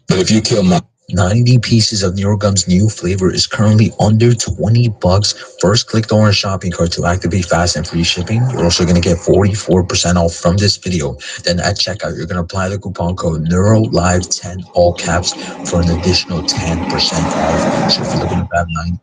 But if you kill my 90 pieces of NeuroGum's new flavor is currently under $20. First, click the orange shopping cart to activate fast and free shipping. You're also going to get 44% off from this video. Then at checkout, you're going to apply the coupon code NeuroLive10, all caps, for an additional 10% off. So if you're looking to grab 90.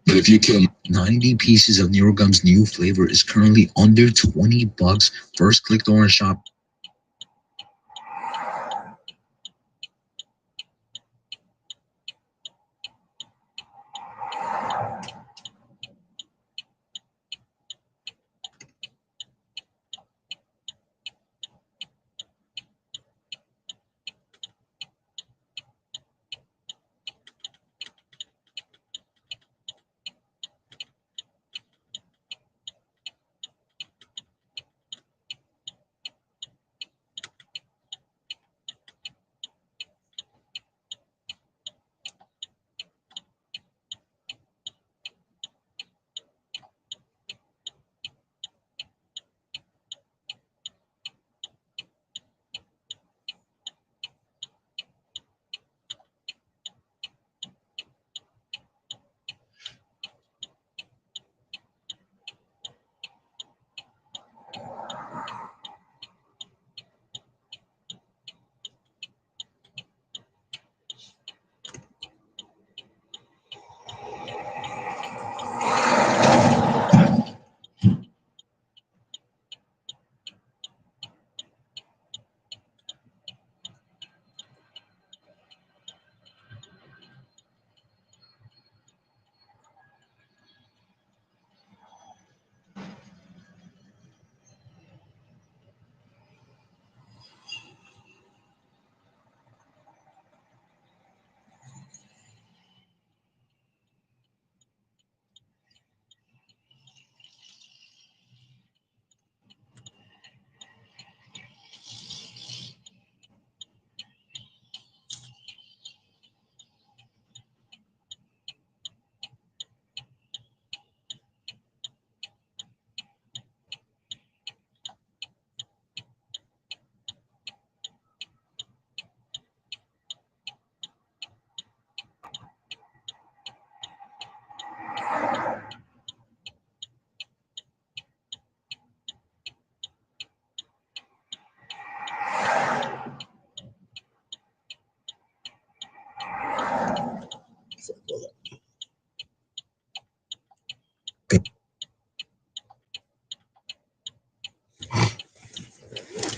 But if you kill 90 pieces of NeuroGum's new flavor is currently under $20. First click the orange shop.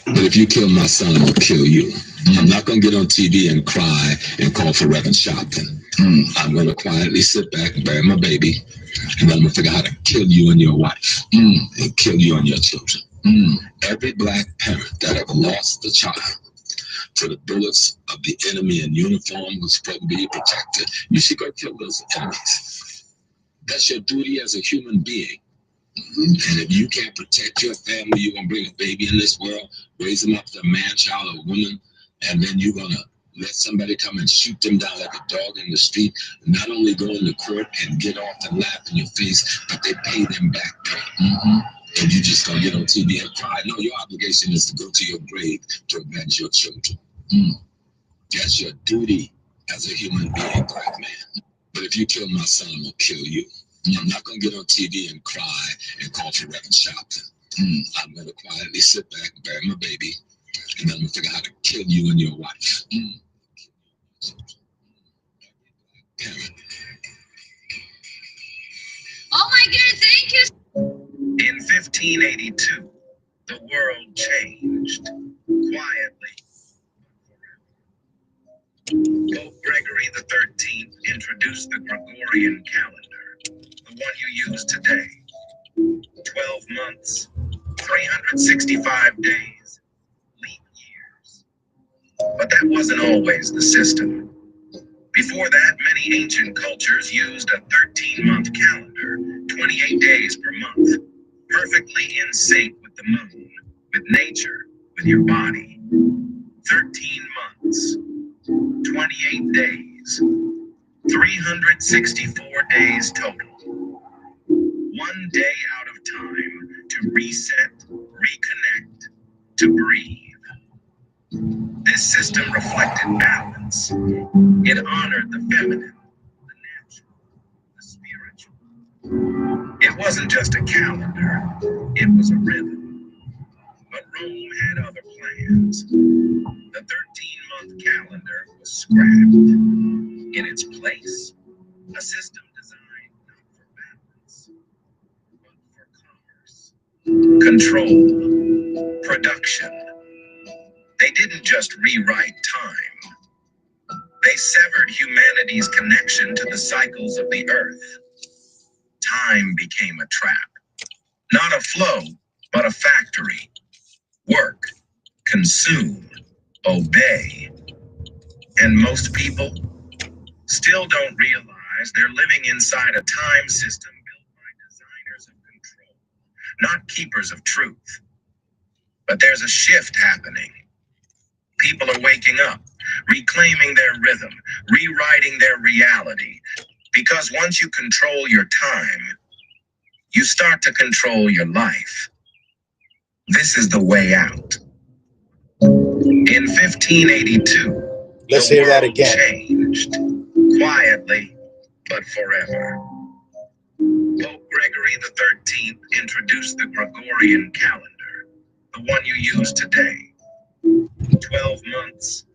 But if you kill my son, I'm gonna kill you. I'm not gonna get on TV and cry and call for Reverend Sharpton. I'm gonna quietly sit back and bury my baby, and then I'm gonna figure out how to kill you and your wife, and kill you and your children. Every black parent that ever lost a child to the bullets of the enemy in uniform who's supposed to be protected, you should go kill those enemies. That's your duty as a human being. And if you can't protect your family, you're gonna bring a baby in this world, raise him up to a man, child, or woman, and then you're gonna let somebody come and shoot them down like a dog in the street, not only go into court and get off and laugh in your face, but they pay them back pay. And you just gonna get on TV and cry. No, your obligation is to go to your grave to avenge your children. That's your duty as a human being, black man. But if you kill my son, I'm gonna kill you. I'm not gonna get on TV and cry and call for Reverend Sharpton. I'm gonna quietly sit back and bury my baby, and then I'm gonna figure out how to kill you and your wife.
Oh my goodness, thank you.
In 1582, the world changed quietly. Pope Gregory XIII introduced the Gregorian calendar, the one you use today. 12 months, 365 days, leap years. But that wasn't always the system. Before that, many ancient cultures used a 13-month calendar, 28 days per month, perfectly in sync with the moon, with nature, with your body. 13 months, 28 days, 364 days total. One day out of time to reset, reconnect, to breathe. This system reflected balance. It honored the feminine, the natural, the spiritual. It wasn't just a calendar, it was a rhythm. But Rome had other plans. The 13-month calendar was scrapped. In its place, a system designed not for balance, control, production. They didn't just rewrite time. They severed humanity's connection to the cycles of the earth. Time became a trap. Not a flow, but a factory. Work, consume, obey. And most people still don't realize they're living inside a time system built by designers of control, not keepers of truth. But there's a shift happening. People are waking up, reclaiming their rhythm, rewriting their reality. Because once you control your time, you start to control your life. This is the way out. In 1582,
let's
the
hear that
world
again.
changed, quietly, but forever. Pope Gregory XIII introduced the Gregorian calendar, the one you use today. 12 months.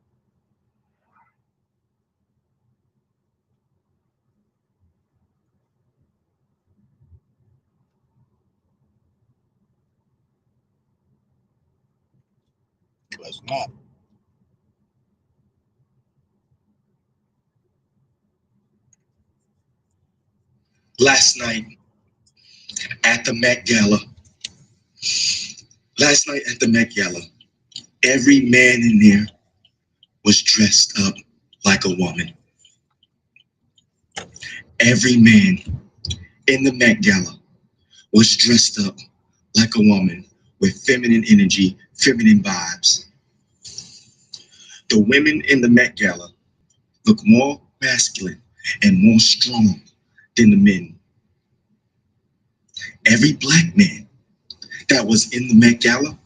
Was not.
Last night at the Met Gala, every man in there was dressed up like a woman. Every man in the Met Gala was dressed up like a woman with feminine energy, feminine vibes. The women in the Met Gala look more masculine and more strong than the men. Every black man that was in the Met Gala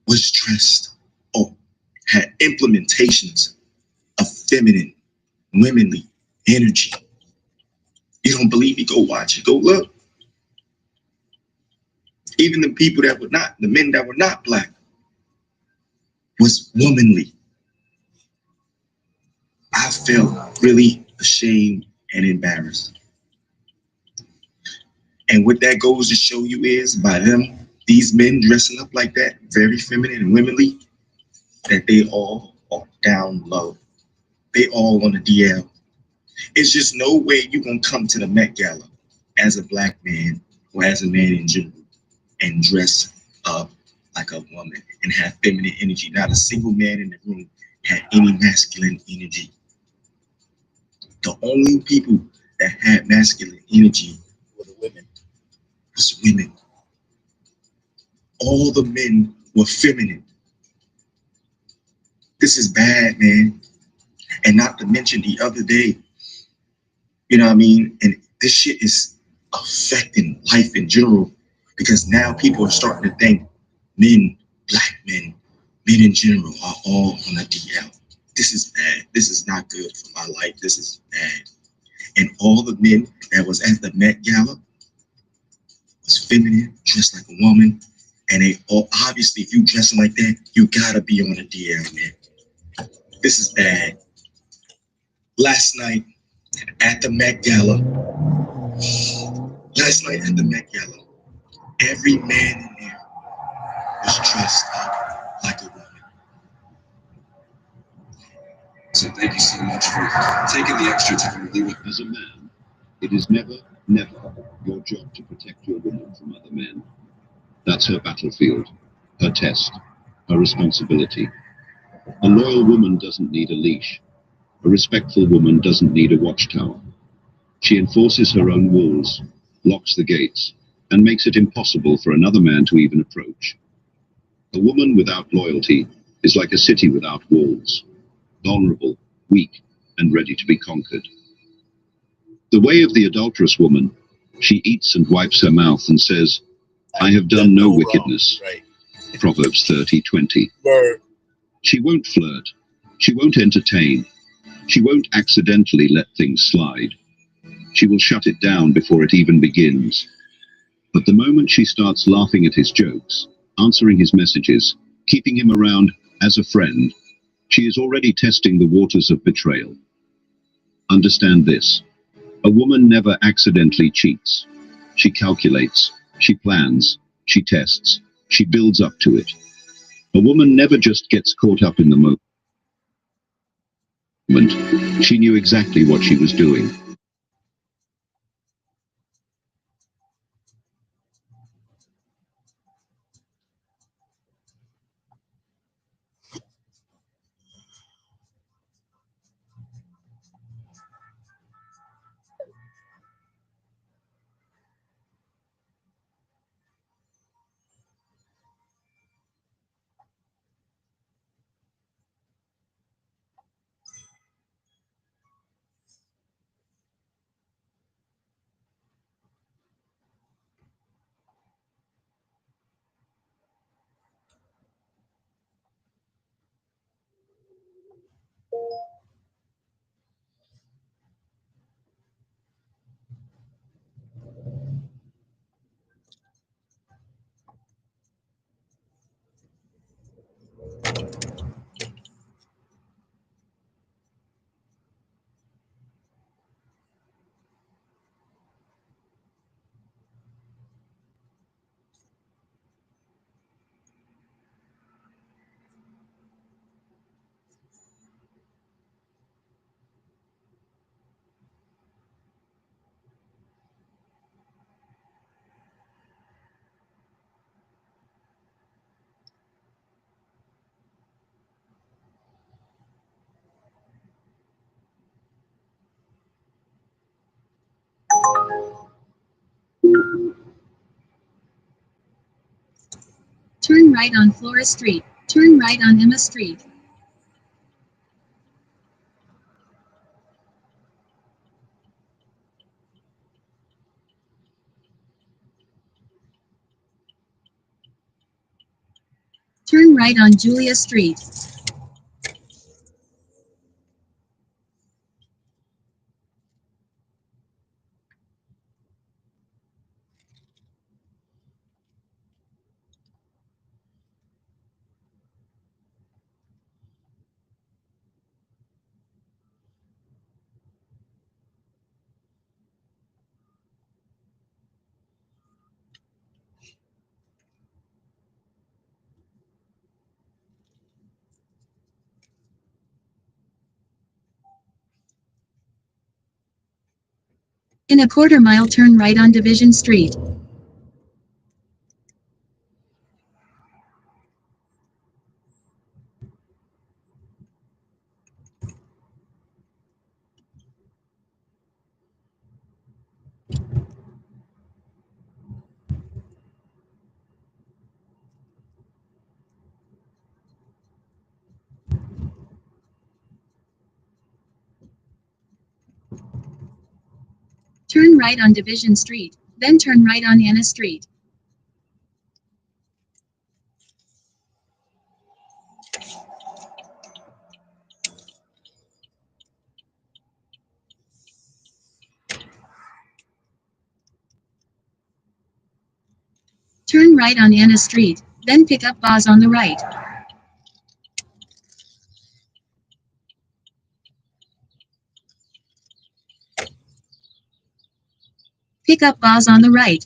was dressed or had implementations of feminine, womanly energy. You don't believe me? Go watch it. Go look. Even the people that were not, the men that were not black, was womanly. I felt really ashamed and embarrassed. And what that goes to show you is by them, these men dressing up like that, very feminine and womanly, that they all are down low. They all on the DL. It's just no way you're going to come to the Met Gala as a black man or as a man in general and dress up like a woman and have feminine energy. Not a single man in the room had any masculine energy. The only people that had masculine energy were the women. Was women. All the men were feminine. This is bad, man. And not to mention the other day, you know what I mean? And this shit is affecting life in general because now people are starting to think men, black men, men in general are all on a DL. This is bad. This is not good for my life. This is bad. And all the men that was at the Met Gala was feminine, dressed like a woman. And they all, obviously, if you dressing like that, you gotta be on a DL, man. This is bad. Last night at the Met Gala, every man in there was dressed up like a woman.
So thank you so much for taking the extra time to be with. As a man, it is never your job to protect your woman from other men. That's her battlefield, her test, her responsibility. A loyal woman doesn't need a leash. A respectful woman doesn't need a watchtower. She enforces her own walls, locks the gates, and makes it impossible for another man to even approach. A woman without loyalty is like a city without walls, vulnerable, weak, and ready to be conquered. The way of the adulterous woman, she eats and wipes her mouth and says, I have done no wickedness.
Right.
Proverbs 30:20.
Word.
She won't flirt. She won't entertain. She won't accidentally let things slide. She will shut it down before it even begins. But the moment she starts laughing at his jokes, answering his messages, keeping him around as a friend, she is already testing the waters of betrayal. Understand this. A woman never accidentally cheats. She calculates, she plans, She tests. She builds up to it. A woman never just gets caught up in the moment. She knew exactly what she was doing.
Turn right on Flora Street. Turn right on Emma Street. Turn right on Julia Street. In a quarter mile, turn right on Division Street. Turn right on Division Street, then turn right on Anna Street. Turn right on Anna Street, then pick up Boz on the right. Pick up Boz on the right.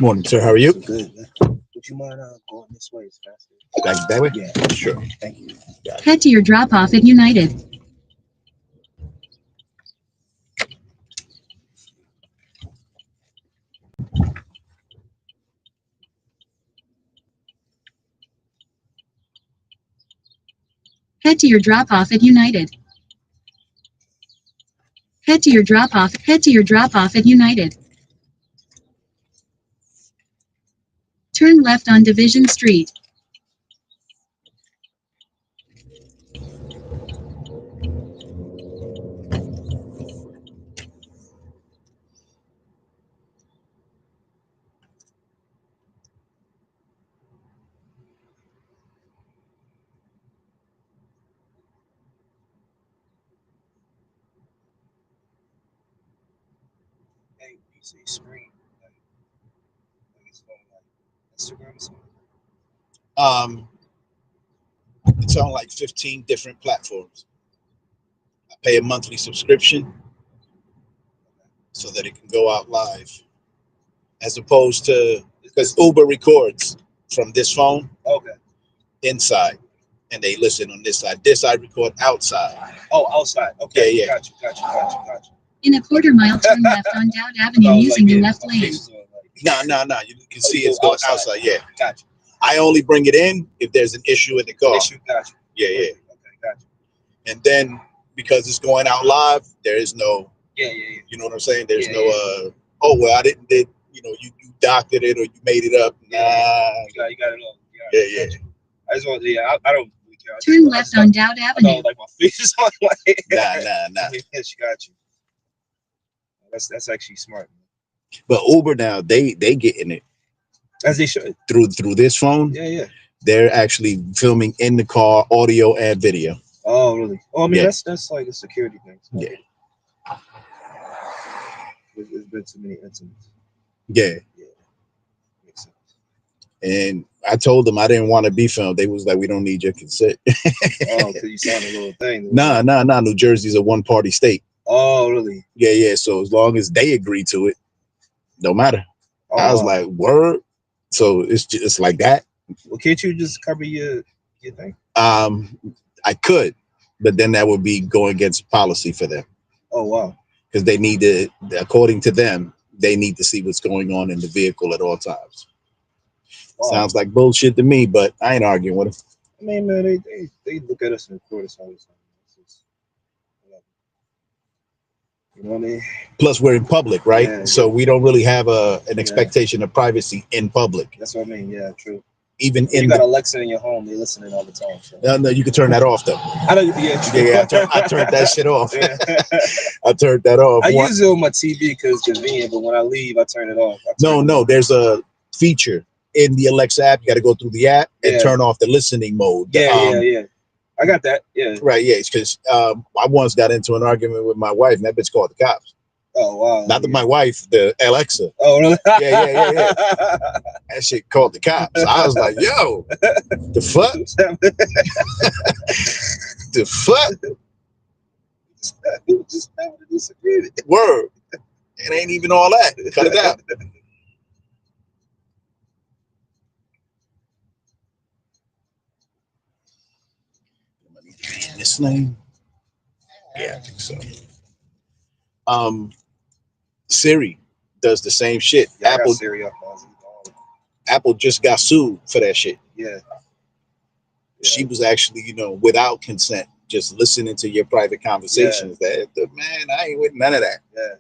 Morning, sir. How are you?
Good. Would you mind going this way? It's faster.
That way?
Yeah.
Sure.
Thank you.
Head to your drop-off at United. Head to your drop-off at United. Head to your drop-off. Head to your drop-off at United. Turn left on Division Street.
Hey, you say screen, like it's on like Instagram or something.
It's on like 15 different platforms. I pay a monthly subscription so that it can go out live, as opposed to, because Uber records from this phone inside, and they listen on this side. This side record outside.
Oh, outside. Okay.
Yeah.
Got you.
In a quarter-mile, turn left on Dowd Avenue using the left lane.
No. You can see it's going outside. Yeah.
Gotcha.
I only bring it in if there's an issue in the car.
Gotcha.
Yeah.
Okay, gotcha.
And then because it's going out live, there is no.
Yeah.
You know what I'm saying? There's no. Oh well, I didn't. You doctored it or you made it up. Nah.
You got it all.
Yeah.
I just want. Yeah. I don't really care.
Turn left on Dowd Avenue.
Like my face is on my head.
Nah.
Yes, you got you. That's actually smart.
But Uber now, they getting it.
As they should.
Through this phone.
Yeah.
They're actually filming in the car, audio and video.
Oh, really? Oh, I mean, that's like a security thing. So.
Yeah.
There's been too many incidents.
Yeah.
Makes sense.
And I told them I didn't want to be filmed. They was like, we don't need your consent.
Oh, because you signed a little thing.
Nah. New Jersey's a one-party state.
Oh, really?
Yeah. So as long as they agree to it, no matter.
Oh,
I was like, word. So it's like that.
Well, can't you just cover your thing?
I could, but then that would be going against policy for them.
Oh, wow.
Because they need to, according to them, they need to see what's going on in the vehicle at all times. Wow. Sounds like bullshit to me, but I ain't arguing with them.
I mean, man, they look at us and record us all the time. You know what I mean?
Plus, we're in public, right?
Yeah,
so we don't really have an expectation of privacy in public.
That's what I mean. Yeah, true.
Even
you got Alexa in your home, they listening all the time. So.
No, you can turn that off though.
I know. Yeah,
I turned that shit off. I turned that off.
I use it on my TV because it's convenient, but when I leave, I turn it off.
No, there's a feature in the Alexa app. You got to go through the app and turn off the listening mode.
Yeah. I got that. Yeah.
Right. Yeah. Because I once got into an argument with my wife, and that bitch called the cops.
Oh wow.
Not my wife, the Alexa.
Oh really?
Yeah. That shit called the cops. I was like, yo, the fuck? The fuck?
Just having to disagree.
Word. It ain't even all that. Cut it out. This name? Yeah, I think so. Siri does the same shit.
Yeah,
Apple just got sued for that shit.
Yeah.
She was actually, without consent, just listening to your private conversations. Man, I ain't with none of that.
Yeah.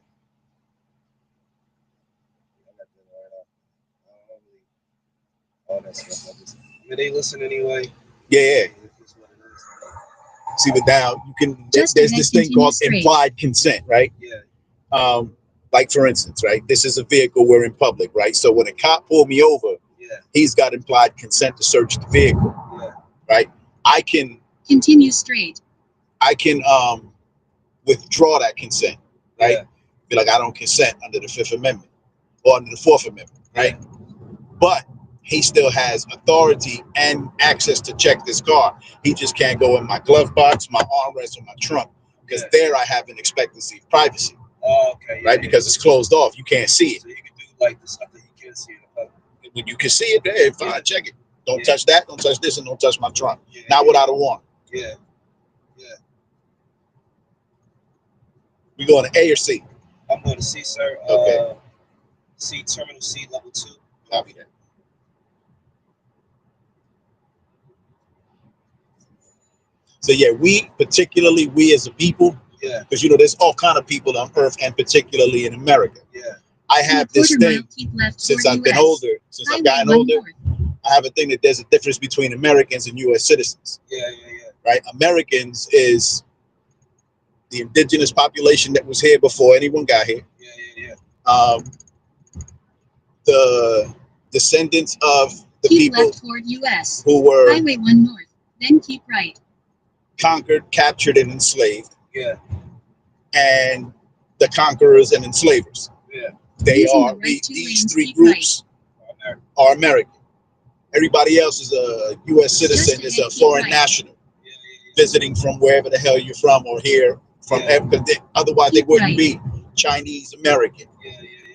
All that stuff. I mean, they listen anyway.
Yeah. See, but now you can. There's this thing called implied consent, right?
Yeah.
Like for instance, right? This is a vehicle. We're in public, right? So when a cop pulled me over, he's got implied consent to search the vehicle, right? I can
continue straight.
I can withdraw that consent, right? Be like, I don't consent under the 5th Amendment or under the 4th Amendment, right? But he still has authority and access to check this car. He just can't go in my glove box, my armrest, or my trunk, because there I have an expectancy of privacy.
Oh, okay.
Right? Because it's closed off. You can't see it.
So you can do like the stuff that you can't see in the public.
When you can see it, there, fine, check it. Don't touch that, don't touch this, and don't touch my trunk. Not without a warrant.
Yeah.
We going to A or C?
I'm going to C, sir.
Okay.
C, terminal C, level 2.
Copy that. So yeah, we as a people,
Yeah.
Because you know, there's all kind of people on Earth, and particularly in America.
Yeah.
I have this thing since I've been older, since I've gotten older. I have a thing that there's a difference between Americans and U.S. citizens.
Yeah.
Right? Americans is the indigenous population that was here before anyone got here.
Yeah.
The descendants of the
Keep
people
left toward US.
who were
Highway 1 north, then keep right.
conquered, captured, and enslaved,
Yeah.
and the conquerors and enslavers.
Yeah.
They
Using
are
the right two
these
lanes,
three
keep
groups are American. Everybody else is a U.S. citizen, is a foreign national, visiting from wherever the hell you're from or here from. Otherwise, they wouldn't be Chinese American.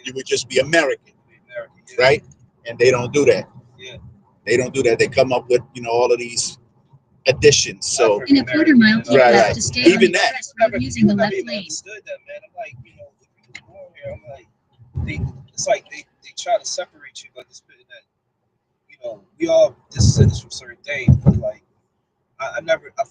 You would just be American, right? And they don't do that. They don't do that. They come up with, you know, all of these additions. So
In a quarter mile, keep left to stay on
even
the
that.
express road using the left lane.
Understood that, man. I'm like, you know, if you was born here, I'm like, it's like they try to separate you, like this that, you know, we all descendants from certain things. But like, I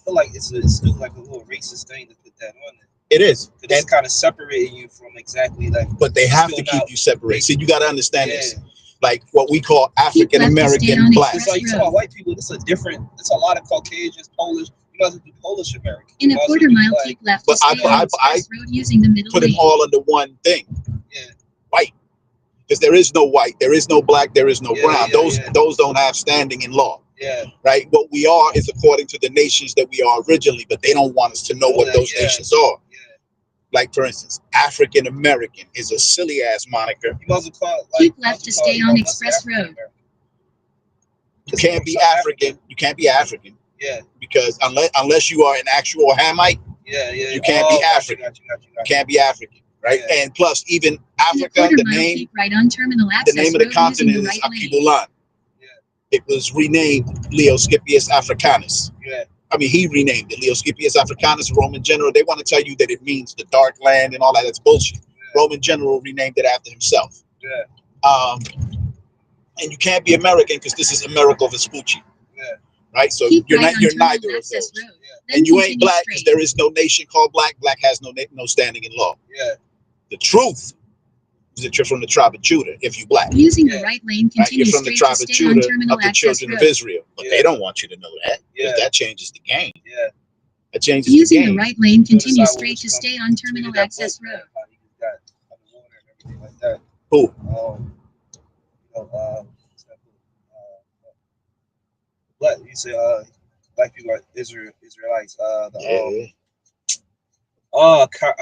feel like it's still like a little racist thing to put that on there.
It is.
It's kind of separating you from exactly like.
But they have to keep you separated. See, you got to understand this. Like what we call African American black.
It's like you talk about white people. It's a lot of Caucasians, Polish. You know, the Polish American.
In a quarter mile, keep left to stay on the express road using the middle
put
lane.
them all under one thing.
Yeah.
White. Because there is no white, there is no black, there is no brown. Those don't have standing in law.
Yeah.
Right? What we are is according to the nations that we are originally, but they don't want us to know what those nations are. Like, for instance, African American is a silly ass moniker.
Keep left to stay on express road.
You can't be African. You can't be African.
Yeah.
Because unless you are an actual Hamite, you can't be African. You can't be African, right?
Yeah.
And plus, even
In a
Africa,
quarter
the
mile,
name,
keep right on terminal
the
access
name of the
road
continent
using the
is
right lane.
Akibulan. It was renamed Leoscipius Africanus.
Yeah.
I mean, he renamed it Leoscipius Africanus, Roman general. They want to tell you that it means the dark land and all that. That's bullshit. Roman general renamed it after himself.
Yeah.
And you can't be American because this is Americo Vespucci.
Yeah.
Right? So
Keep
you're
right
not,
on
you're
terminal
neither of
access
those.
road,
And you ain't
continue
black because
straight.
there is no nation called black. Black has no standing in law.
Yeah.
The truth is that you're from the tribe of Judah if you black.
Using the right lane,
Right?
continue
You're from the
straight
tribe
to
of
stay on
Judah
terminal
of the
access
children
road.
of Israel. But they don't want you to know that because
Yeah.
that changes the game.
Yeah.
That changes
Using
the
the
game.
right lane, continue
Notice how
straight to
Winston
stay on terminal
tweeted that
access
book,
road.
how he got underwater and everything like that.
Who?
You know, what you say? Black people are Israelites.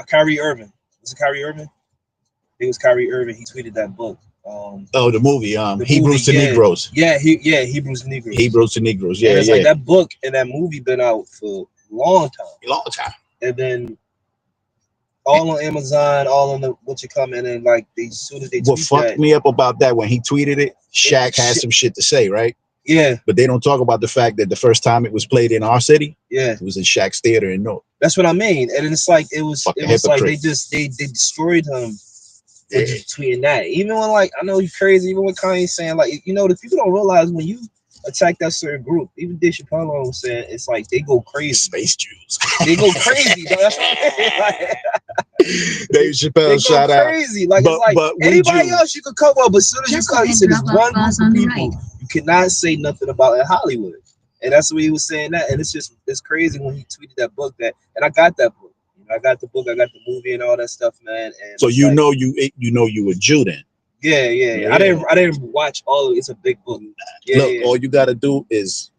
Kyrie Irving. Was it Kyrie Irving? It was Kyrie Irving. He tweeted that book.
The movie, Hebrews to Negroes.
Yeah, Hebrews to Negroes.
Hebrews to Negroes. Yeah,
and it's
yeah.
like that book and that movie been out for a long time.
Long time.
And then all on Amazon, all on the and then like they soon as they
What
tweet
fucked
that,
me up about that when he tweeted it, Shaq had some shit to say, right?
Yeah.
But they don't talk about the fact that the first time it was played in our city,
it
was in Shaq's theater in North.
That's what I mean. And it's like it was like
hypocrite.
they destroyed him for just tweeting that. Even when like I know he's crazy, even when Kanye saying like you know the people don't realize when you attack that certain group, even Dave Chappelle was saying it's like they go crazy.
Space Jews.
They go crazy. That's what I mean.
Dave Chappelle
They
shout
go
out.
crazy. Like
But-
it's like
but we
anybody
Jews-
else you could come up, but as soon as
Just
you come, he
ahead,
said there's
drop off
one group
bars
of
on the
people
right.
you cannot say nothing about in Hollywood. And that's what he was saying that. And it's crazy when he tweeted that book that and I got that book. You know, I got the book, I got the movie and all that stuff, man. And
So
it's
you
like,
know you were Jew then.
yeah. I didn't watch all of it. It's a big book. Yeah,
Look,
yeah.
all you gotta do is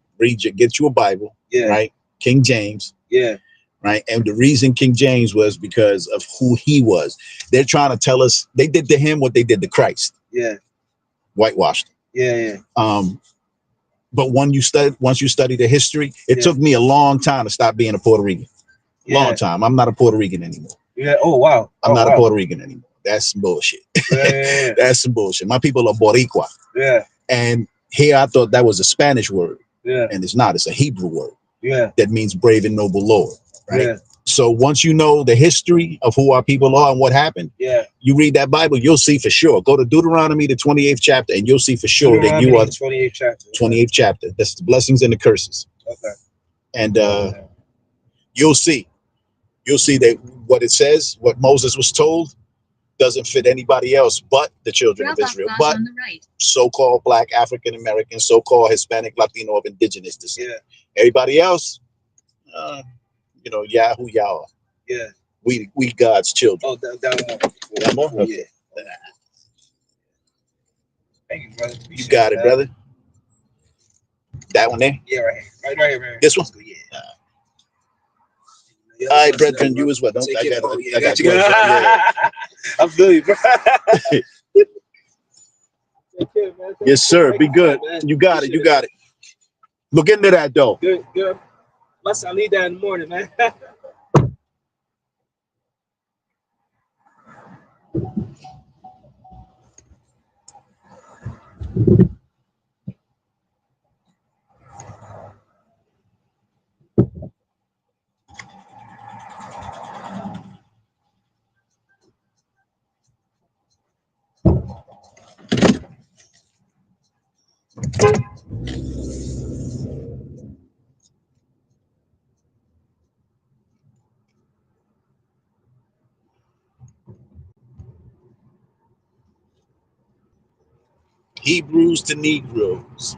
get you a Bible,
Yeah.
right? King James.
Yeah.
Right. And the reason King James was because of who he was. They're trying to tell us they did to him what they did to Christ.
Yeah.
Whitewashed him.
Yeah.
But once you study the history, it took me a long time to stop being a Puerto Rican. Long time. I'm not a Puerto Rican anymore.
Yeah. Oh wow.
I'm not
wow.
a Puerto Rican anymore. That's some bullshit.
Yeah.
That's some bullshit. My people are Boricua.
Yeah.
And here I thought that was a Spanish word.
Yeah.
And it's not. It's a Hebrew word.
Yeah.
That means brave and noble Lord. Right.
Yeah.
So once you know the history of who our people are and what happened,
Yeah.
you read that Bible, you'll see for sure. Go to Deuteronomy, the 28th chapter, and you'll see for sure that you are
the 28th chapter.
28th chapter. That's the blessings and the curses.
Okay.
And you'll see you'll see that what it says, what Moses was told, doesn't fit anybody else but the children of Israel, but
on the right.
so-called Black, African American, so-called Hispanic, Latino, of indigenous descent.
Yeah.
Everybody else, you know, Yahoo Yahweh.
Yeah.
We God's children.
Oh, that one.
That more?
Yeah. Thank you, brother.
You
Appreciate
got it,
that.
brother. That one there?
Yeah, right here. Right here, man.
This one?
Yeah.
All right, brethren, you as well. Don't,
Take
I
care.
got
Oh,
it.
yeah,
I got
you.
gloves on, yeah.
I'm good, bro. Take care, man.
Yes, sir. Be good. You got it. You got it. Look into that, though.
Good, good. I need that in the morning, man.
Hebrews to Negroes.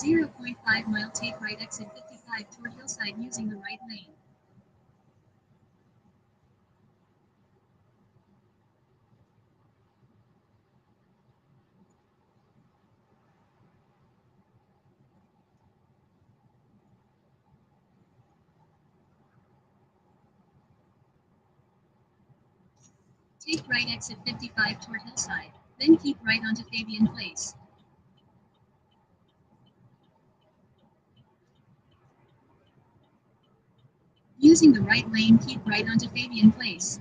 0.5 mile, take right exit 55 toward Hillside using the right lane. Take right exit 55 toward Hillside, then keep right onto Fabian Place. Using the right lane, keep right onto Fabian Place.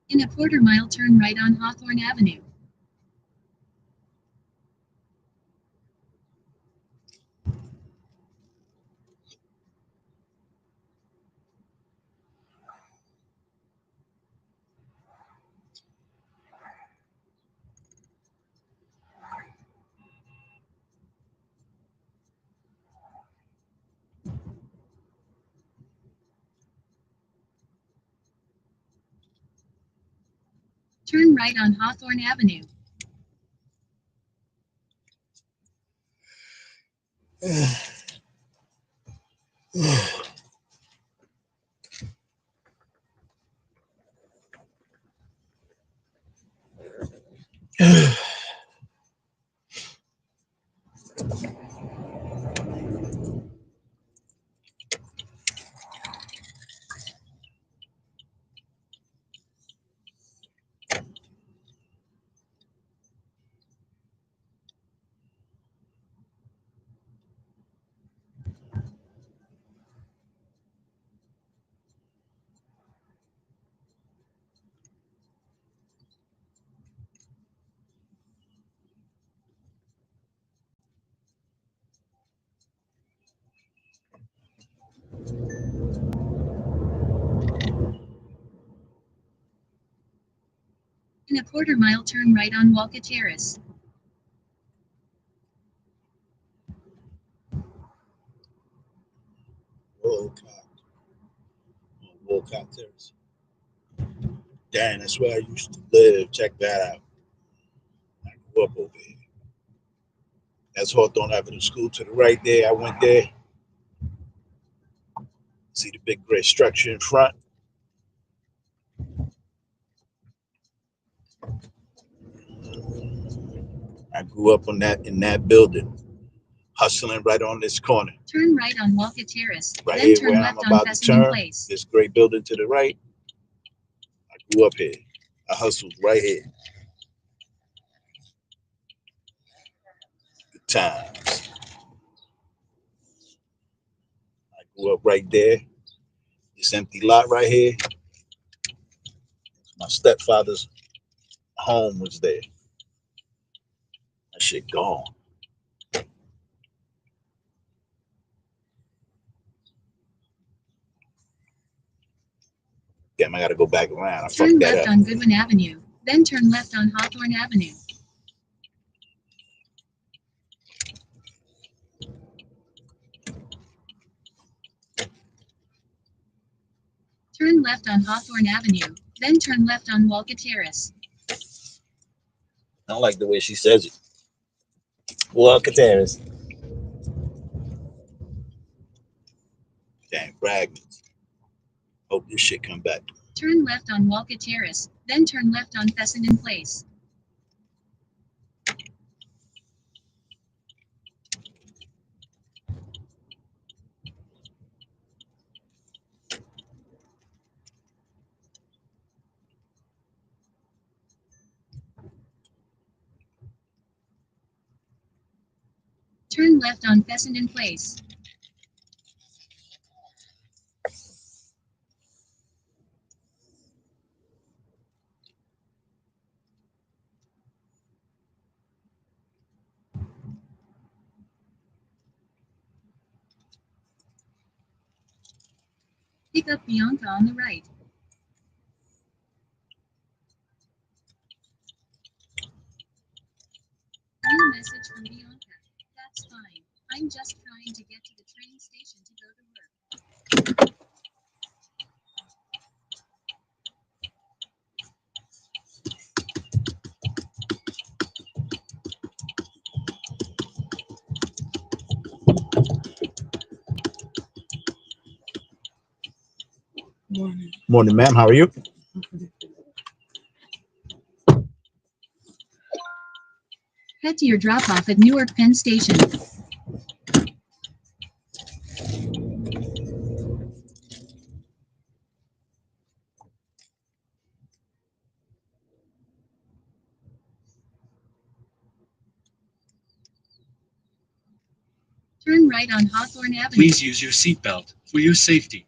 In a quarter mile, turn right on Hawthorne Avenue. Turn right on Hawthorne Avenue. In a quarter mile, turn right on Walcott Terrace.
Walcott Terrace. Damn, that's where I used to live. Check that out. I grew up over here. That's Hawthorne Avenue School to the right there. I went there. See the big gray structure in front? I grew up on that in that building, hustling right on this corner.
Turn right on Walcott Terrace,
Right
then
here
turn
where
left
I'm
on
about to
Fessenden
turn,
Place.
this gray building to the right. I grew up here. I hustled right here. Good times. I grew up right there. This empty lot right here. My stepfather's home was there. That shit gone. Damn, I gotta go back around. I
Turn
fucked that
left
up.
on Goodwin Avenue, then turn left on Hawthorne Avenue. Turn left on Hawthorne Avenue, then turn left on Walcott Terrace.
I don't like the way she says it. Walcott Terrace. Damn, fragments. Hope this shit come back.
Turn left on Walcott Terrace, then turn left on Fessenden Place. Turn left on Fessenden Place.
Pick up Bianca on the right. New message from Bianca. That's fine. I'm just trying to get to the train station to go to work.
Morning, ma'am. How are you?
Head to your drop-off at Newark Penn Station. Turn right on Hawthorne Avenue.
Please use your seatbelt for your safety.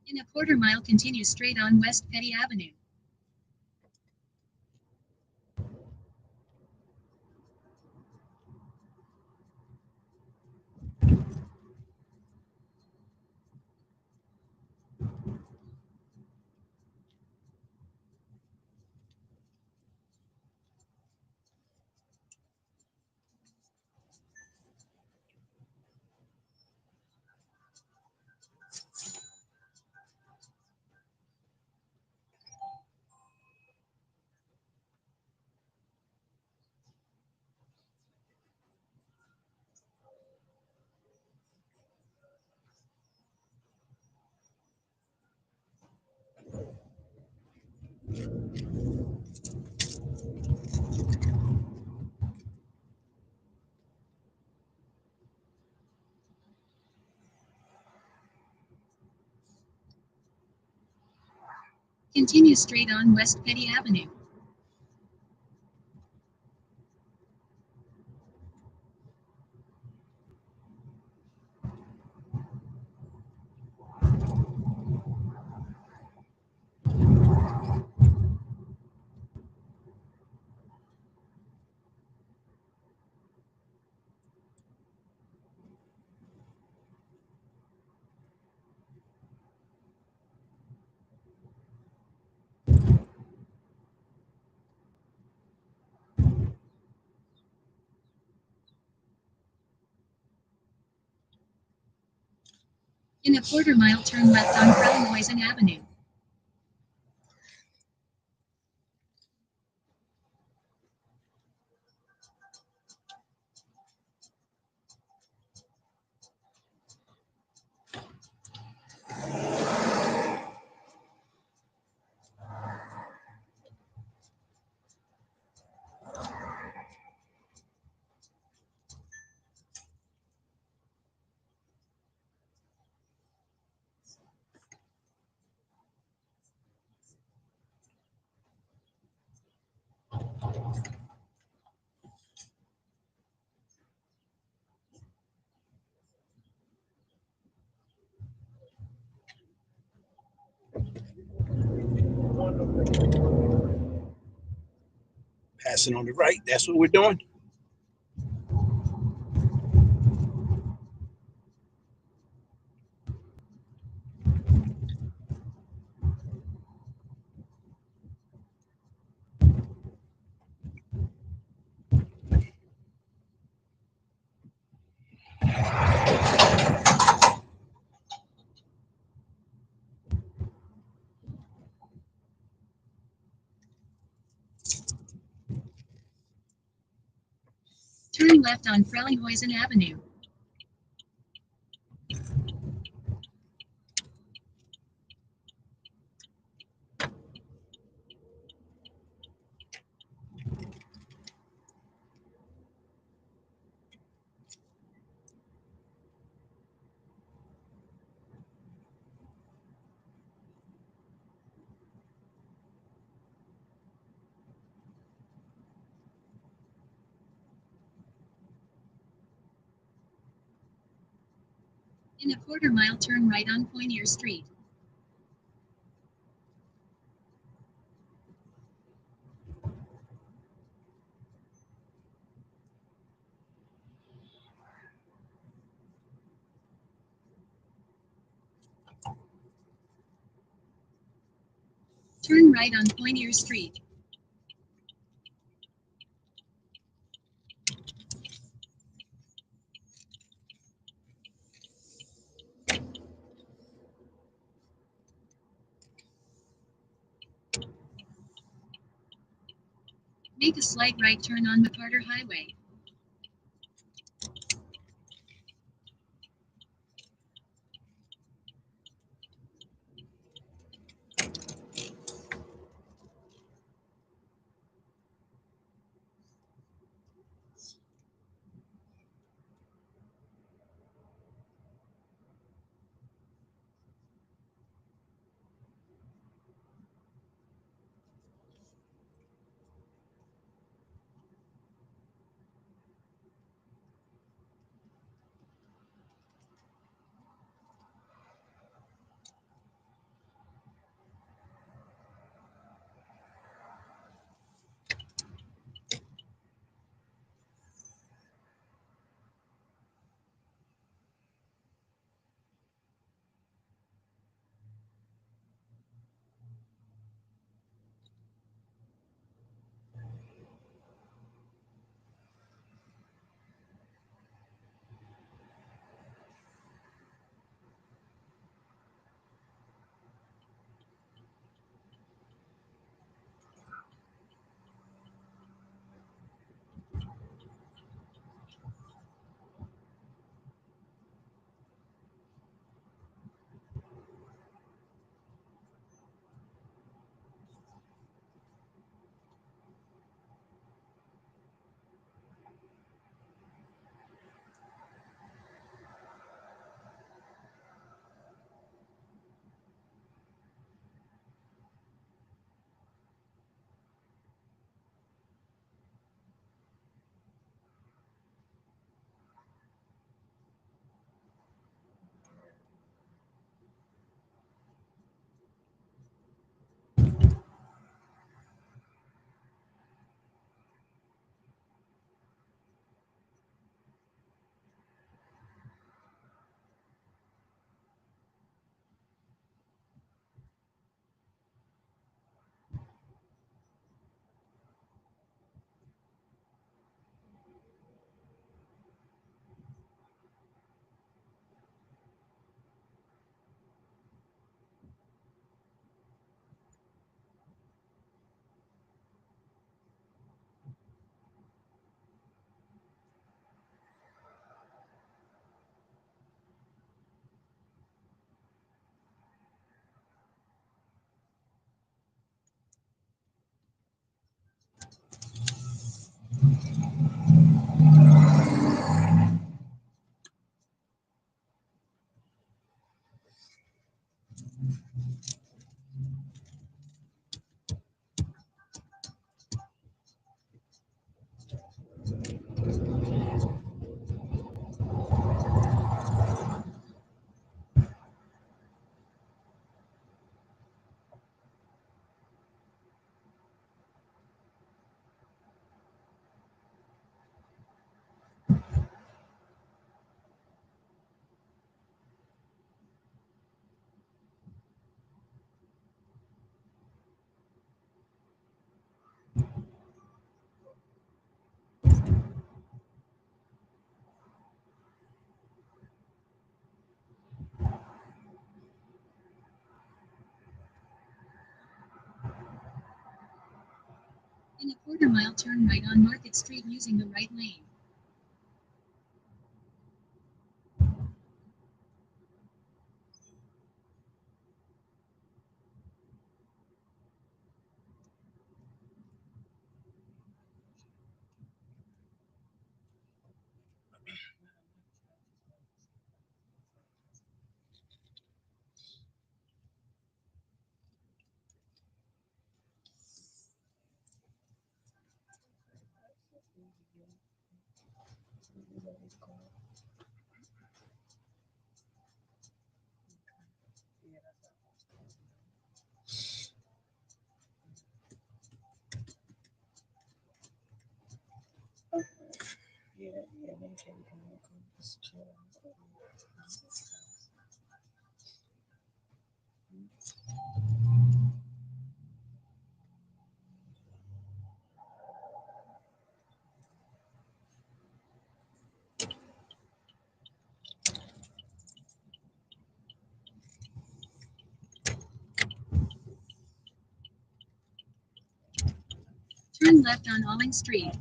In a quarter mile, continue straight on West Petty Avenue. Continue straight on West Petty Avenue. In a quarter mile, turn left on Frelinghuysen Avenue.
Passing on the right. That's what we're doing.
Turn left on Frelinghuysen Avenue.
In a quarter mile, turn right on Poinier Street. Turn right on Poinier Street. Make a slight right turn on McCarter Highway. In a quarter mile, turn right on Market Street using the right lane. Turn left on Alling Street.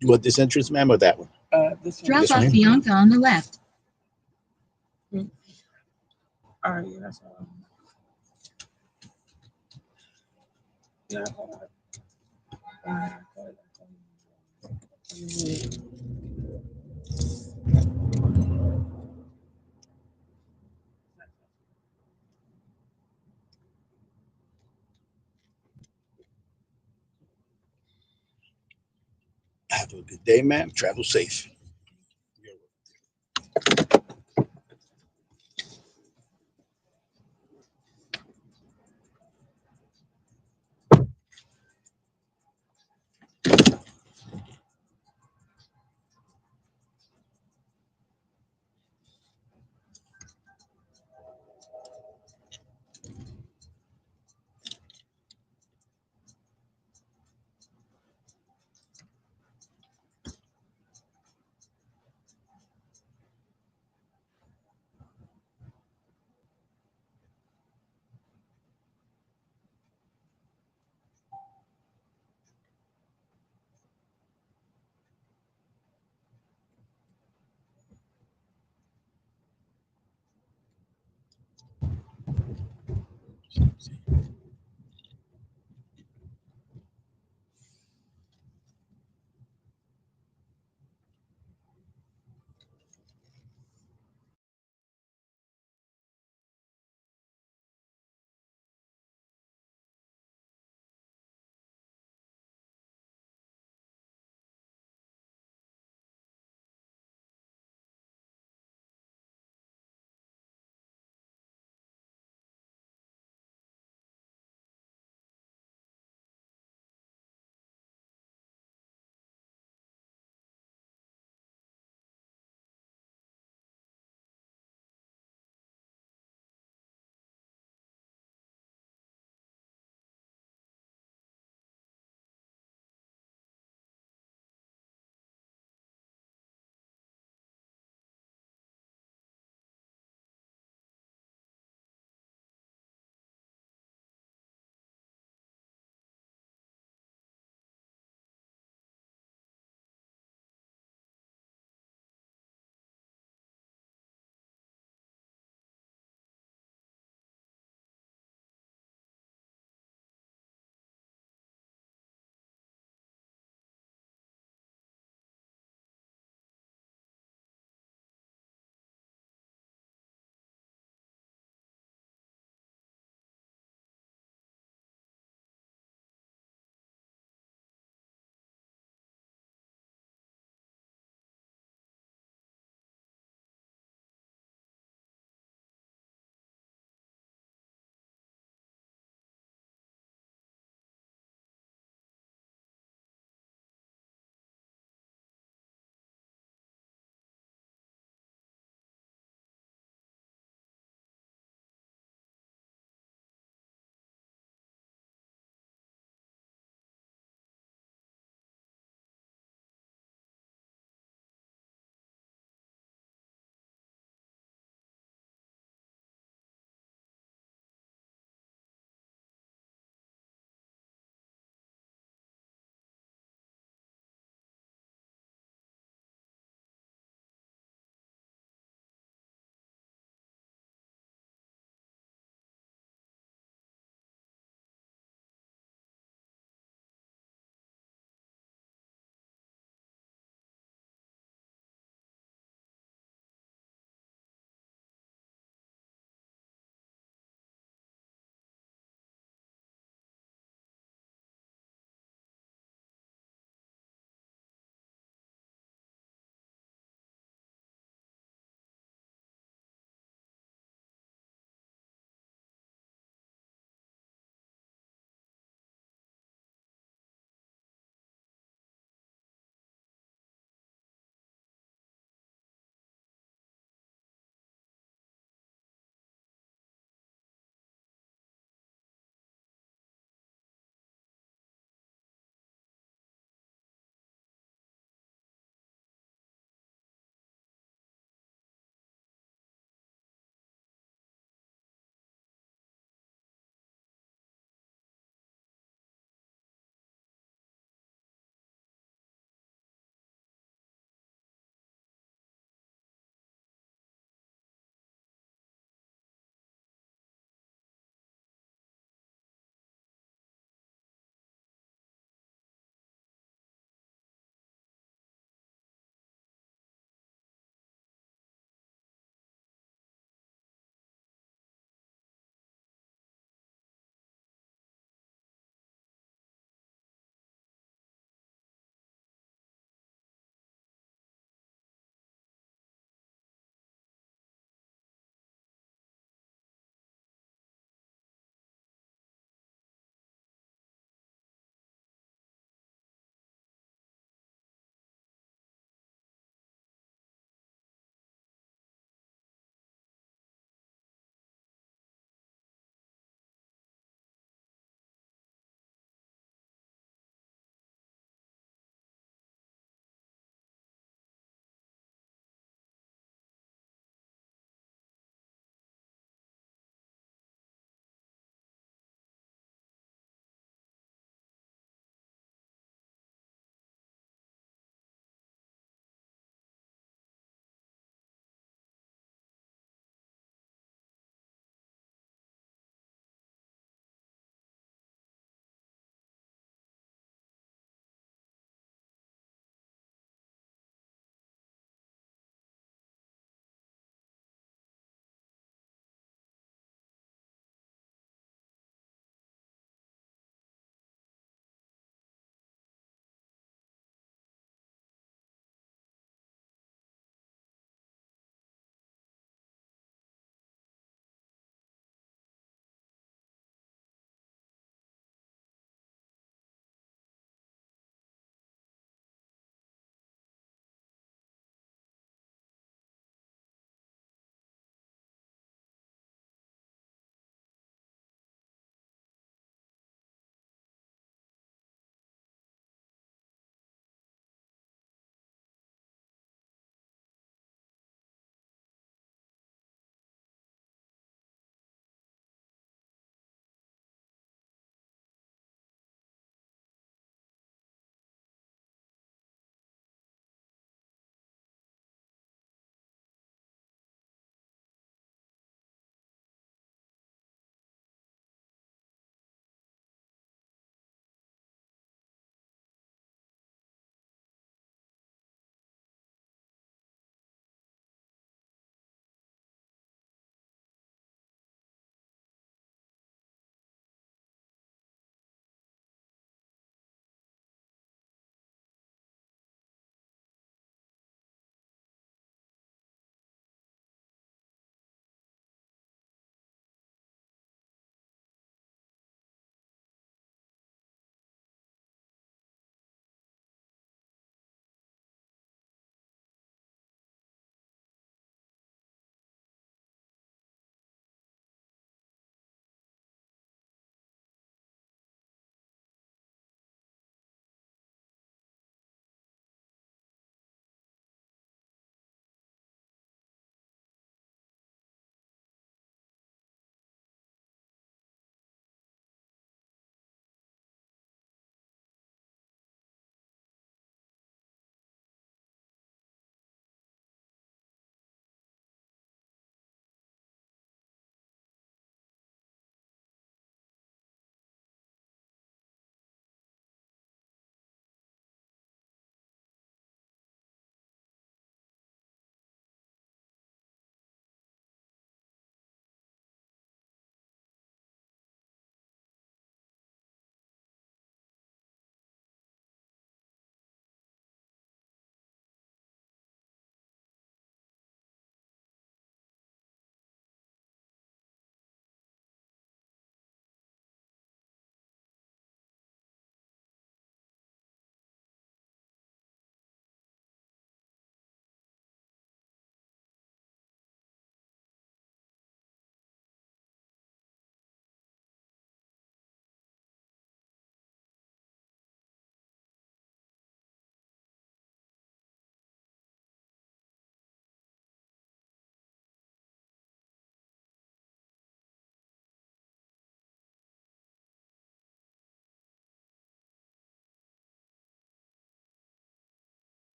You want this entrance, ma'am, or that one?
Drop
This
off
one?
Bianca on the left.
All right, yeah, that's all. Yeah,
Have a good day, ma'am. Travel safe.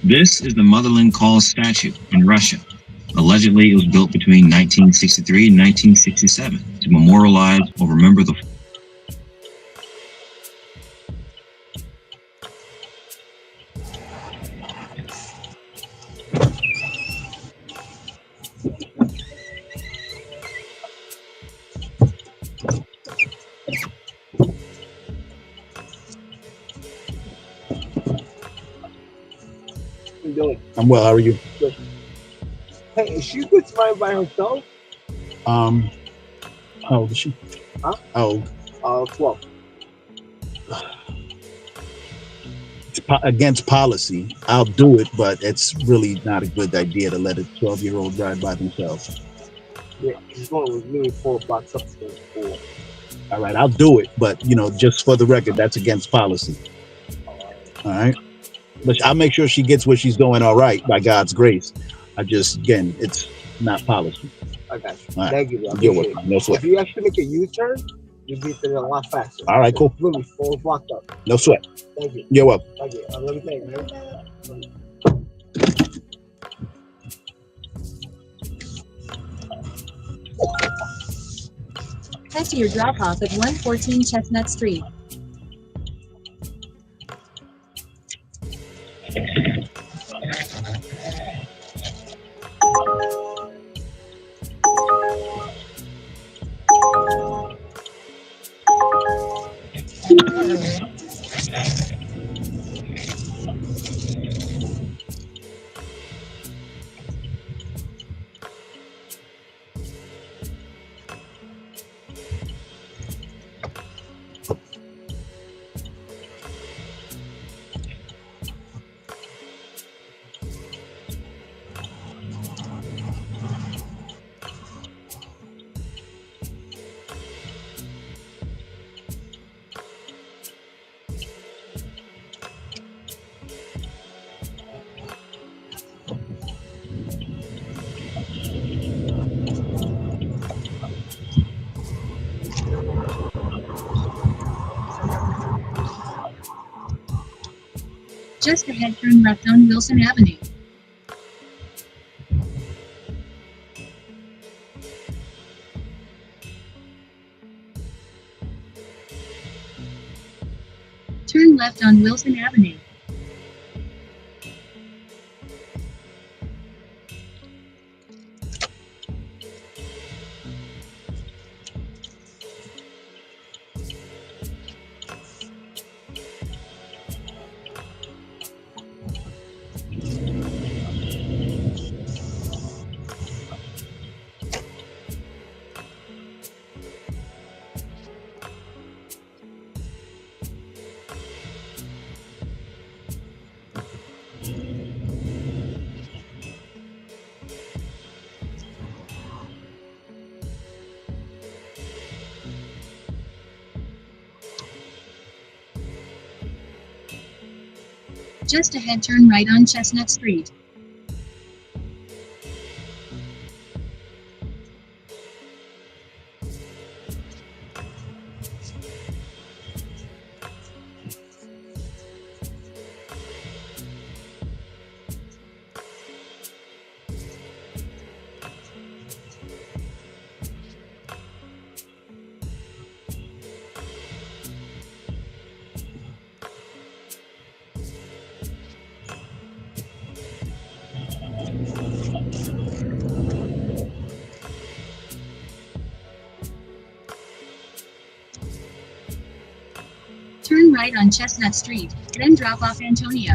This is the Motherland Call statue in Russia. Allegedly, it was built between 1963 and 1967 to memorialize or remember the
you doing?
I'm well. How are you?
Good. Hey, is she with somebody by herself?
How old is she?
Huh?
How old?
12.
It's against policy. I'll do it, but it's really not a good idea to let a 12-year-old ride by themselves.
Yeah, she's going with me 4 blocks upstairs. 4.
All right, I'll do it, but you know, just for the record, that's against policy. All right, but I'll make sure she gets where she's going. All right, by God's grace. I just, again, it's not policy.
I got you.
All right.
Thank you. I
You're
appreciate
welcome. No sweat.
If you actually make a U-turn, you'll be there a lot faster.
All right, cool.
Really, 4 blocked up.
No sweat.
Thank you.
You're welcome.
Thank you. Let me thank you, man.
Head to your drop-off at 114 Chestnut Street. Just ahead, turn left on Wilson Avenue. Turn left on Wilson Avenue. Just ahead, turn right on Chestnut Street. Turn right on Chestnut Street, then drop off Antonio.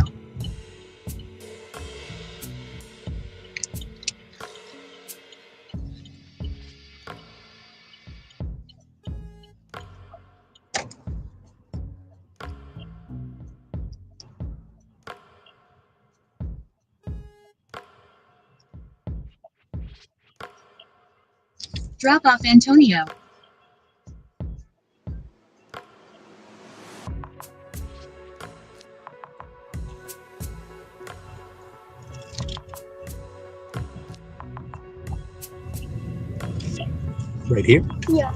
Drop off Antonio.
Right here.
Yeah.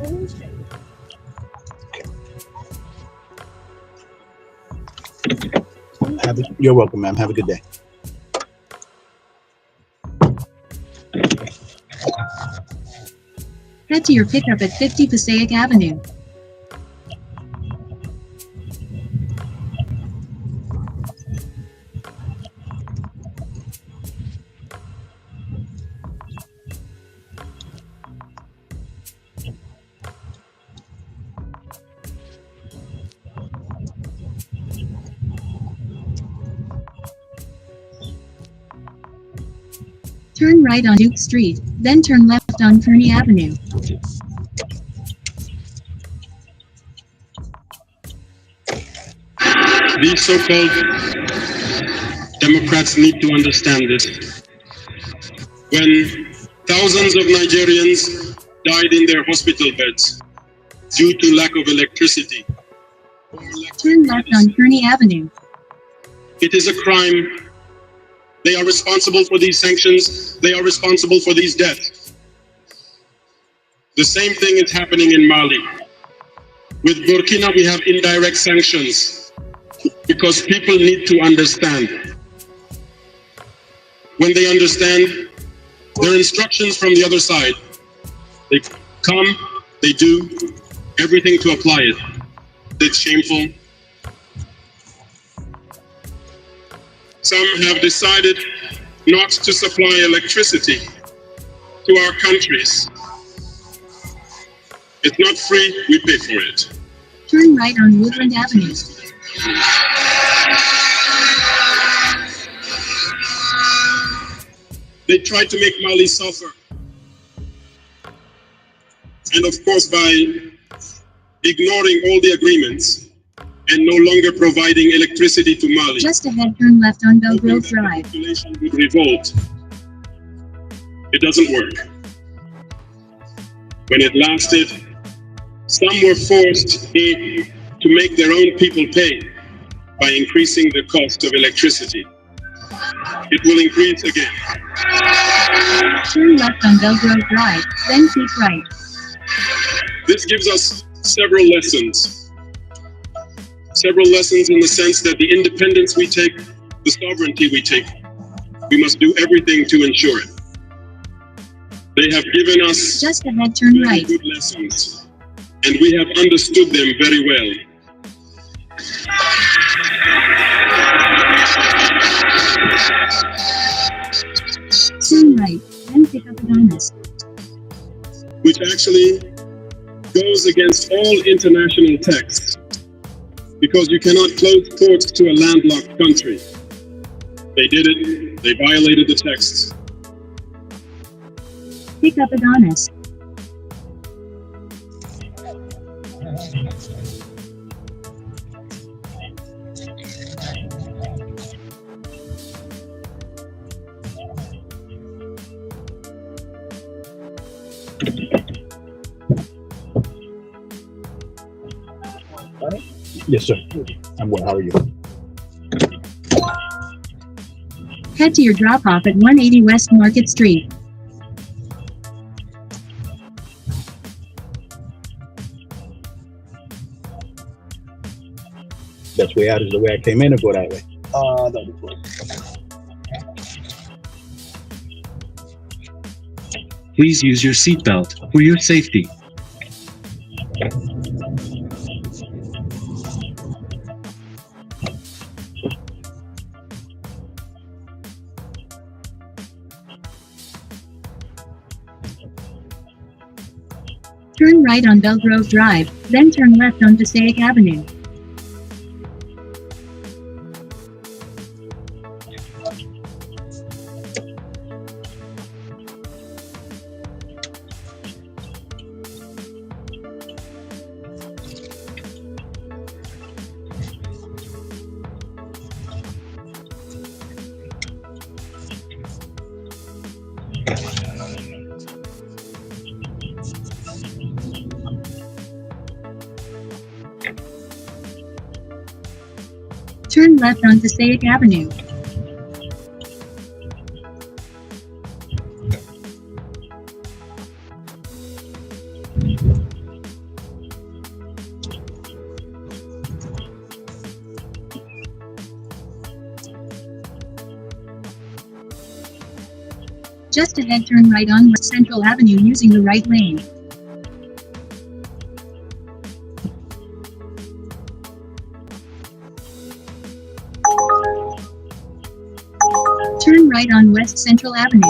You're welcome, ma'am. Have a good day.
Head to your pickup at 50 Passaic Avenue. Turn right on Duke Street, then turn left on Kearney Avenue.
These so-called Democrats need to understand this. When thousands of Nigerians died in their hospital beds due to lack of electricity,
Turn left on Kearney Avenue.
it is a crime. They are responsible for these sanctions. They are responsible for these deaths. The same thing is happening in Mali. With Burkina, we have indirect sanctions because people need to understand. When they understand, there are instructions from the other side. They come, they do everything to apply it. It's shameful. Some have decided not to supply electricity to our countries. It's not free, we pay for it.
Turn right on Woodland Avenue.
They tried to make Mali suffer. And of course, by ignoring all the agreements and no longer providing electricity to Mali,
Just ahead, turn left on Belgrove Drive.
population would revolt. It doesn't work. When it lasted, some were forced to make their own people pay by increasing the cost of electricity. It will increase again.
Turn left on Belgrove Drive, then keep right.
This gives us several lessons. Several lessons in the sense that the independence we take, the sovereignty we take, we must do everything to ensure it. They have given us
Just ahead, turn
very
right.
good lessons, and we have understood them very well.
Turn right, then pick up Adonis.
Which actually goes against all international texts, because you cannot close ports to a landlocked country. They did it, they violated the texts.
Pick up Adonis.
Yes, sir. I'm well. How are you?
Head to your drop-off at 180 West Market Street.
Best way out is the way I came in, or go that way?
That'll be cool.
Please use your seatbelt for your safety.
Turn right on Belgrove Drive, then turn left on Passaic Avenue. Turn left on Passaic Avenue. Just ahead, turn right on West Central Avenue using the right lane. right on West Central Avenue.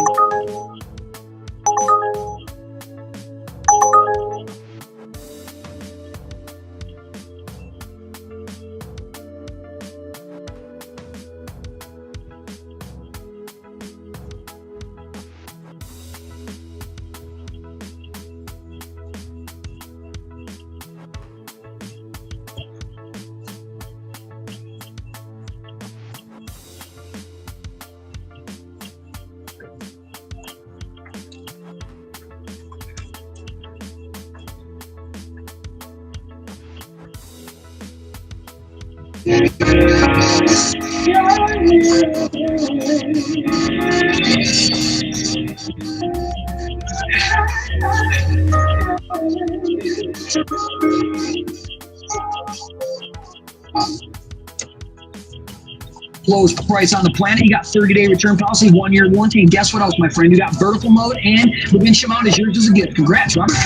Lowest price on the planet. You got 30-day return policy, 1-year warranty, and guess what else, my friend? You got vertical mode, and the windshield mount is yours as a gift. Congrats, Robert.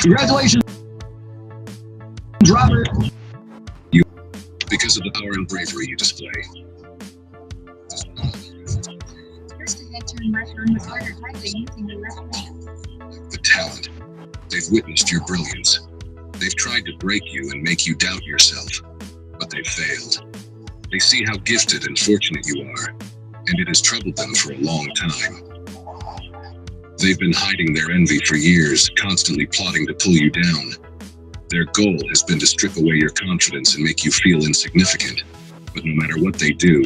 Congratulations, Robert.
You, because of the power and bravery you display.
First ahead, turn left on MacArthur Highway using the left lane.
The talent. They've witnessed your brilliance. They've tried to break you and make you doubt yourself, but they've failed. They see how gifted and fortunate you are, and it has troubled them for a long time. They've been hiding their envy for years, constantly plotting to pull you down. Their goal has been to strip away your confidence and make you feel insignificant. But no matter what they do,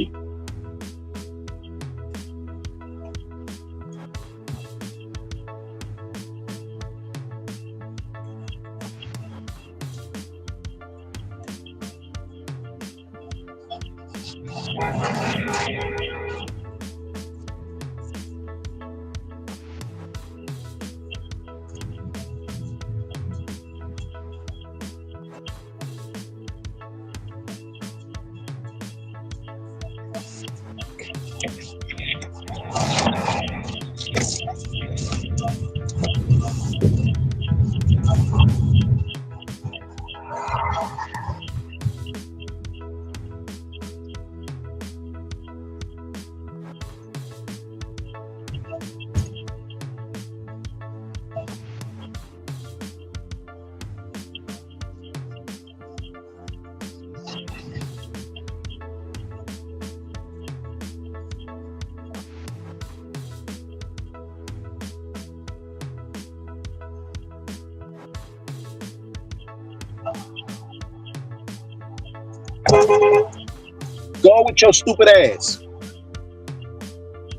Go with your stupid ass.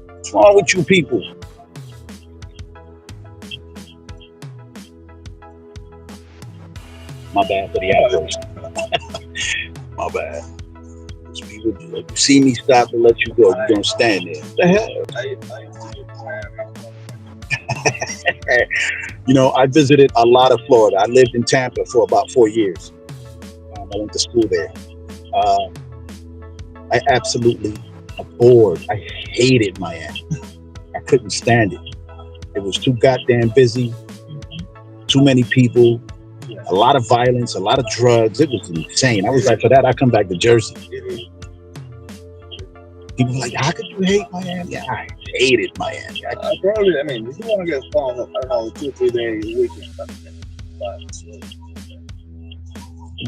What's wrong with you people? My bad for the outburst. My bad. These people, if you see me stop and let you go, you're gonna stand there. What the hell? You know, I visited a lot of Florida. I lived in Tampa for about 4 years. I went to school there. I absolutely abhorred. I hated Miami. I couldn't stand it. It was too goddamn busy, too many people, a lot of violence, a lot of drugs. It was insane. I was like, for that, I come back to Jersey. People were like, how could you hate Miami? Yeah, I hated Miami.
Probably, I mean, if you want to get fun, I don't know, 2 or 3 days a weekend.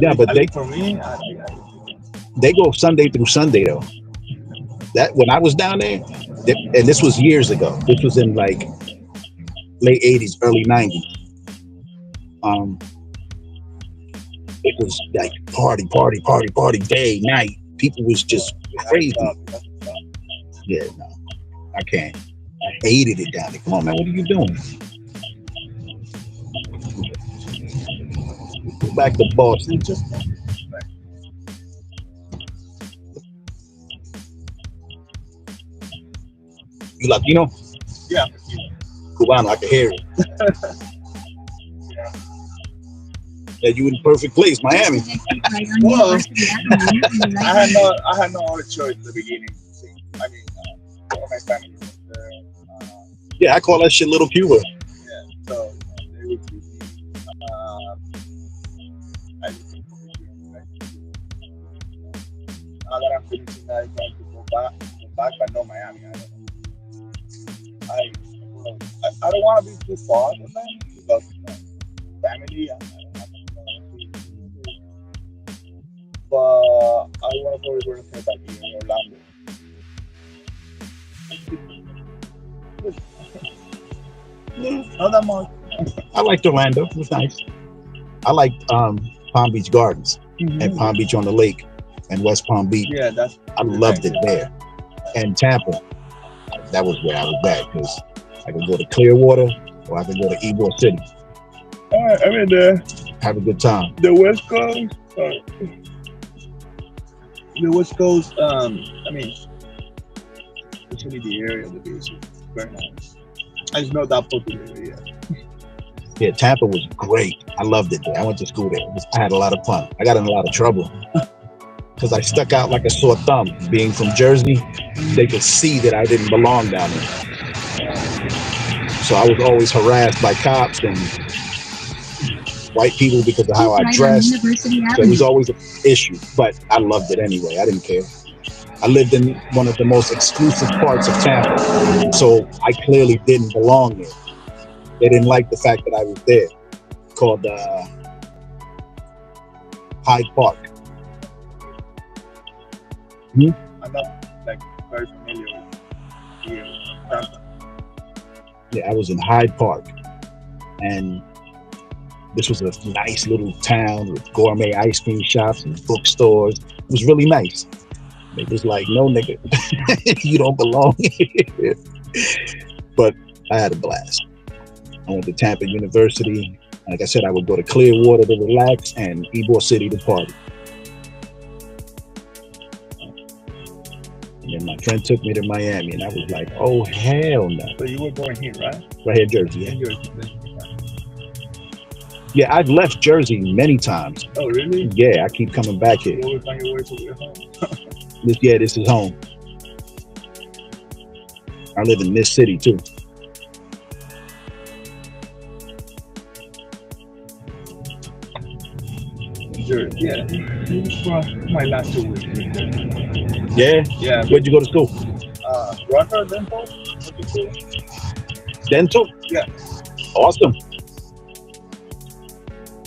Yeah, but
For me,
they go Sunday through Sunday though. That when I was down there, and this was years ago. This was in like late 80s, early 90s. It was like party, day, night. People was just crazy. Yeah, no, I can't. I hated it down there. Come on, man, what are you doing? Go back to Boston. You Latino?
Yeah.
Cubano, I can hear it. Yeah, you in the perfect place, Miami.
Well, I had no other choice at the beginning. I mean, all my family was there.
Yeah, I call that shit Little Cuba.
Yeah, so they would be. I just think now that I'm finishing, I'm going to go back back, but no Miami. I don't want to be too far from them because family. But I want to probably go to back here in Orlando. Not that much.
I liked Orlando. It was nice. I liked Palm Beach Gardens and Palm Beach on the Lake and West Palm Beach.
Yeah,
I loved it there. And Tampa, that was where I was at because I could go to Clearwater or I could go to Ybor City.
I mean,
have a good time.
The West Coast. The West Coast. I mean, especially the area of the beach is very nice. It's not that popular yet.
Yeah, Tampa was great. I loved it there. I went to school there. I had a lot of fun. I got in a lot of trouble because I stuck out like a sore thumb. Being from Jersey, they could see that I didn't belong down there. So I was always harassed by cops and white people because of how I dressed. So it was always an issue, but I loved it anyway. I didn't care. I lived in one of the most exclusive parts of Tampa, so I clearly didn't belong there. They didn't like the fact that I was there, called Hyde Park.
I'm not like very familiar with Tampa.
Yeah, I was in Hyde Park, and this was a nice little town with gourmet ice cream shops and bookstores. It was really nice. It was like, no, nigga, you don't belong here. But I had a blast. I went to Tampa University. Like I said, I would go to Clearwater to relax and Ybor City to party. And then my friend took me to Miami, and I was like, oh, hell no.
So you were born here, right?
Right here, Jersey. Yeah.
In Jersey.
Yeah, I've left Jersey many times.
Oh, really?
Yeah, I keep coming back here.
You always find your way to your home.
This is home. I live in this city too.
Jersey, yeah. My last 2 weeks.
Yeah?
Yeah.
Where'd you go to school?
Rutgers Dental.
Dental?
Yeah.
Awesome.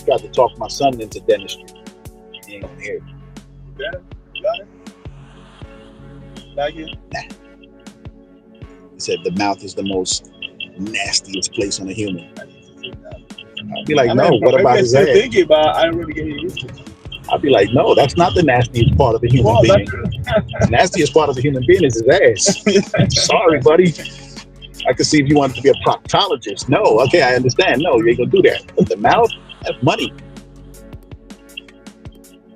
Got to talk my son into dentistry. He ain't gonna hear it.
Yeah, you got it? Like it?
Nah. He said the mouth is the most nastiest place on a human. I'd be like, no, what about his head?
Thinking about, I already get used to it.
I'd be like, no, that's not the nastiest part of the human being. The nastiest part of the human being is his ass. Sorry, buddy. I could see if you wanted to be a proctologist. No, okay, I understand. No, you ain't gonna do that. But the mouth, that's money.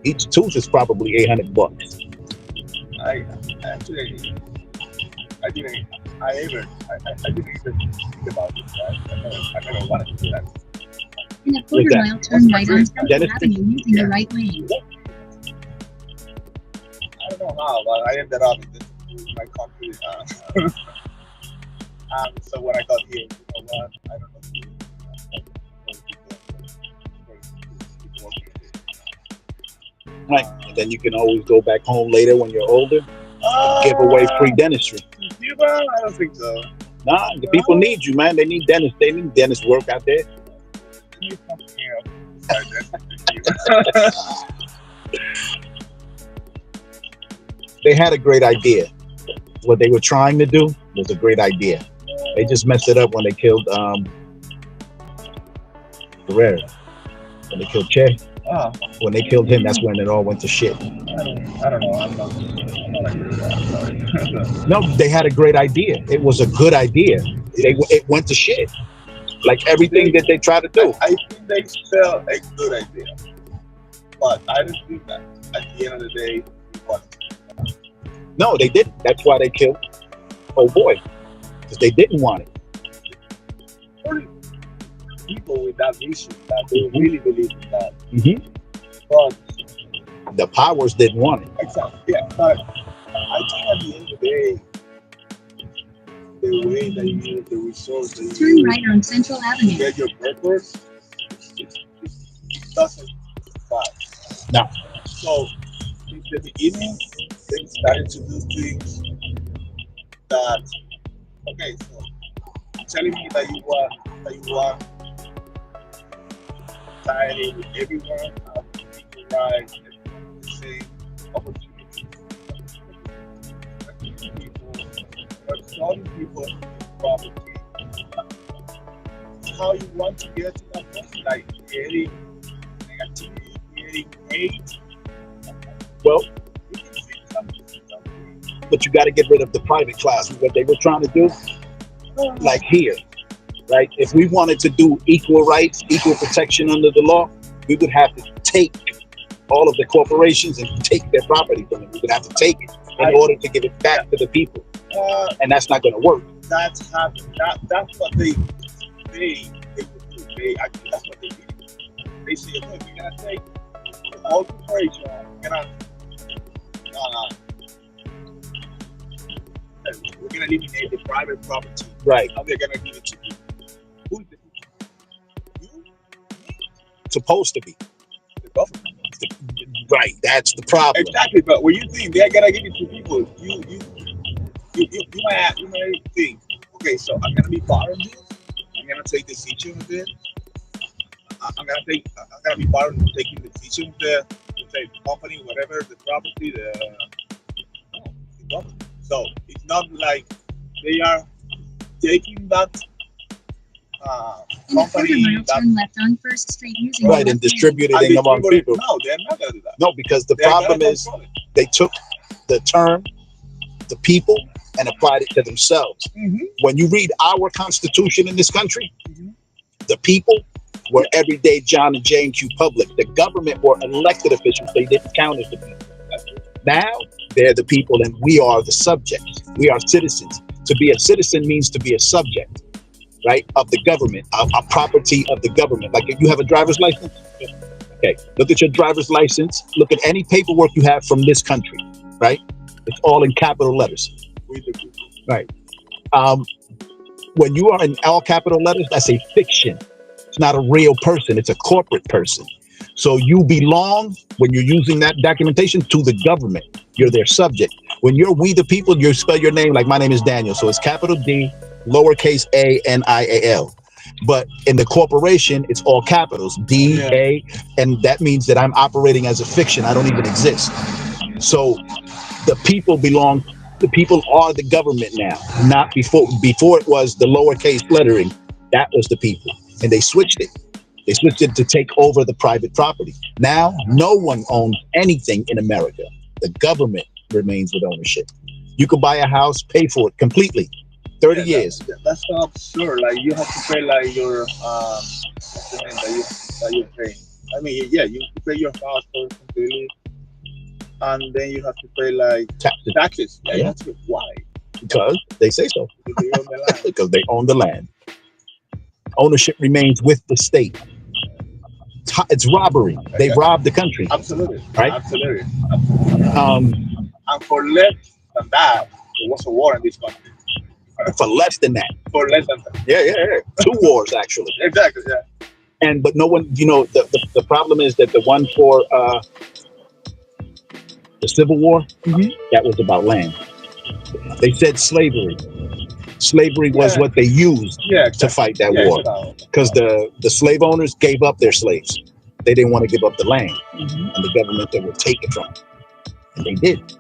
Each tooth is probably $800.
I didn't even think about it. I never wanted to do that.
In a quarter mile, turn right on Central Avenue using the right lane.
I don't know how, but I ended up in my country. So when I got here, you know what? I don't know.
Right, and then you can always go back home later when you're older. Give away free dentistry.
Cuba? I don't think so.
Nah, the people need you, man. They need dentists. They need dentist work out there. They had a great idea. What they were trying to do was a great idea. They just messed it up when they killed Guerrero. When they killed Che. When they killed him, that's when it all went to shit.
I don't know. I'm not agree with that. Sorry.
No, they had a great idea. It was a good idea. It went to shit. Like everything that they tried to do.
I think they felt a good idea. But I didn't think that at the end of the day, it wasn't.
No, they didn't. That's why they killed old boy. Because they didn't want it.
People with that vision, that they really believe in that.
But the powers didn't want it.
Exactly. Yeah. But I think at the end of the day, the way that you use the resources,
turn right on Central Avenue.
Get your purpose, it doesn't survive.
No.
So in the beginning, they started to do things that. Okay, so telling me that you want society with everyone equal rights, everyone the same opportunities, people, but some people property. How you want to get to that point, like creating negativity, creating hate.
Well, but you got to get rid of the private class. What they were trying to do, like here, right? If we wanted to do equal rights, equal protection under the law, we would have to take all of the corporations and take their property from them. We would have to take it in order to give it back to the people, and that's not going to work.
That's happening. That's what they would do. Actually, that's what they do. They say, look, we're gonna take the whole corporation, we're gonna eliminate the private property.
Right.
And they're gonna give it to you. Who's the people? You?
Supposed to be.
The government.
Right. That's the problem.
Exactly. But when you think they're gonna give it to people, you might think, okay, so I'm gonna be part of this. I'm gonna take decision of this. I'm gonna be part of taking the decision of the company, whatever, the property, the government. So it's not like they are taking that company
turn left on First Street using
right and distributing it among people.
No, they're not gonna do that.
No, because the problem is they took the term, the people, and applied it to themselves. When you read our Constitution in this country, the people were everyday John and Jane Q. Public. The government were elected officials. They didn't count as the people. Now they're the people, and we are the subjects. We are citizens. To be a citizen means to be a subject, right, of the government, a property of the government. Like if you have a driver's license, okay, look at your driver's license. Look at any paperwork you have from this country, right? It's all in capital letters. Right. When you are in all capital letters, that's a fiction. It's not a real person. It's a corporate person. So you belong, when you're using that documentation, to the government. You're their subject. When you're we the people, you spell your name like my name is Daniel. So it's capital D, lowercase a, N-I-A-L. But in the corporation, it's all capitals, D, A, and that means that I'm operating as a fiction. I don't even exist. So the people belong. The people are the government now, not before. Before it was the lowercase lettering, that was the people, and they switched it. They switched it to take over the private property. Now, no one owns anything in America. The government remains with ownership. You could buy a house, pay for it completely, 30 years.
That's so absurd. Like you have to pay like your that you're paying. I mean, yeah, you pay your house for it completely. And then you have to pay like taxes. Yeah, you have to pay. Why?
Because they say so. Because they own the land. Ownership remains with the state. It's robbery. They robbed the country.
Absolutely.
Right?
Absolutely. And for less than that, there was a war in this country.
For less than that.
For less than that.
Yeah. 2 wars actually.
Exactly. Yeah.
But no one, the problem is that the one for the Civil War, that was about land. They said slavery. Slavery was what they used to fight that war, because the slave owners gave up their slaves. They didn't want to give up the land and the government that would take it from them. And they did.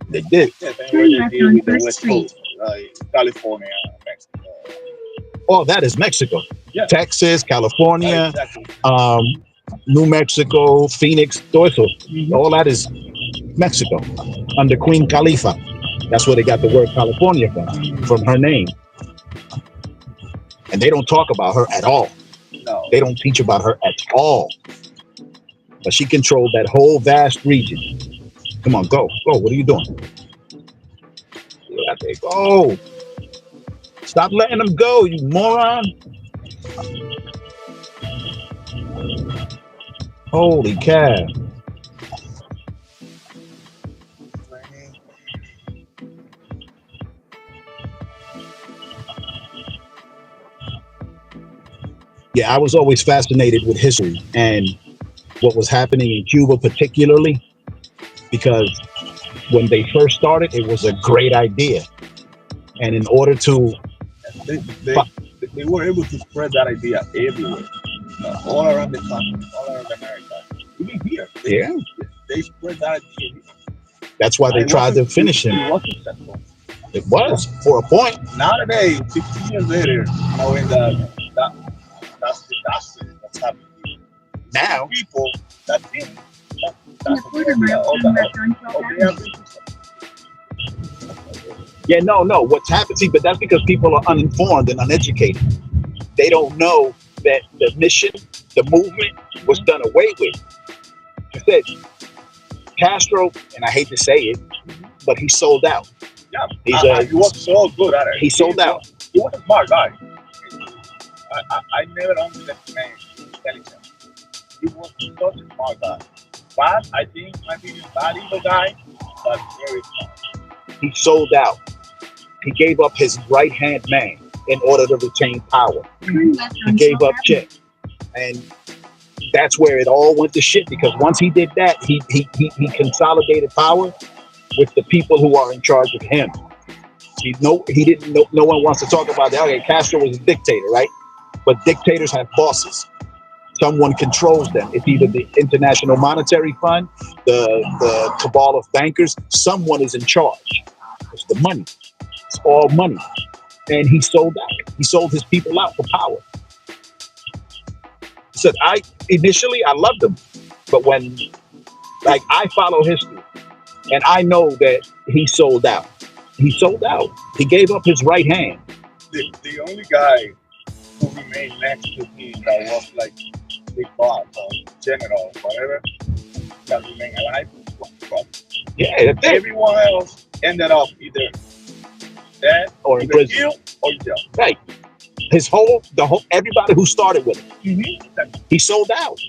They did.
Yeah, they deal with the West Coast, California, Mexico.
Oh, that is Mexico.
Yeah.
Texas, California,
Exactly.
New Mexico, Phoenix, todo eso. All that is Mexico under Queen Khalifa. That's where they got the word California from her name. And they don't talk about her at all.
No.
They don't teach about her at all. But she controlled that whole vast region. Come on, go. What are you doing? Let it go. Stop letting them go, you moron. Holy cow. Yeah, I was always fascinated with history and what was happening in Cuba particularly, because when they first started, it was a great idea. And in order to
They were able to spread that idea everywhere, all around the country, all around America, even here. They spread that idea.
that's why they tried to finish him.
It was successful.
It was for a point.
Nowadays, 15 years later, knowing that's happening.
Now
people that think
In a quarter mile, turn left on 12th Avenue.
Yeah, no. What's happened? See, but that's because people are uninformed and uneducated. They don't know that the mission, the movement, was done away with. I said Castro, and I hate to say it, but he sold out.
Yeah, he was so good at it.
He sold out.
He was a smart guy. I never underestimated his intelligence. He was such a smart guy. Bad, I think, might be a bad evil guy, but very smart.
He sold out. He gave up his right hand man in order to retain power.
Turn left
He
on
gave
12th
up
Avenue.
Chet, and that's where it all went to shit. Because once he did that, he consolidated power with the people who are in charge of him. No one wants to talk about that. Okay, Castro was a dictator, right? But dictators have bosses. Someone controls them. It's either the International Monetary Fund, the cabal of bankers. Someone is in charge. It's the money. It's all money. And he sold out. He sold his people out for power. He said, initially I loved him, but when, like, I follow history, and I know that he sold out. He sold out. He gave up his right hand.
The only guy who remained next to him that was like big boss or general, whatever, that remained alive was Trump.
Yeah, that's it.
Everyone else ended up either dead
Or in
either
prison.
killed or jail.
Right. Everybody who started with him, he sold out.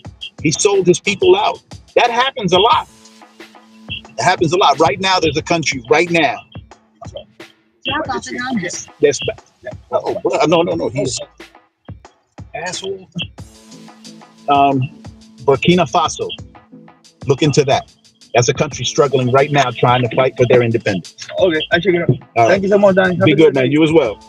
He sold his people out. That happens a lot. It happens a lot. Right now, there's a country right now.
Drop off at Hondas.
That's no. He's asshole. Burkina Faso. Look into that. That's a country struggling right now, trying to fight for their independence.
Okay, I check it out.
All
Thank you so much, Danny. Have
Be
a
good, man. You as well.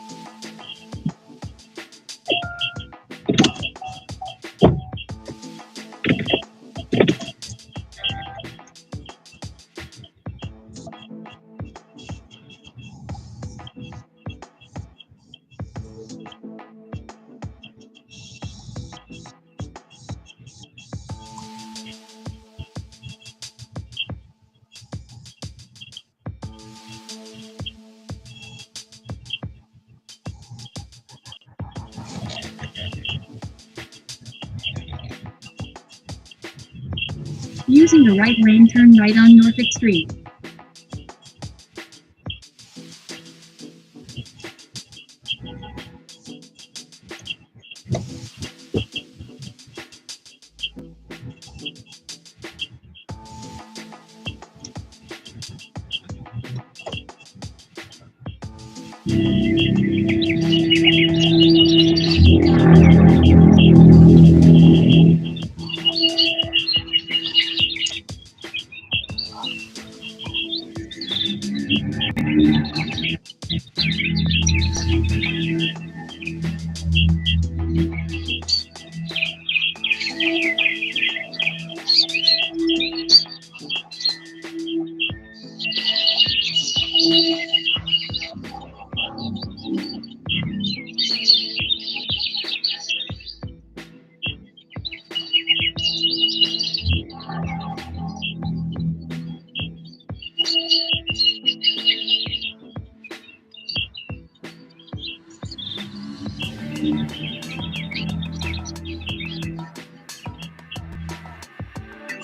Using the right lane, turn right on Norfolk Street.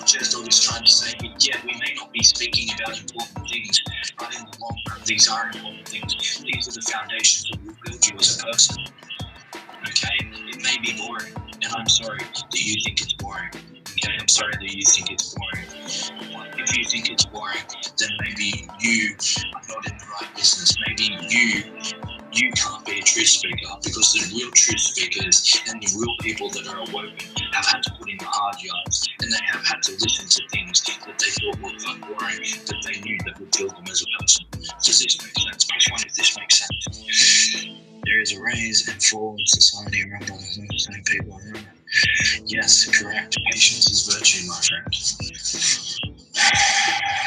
Chester was trying to say, yeah, we may not be speaking about important things, but in the long run, these are important things. These are the foundations that will build you as a person. Okay? It may be boring, and I'm sorry that you think it's boring. Okay? I'm sorry that you think it's boring. If you think it's boring, then maybe you are not in the right business. Maybe you You can't be a truth speaker because the real truth speakers and the real people that are awoken have had to put in the hard yards, and they have had to listen to things that they thought were quite boring, that they knew that would build them as a person. Does this make sense? Press 1 if this makes sense. There is a rise and fall in society around all the same people. Yes, correct. Patience is virtue, my friend.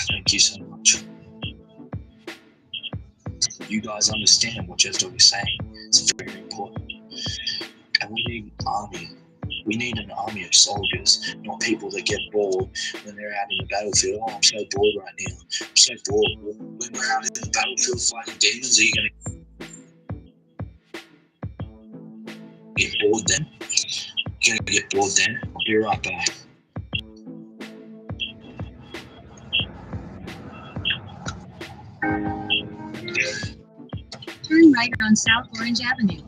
Thank you so much. You guys understand what Jesdo is saying. It's very important. And we need an army. We need an army of soldiers, not people that get bored when they're out in the battlefield. Oh, I'm so bored right now. I'm so bored. When we're out in the battlefield fighting demons, are you going to get bored then? You're going to get bored then? I'll be right back.
Turn right on South Orange Avenue.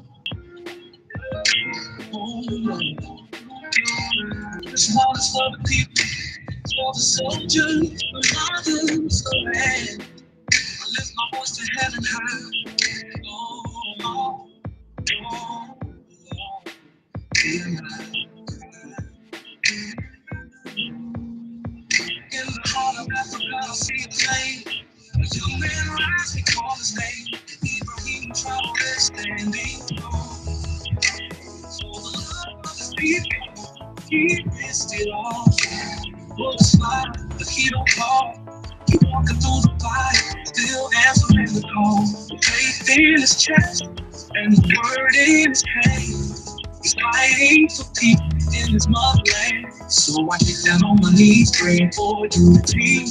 This heart is for the people, for the soldiers, the mothers of land. I lift my voice to heaven high. Oh, oh, oh, oh. In the heart of Africa, I see a flame. A young man rise, we call his name. Ibrahim Traoré standing tall. For the love of his people, he risked it all. For the spot, but he don't call. He walking through the fire, still answering the call. Faith in his chest, and the word in his hand. He's fighting for people in his motherland. So I get down on my knees, praying for unity.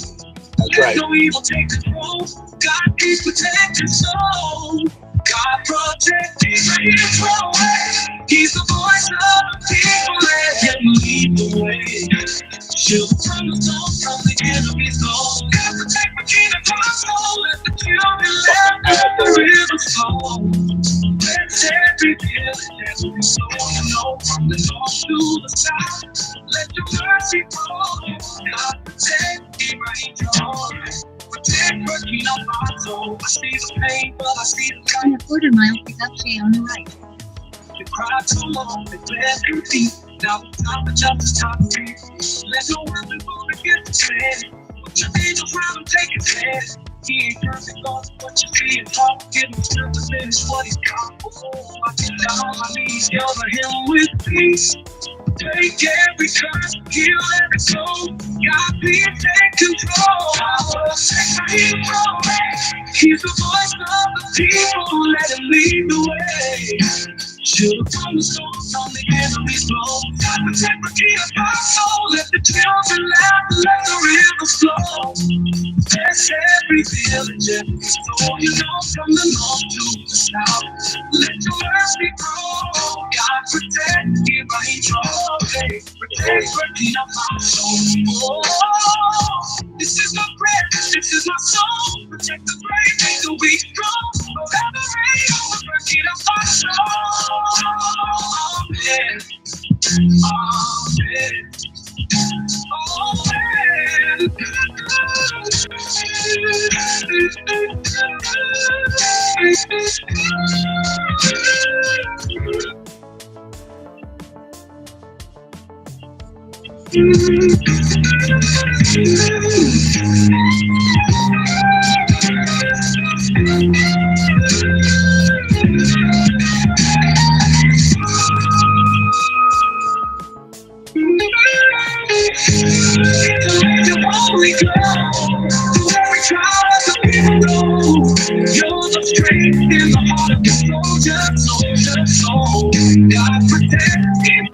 Let no evil take control. God, please protect his soul. God, protect Israel. He's the voice of the people. Let him lead the way. Shield from the storm, from the enemy's goal. God, protect the king of our soul. Let the children let the rivers flow. Let every village dance with his soul. You know, from the north to the south. Let your mercy flow. God, protect Ibrahim Traoré. Protect Burkina Faso. I see the pain, but I see the light.
On a quarter-mile, pick up J on the right.
They cried too long, they bled too deep. Now the time for justice, time to reap. Let no weapon form against the man. Put your angels round him, take his hand. He ain't perfect, Lord, but you see him talk. Give him strength to finish what he's got. Oh, I get down on my knees, cover him with peace. Take every curse, heal every soul. God, please take control. I will say him wrong. He's the voice of the people, let him lead the way. Shield from the storm, from the enemy's blow. God, protect Burkina Faso. Let the children laugh, let the rivers flow. Bless every village, every soul. You know, from the north to the south. Let your mercy grow. God, protect Ibrahim Traoré. Protect Burkina Faso. Oh, this is my prayer, this is my soul. Protect the brave, make the weak strong. Forever reign over Burkina Faso. Amen. Amen. Holy God, every trial of the people know you're the strength in the heart of your soldier, soul. God protect him.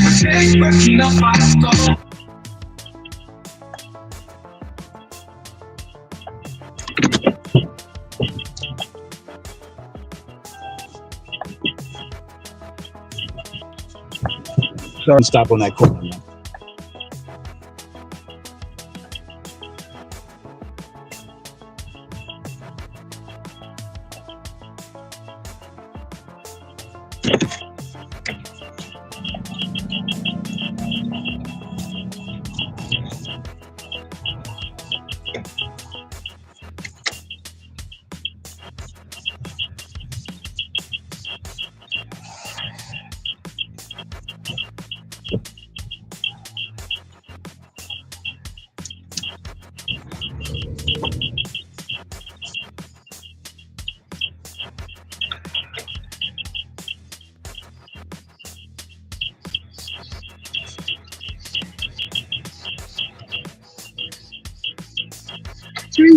Protect Burkina Faso.
Sorry, stop on that corner, man.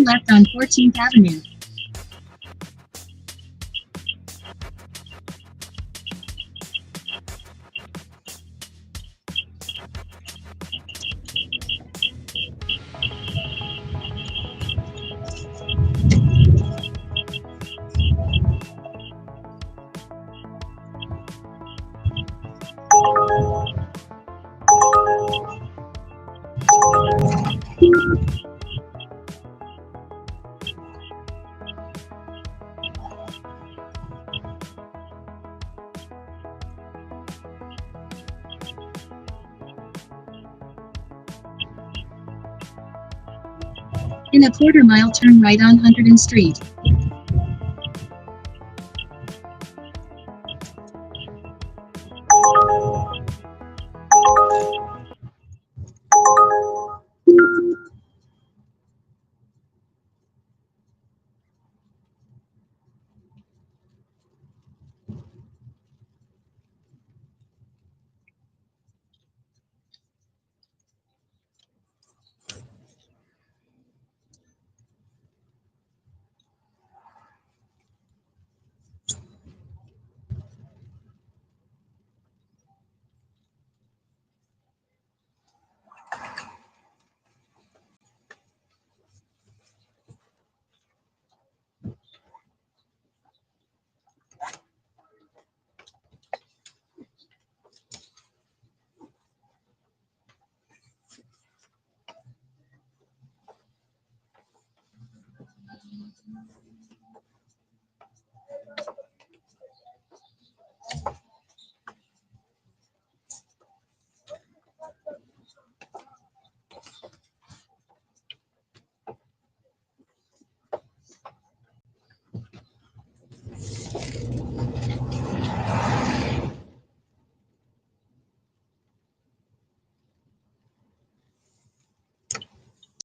left on 14th Avenue. In a quarter mile, turn right on 100th Street.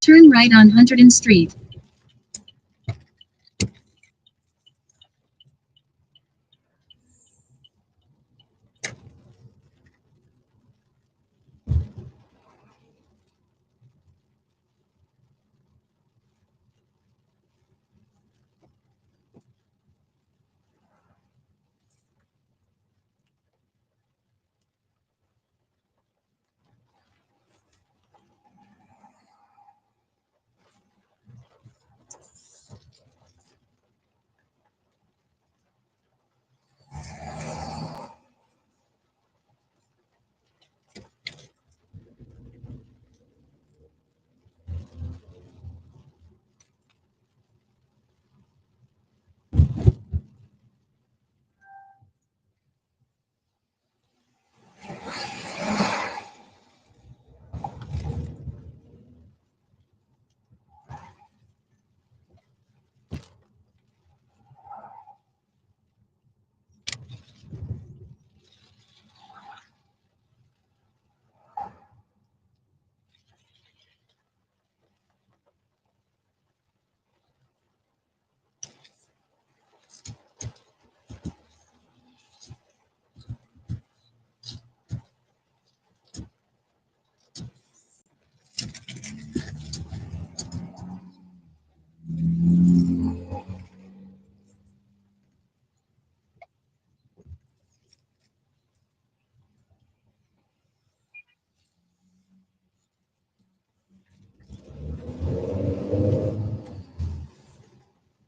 Turn right on 100th Street.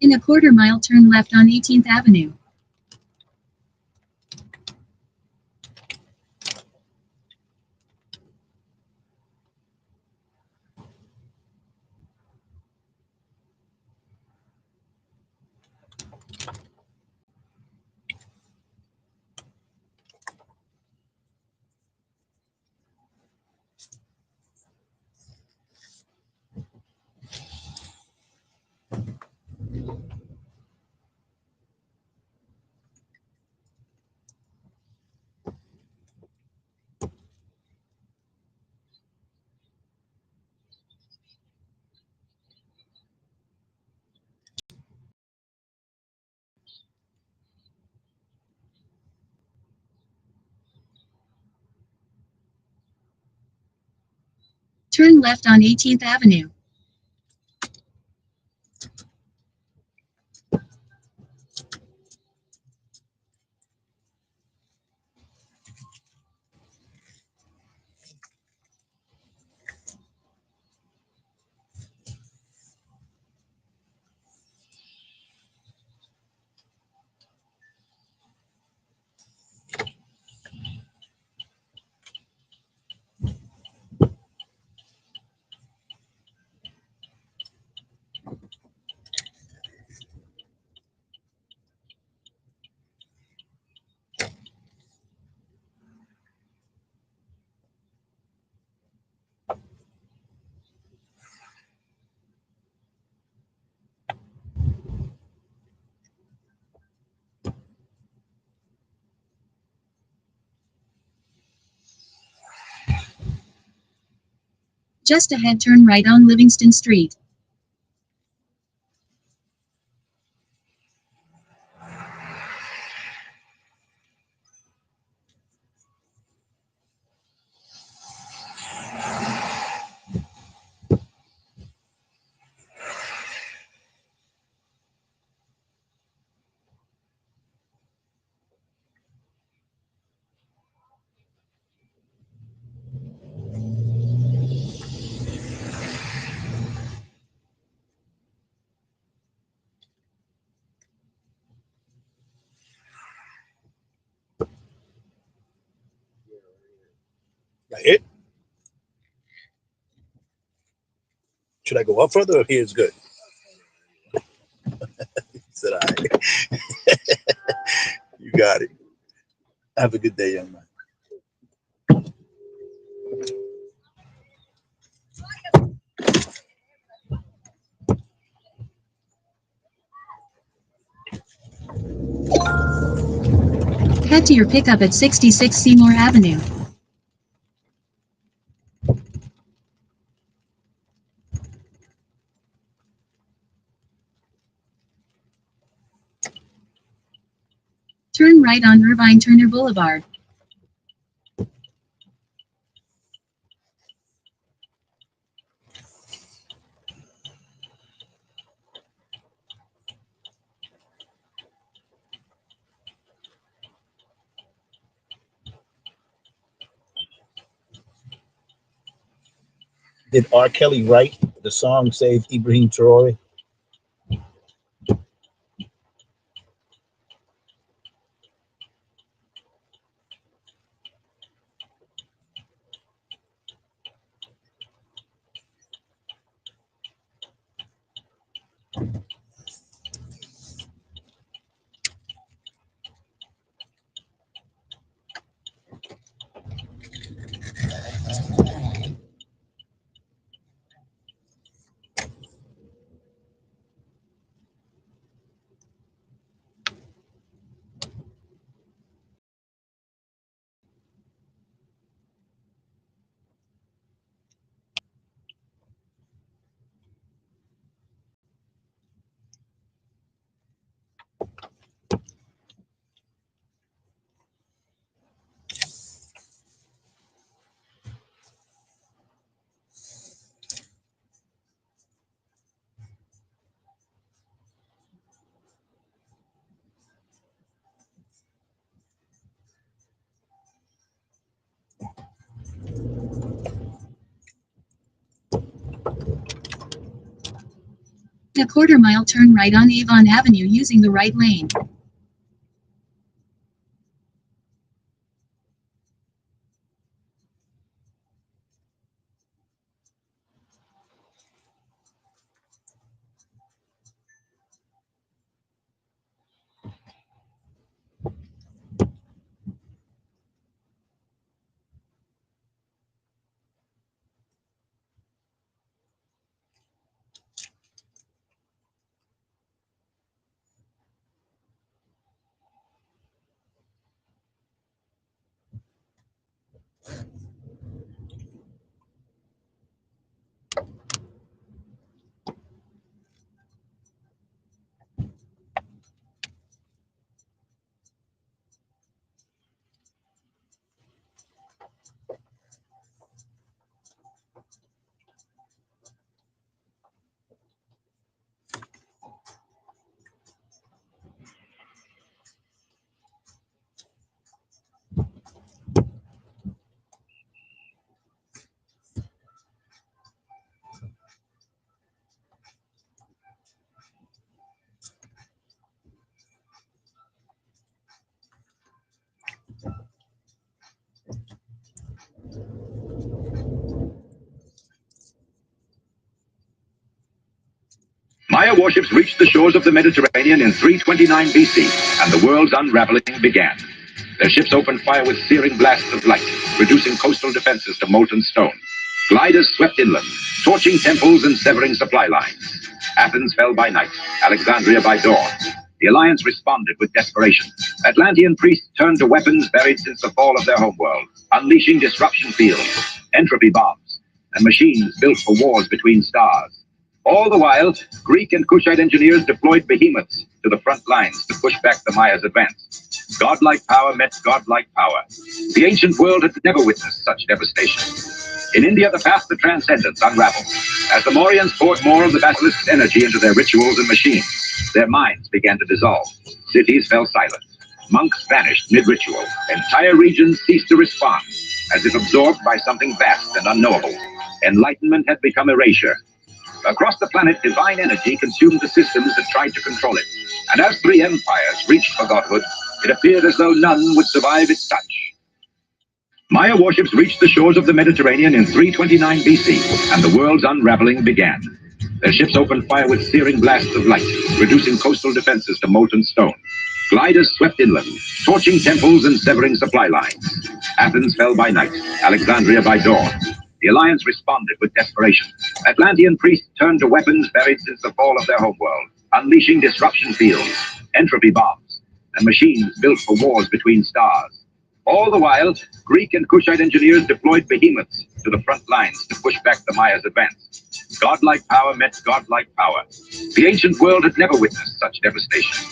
In a quarter mile, turn left on 18th Avenue. Turn left on 18th Avenue.
Just ahead, turn right on Livingston Street.
That it? Should I go up further or here's good? Said I. You got it. Have a good day, young man.
Head to your pickup at 66 Seymour Avenue. Turn right on Irvine Turner Boulevard.
Did R. Kelly write the song Save Ibrahim Traore?
A quarter mile, turn right on Avon Avenue using the right lane.
Maya warships reached the shores of the Mediterranean in 329 BC, and the world's unraveling began. Their ships opened fire with searing blasts of light, reducing coastal defenses to molten stone. Gliders swept inland, torching temples and severing supply lines. Athens fell by night, Alexandria by dawn. The alliance responded with desperation. Atlantean priests turned to weapons buried since the fall of their homeworld, unleashing disruption fields, entropy bombs, and machines built for wars between stars. All the while, Greek and Kushite engineers deployed behemoths to the front lines to push back the Maya's advance. Godlike power met godlike power. The ancient world had never witnessed such devastation. In India, the path to transcendence unraveled. As the Mauryans poured more of the basilisk's energy into their rituals and machines, their minds began to dissolve. Cities fell silent. Monks vanished mid-ritual. Entire regions ceased to respond, as if absorbed by something vast and unknowable. Enlightenment had become erasure. Across the planet, divine energy consumed the systems that tried to control it. And as three empires reached for godhood, it appeared as though none would survive its touch. Maya warships reached the shores of the Mediterranean in 329 BC, and the world's unraveling began. Their ships opened fire with searing blasts of light, reducing coastal defenses to molten stone. Gliders swept inland, torching temples and severing supply lines. Athens fell by night, Alexandria by dawn. The Alliance responded with desperation. Atlantean priests turned to weapons buried since the fall of their homeworld, unleashing disruption fields, entropy bombs, and machines built for wars between stars. All the while, Greek and Kushite engineers deployed behemoths to the front lines to push back the Maya's advance. Godlike power met godlike power. The ancient world had never witnessed such devastation.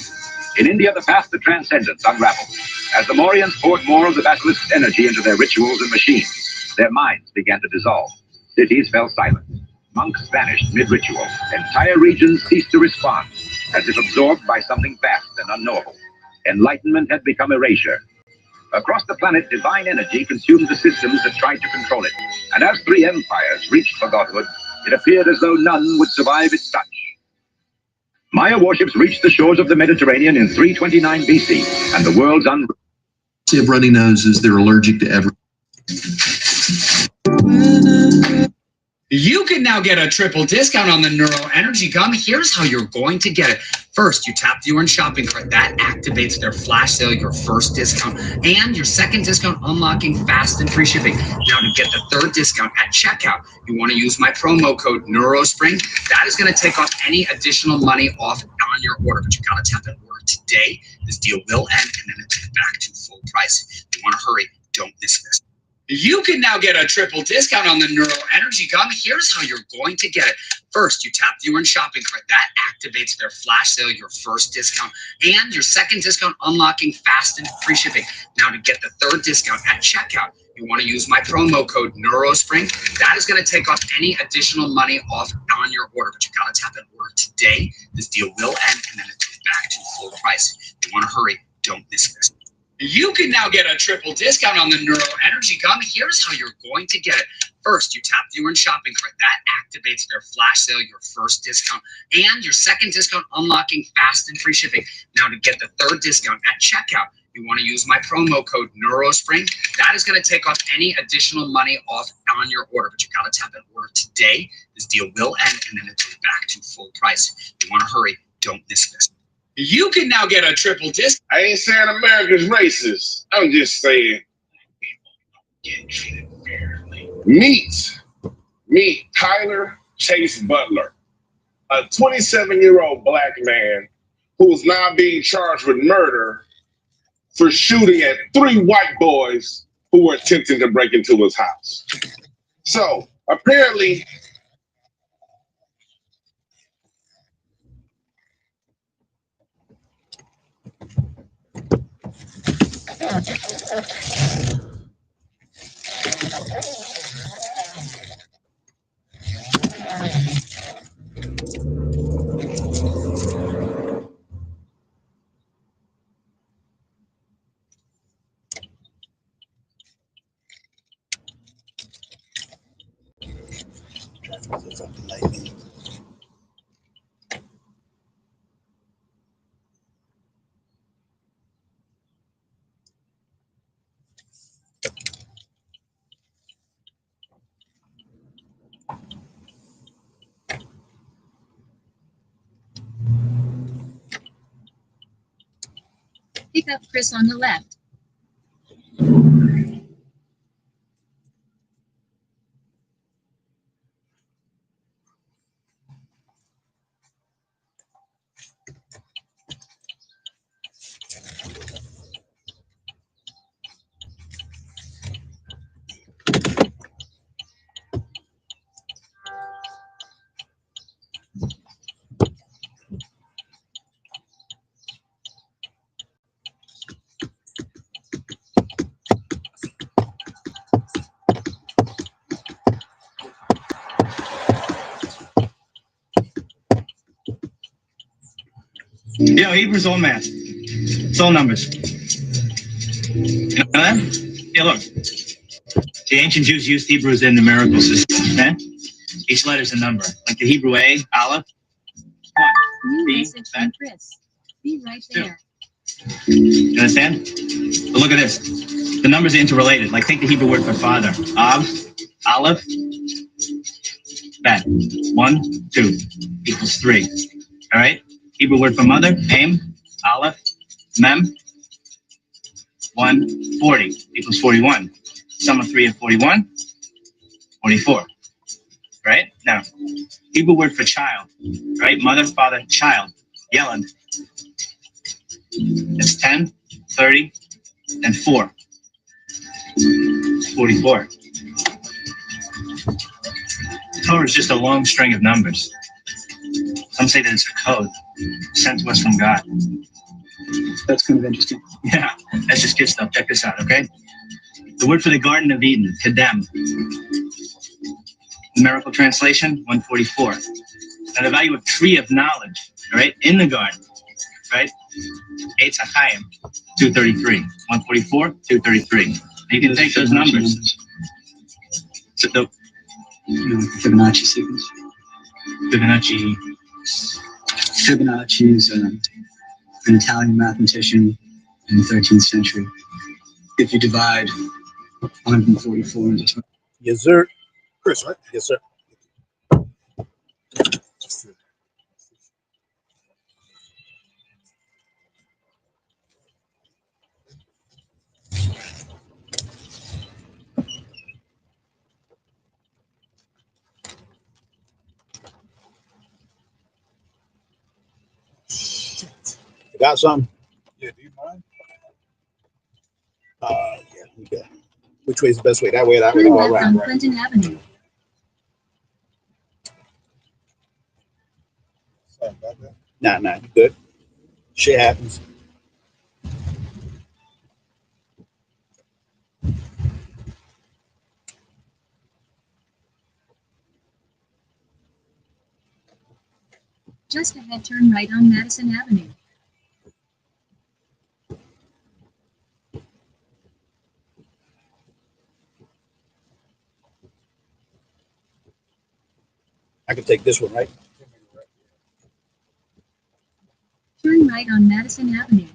In India, the path to transcendence unraveled. As the Mauryans poured more of the basilisk's energy into their rituals and machines, their minds began to dissolve. Cities fell silent. Monks vanished mid-ritual. Entire regions ceased to respond, as if absorbed by something vast and unknowable. Enlightenment had become erasure. Across the planet, divine energy consumed the systems that tried to control it. And as three empires reached for godhood, it appeared as though none would survive its touch. Maya warships reached the shores of the Mediterranean in 329 BC, and the world's
They have runny noses. They're allergic to everything.
You can now get a triple discount on the Neuro Energy Gum. Here's how you're going to get it. First, you tap the orange shopping cart. That activates their flash sale, your first discount, and your second discount, unlocking fast and free shipping. Now, to get the third discount at checkout, you want to use my promo code NeuroSpring. That is going to take off any additional money off on your order, but you got to tap that order today. This deal will end, and then it's back to full price. You want to hurry. Don't miss this. You can now get a triple discount on the Neuro Energy Gum. Here's how you're going to get it. First, you tap the orange shopping cart. That activates their flash sale, your first discount, and your second discount, unlocking fast and free shipping. Now, to get the third discount at checkout, you want to use my promo code NeuroSpring. That is going to take off any additional money off on your order, but you got to tap that order today. This deal will end, and then it's back to full price. You want to hurry. Don't miss this. You can now get a triple discount on the Neuro Energy Gum. Here's how you're going to get it. First, you tap the orange shopping cart. That activates their flash sale, your first discount, and your second discount, unlocking fast and free shipping. Now, to get the third discount at checkout, you want to use my promo code NeuroSpring. That is going to take off any additional money off on your order, but you got to tap that order today. This deal will end, and then it's back to full price. You want to hurry. Don't miss this. You can now get a triple discount.
I ain't saying America's racist. I'm just saying get treated fairly. Meet Tyler Chase Butler, a 27-year-old black man who is now being charged with murder for shooting at 3 white boys who were attempting to break into his house. So apparently,
Pick up Chris on the left.
Yo, Hebrew's all math. It's all numbers. You know that? Yeah, look. The ancient Jews used Hebrew as their numerical system. Okay? Each letter's a number. Like the Hebrew A, Aleph.
New
B,
message from Chris. Be right there.
You understand? But look at this. The numbers are interrelated. Like take the Hebrew word for father. Av, Aleph, Bet. 1, 2 equals 3. All right? Hebrew word for mother, Aim, Aleph, Mem. 1, 40 equals 41. Sum of 3 and 41, 44. Right? Now, Hebrew word for child. Right? Mother, father, child. Yelland. It's 10, 30, and 4. 44. Torah is just a long string of numbers. Some say that it's a code sent to us from God. That's kind of interesting. Yeah, that's just good stuff. Check this out, okay? The word for the Garden of Eden, Kedem. Numerical translation, 144. Now the value of tree of knowledge, all right, in the garden, right? Eitz HaChaim, 233. 144, 233. You can take those numbers. So the Fibonacci sequence. Fibonacci is an Italian mathematician in the 13th century. If you divide 144 into 20.
Yes, sir. Chris, right? Yes, sir. You got something?
Yeah, do you mind?
Yeah, we got. Which way is the best way? That way, that way.
Turn
All
left
right,
on
right.
Clinton Avenue.
Sorry about that.
Nah, you good. Shit happens.
Just ahead, turn right on Madison Avenue.
I can take this one, right?
Turn right on Madison Avenue.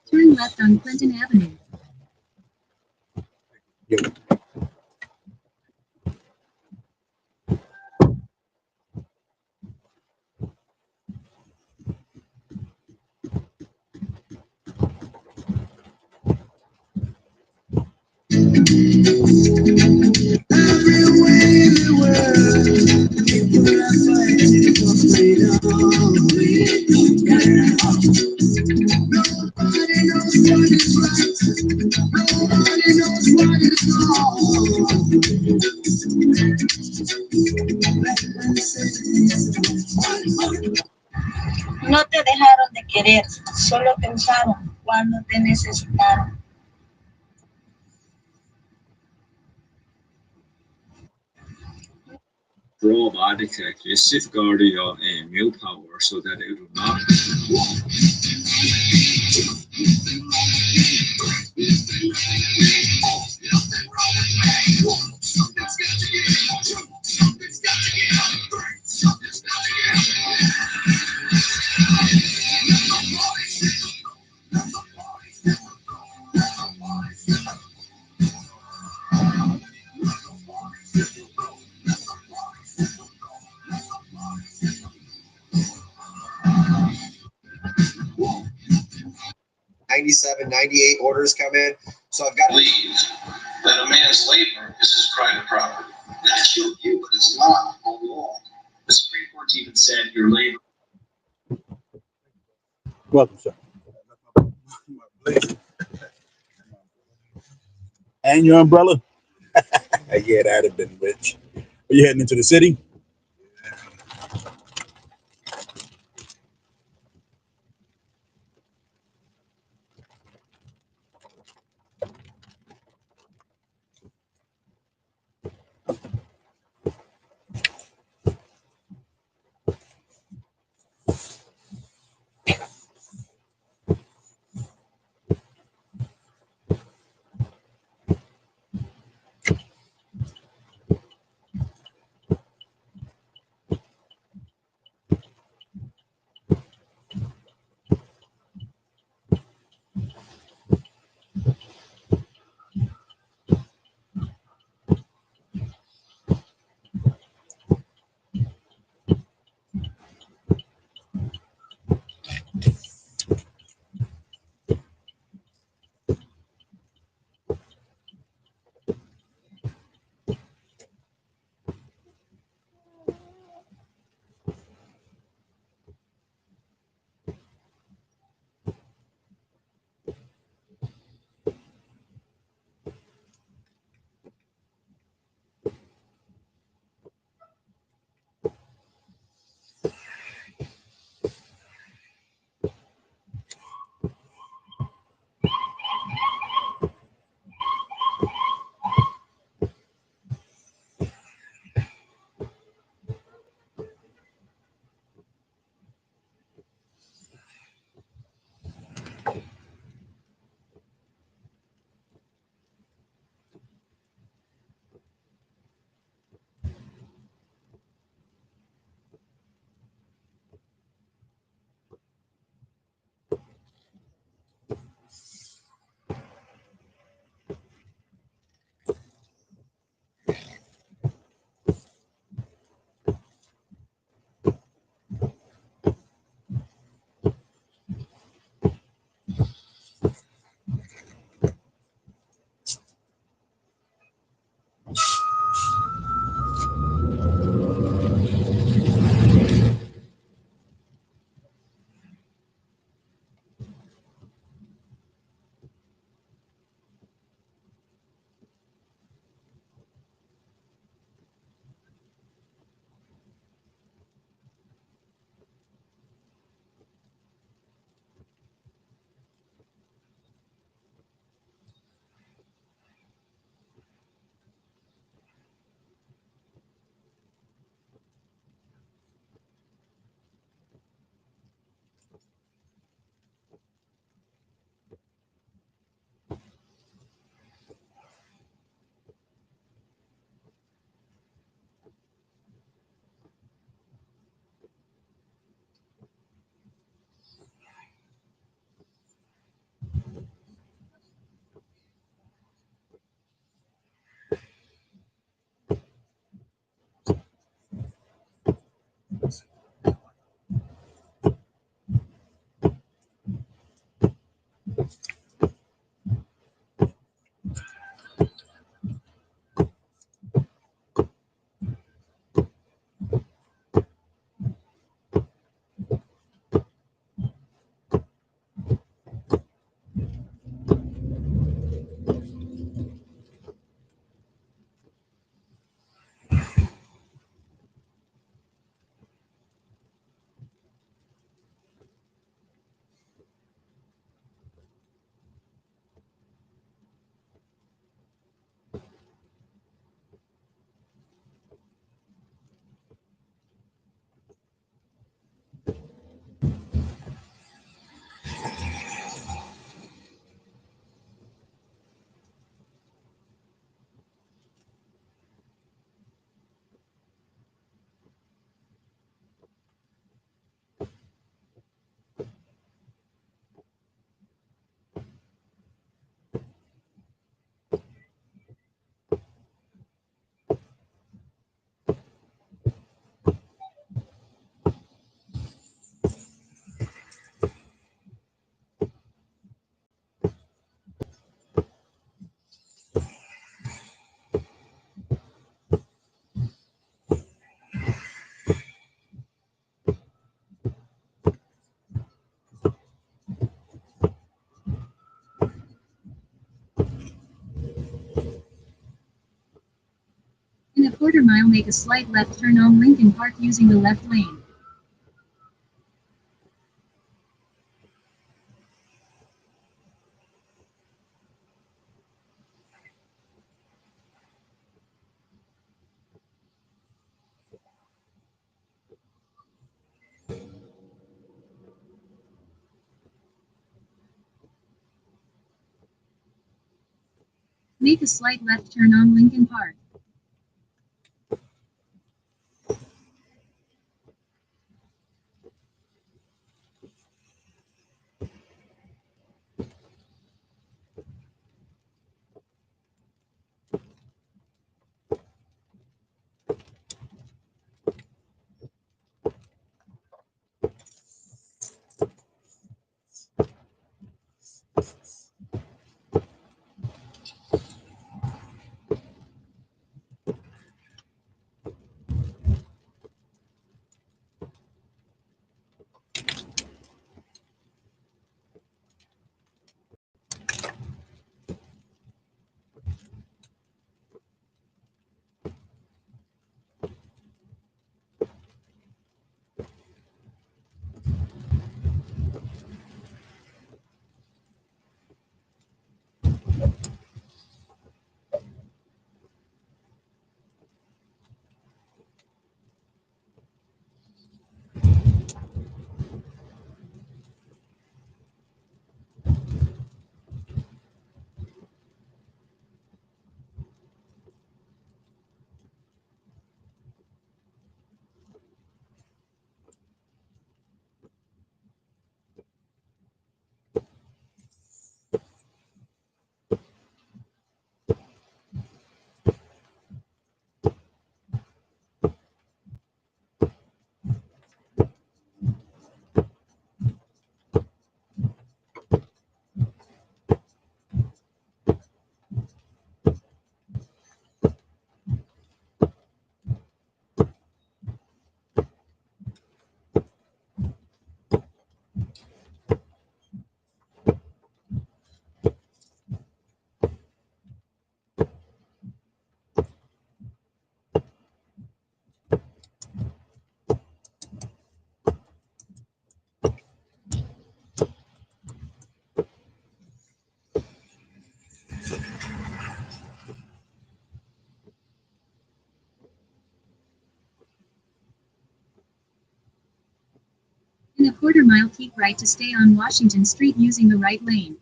Turn left on Clinton Avenue.
No te dejaron de querer, solo pensaron cuando te necesitaron.
Probiotic actually safeguard your immune power so that it will not.
'97, '98 orders come in. So I've got to
believe that a man's labor is his private property. That's your view, but it's not on law. The Supreme Court even said your labor.
Welcome, sir. And your umbrella? Yeah, that'd have been rich. Are you heading into the city?
quarter mile, make a slight left turn on Lincoln Park using the left lane. Make a slight left turn on Lincoln Park. In a quarter mile, keep right to stay on Washington Street using the right lane.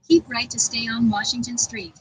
Keep right to stay on Washington Street.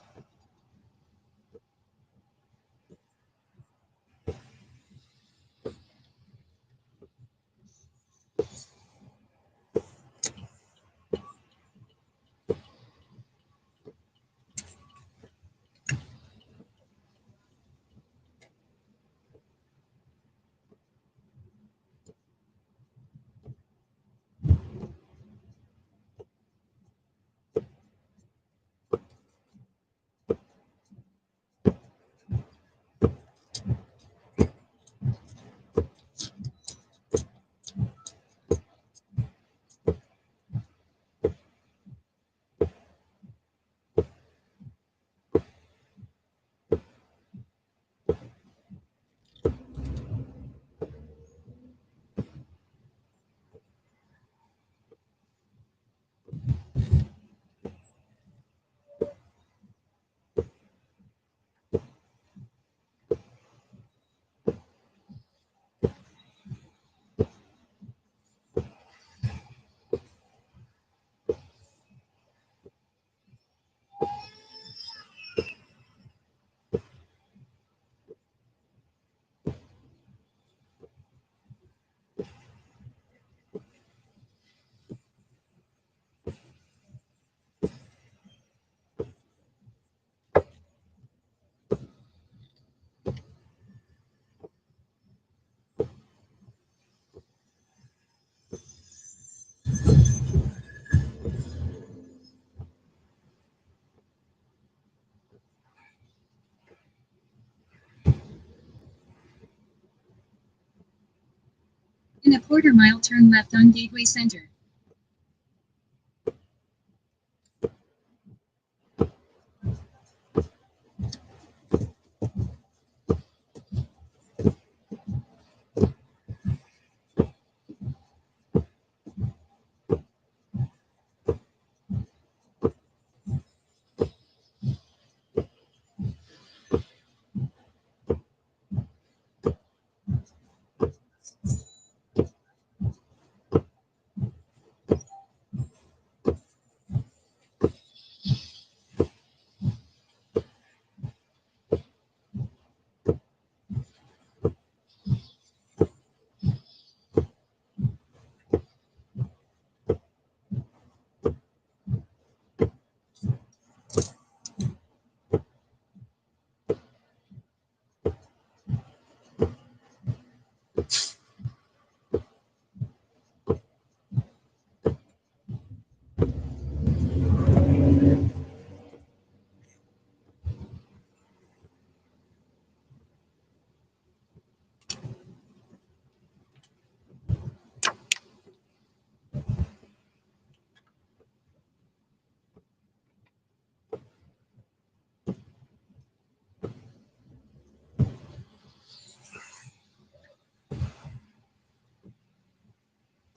a quarter mile, turn left on Gateway Center.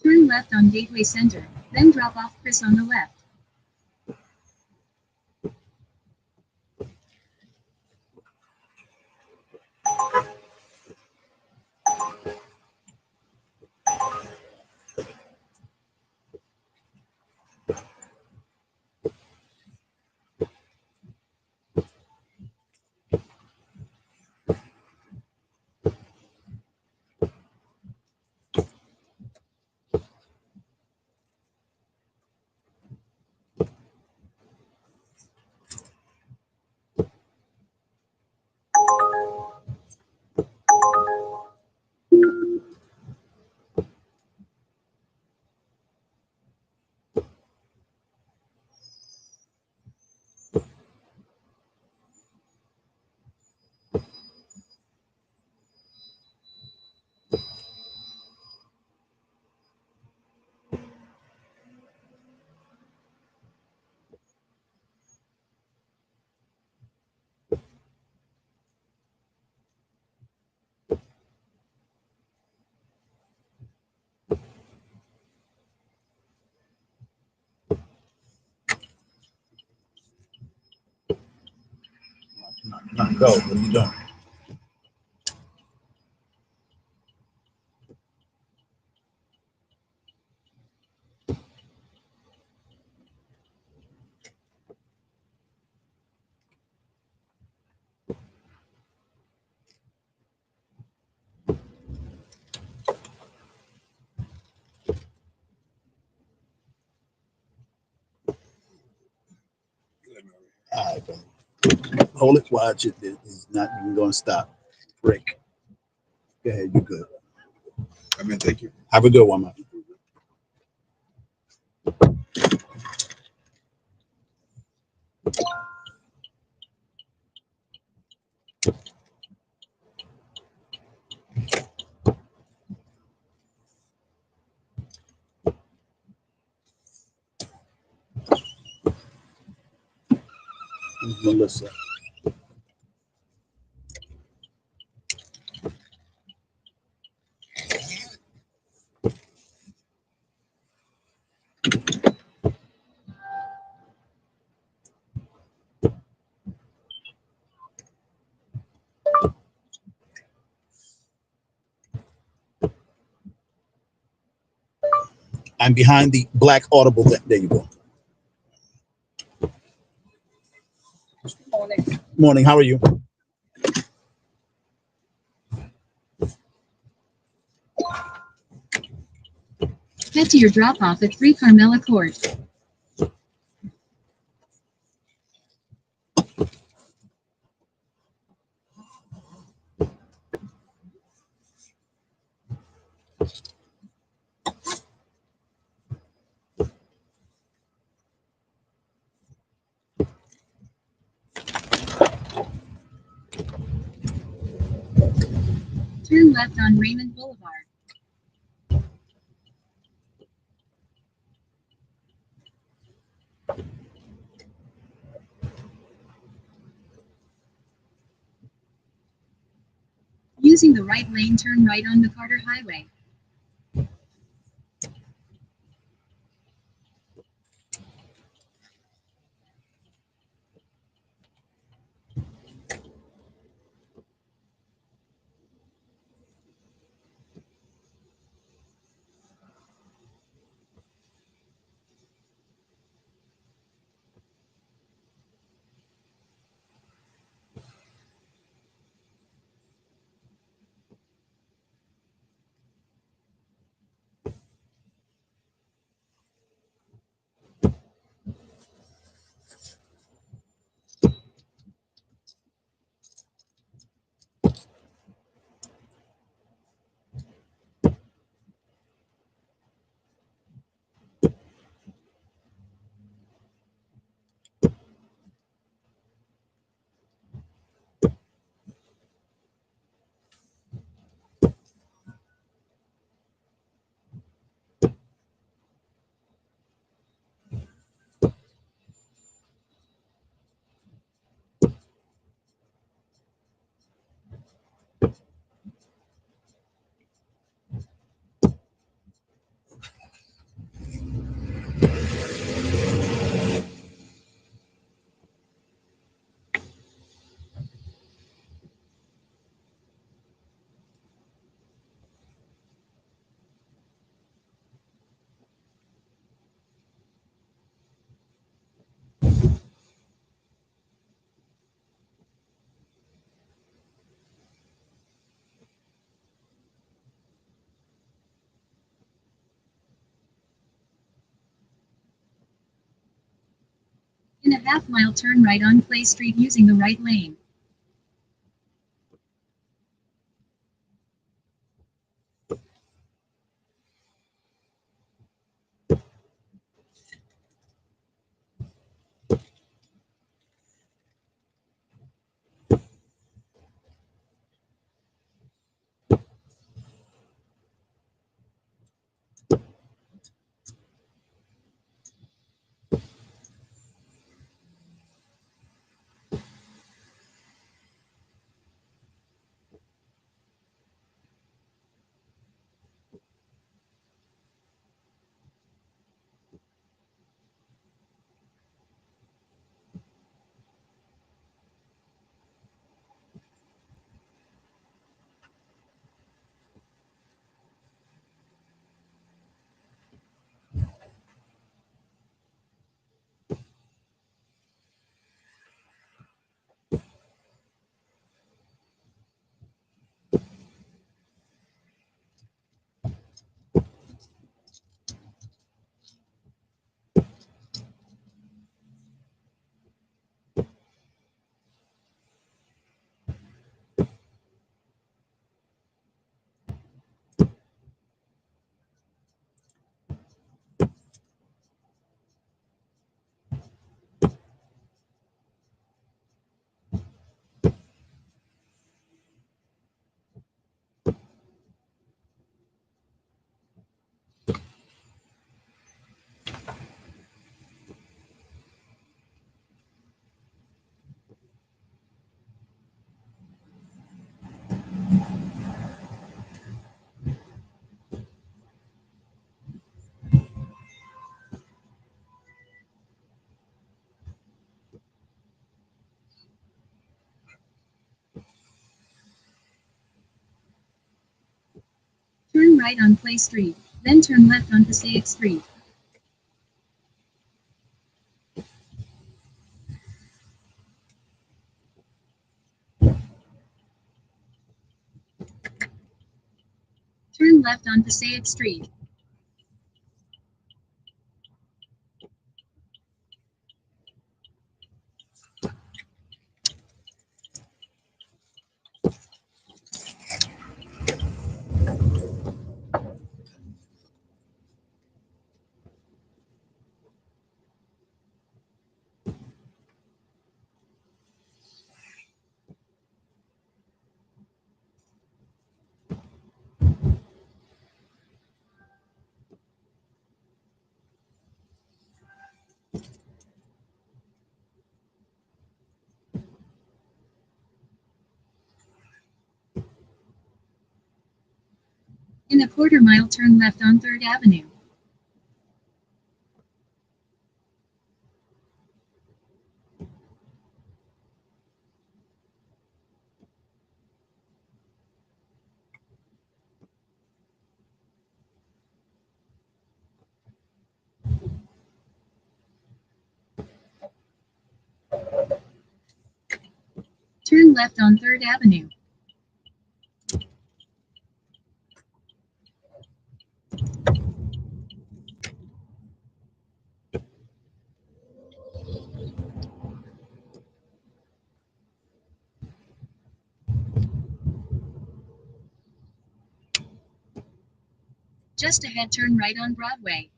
Turn left on Gateway Center, then drop off Chris on the left.
Go. What are you doing? All right, bro. Hold it. Watch it. It's not even going to stop. Break. Go ahead. You're good. I mean, thank you. Have a good one, man. Melissa. I'm behind the black Audible. There you go.
Morning.
Morning. How are you?
Head to your drop-off at 3 Carmela Court. Turn left on Raymond Boulevard. Using the right lane, turn right on McCarter Highway. In a half-mile, turn right on Clay Street using the right lane. Turn right on Clay Street, then turn left on Passaic Street. Turn left on Passaic Street. quarter-mile, turn left on 3rd Avenue. Turn left on 3rd Avenue. Just ahead, turn right on Broadway.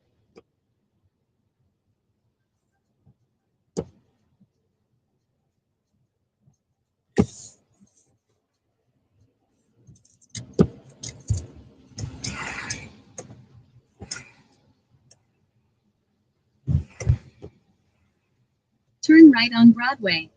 Turn right on Broadway.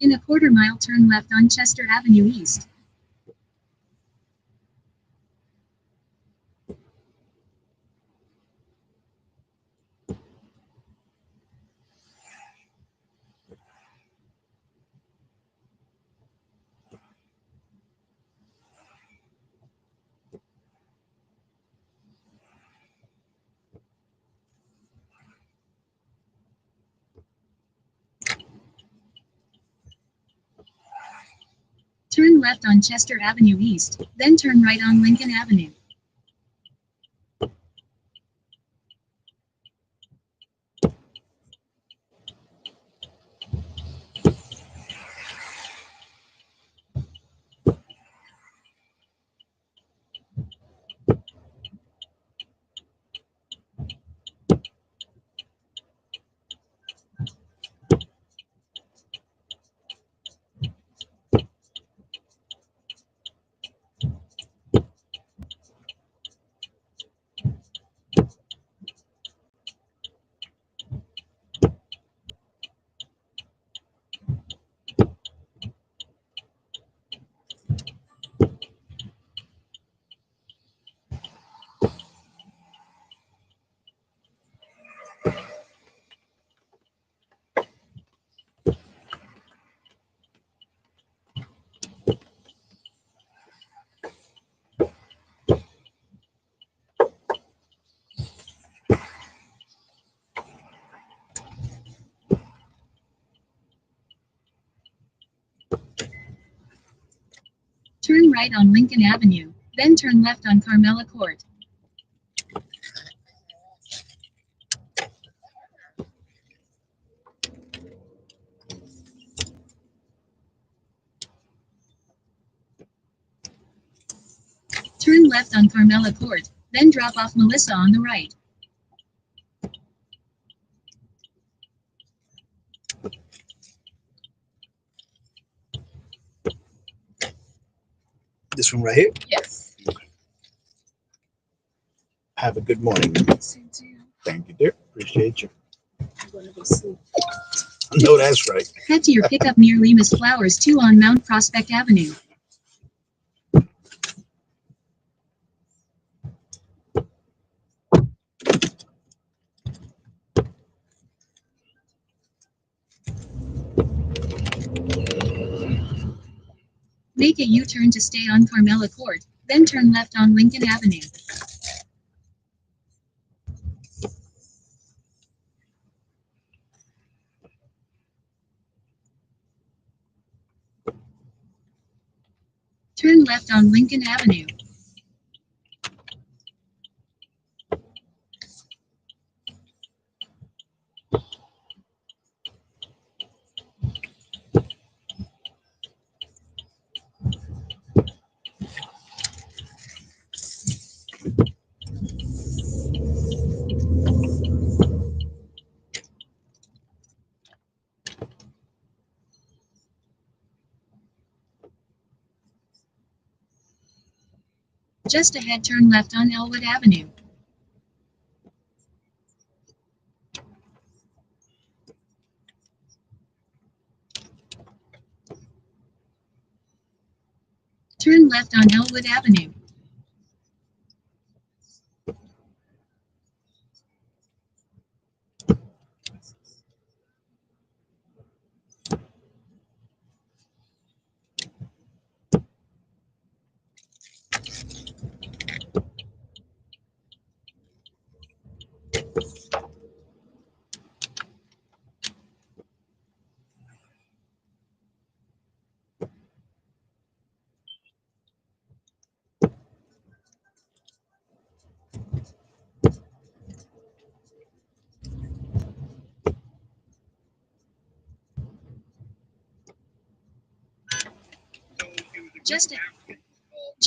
In a quarter-mile, turn left on Chester Avenue East. Turn left on Chester Avenue East, then turn right on Lincoln Avenue. Turn right on Lincoln Avenue, then turn left on Carmela Court. Turn left on Carmela Court, then drop off Melissa on the right.
This one right here.
Yes.
Have a good morning. Thank you, dear. Appreciate you.
I'm going to go sleep.
No, that's right.
Head to your pickup near Lima's Flowers 2 on Mount Prospect Avenue. Make a U-turn to stay on Carmela Court, then turn left on Lincoln Avenue. Turn left on Lincoln Avenue. Just ahead, turn left on Elwood Avenue. Turn left on Elwood Avenue.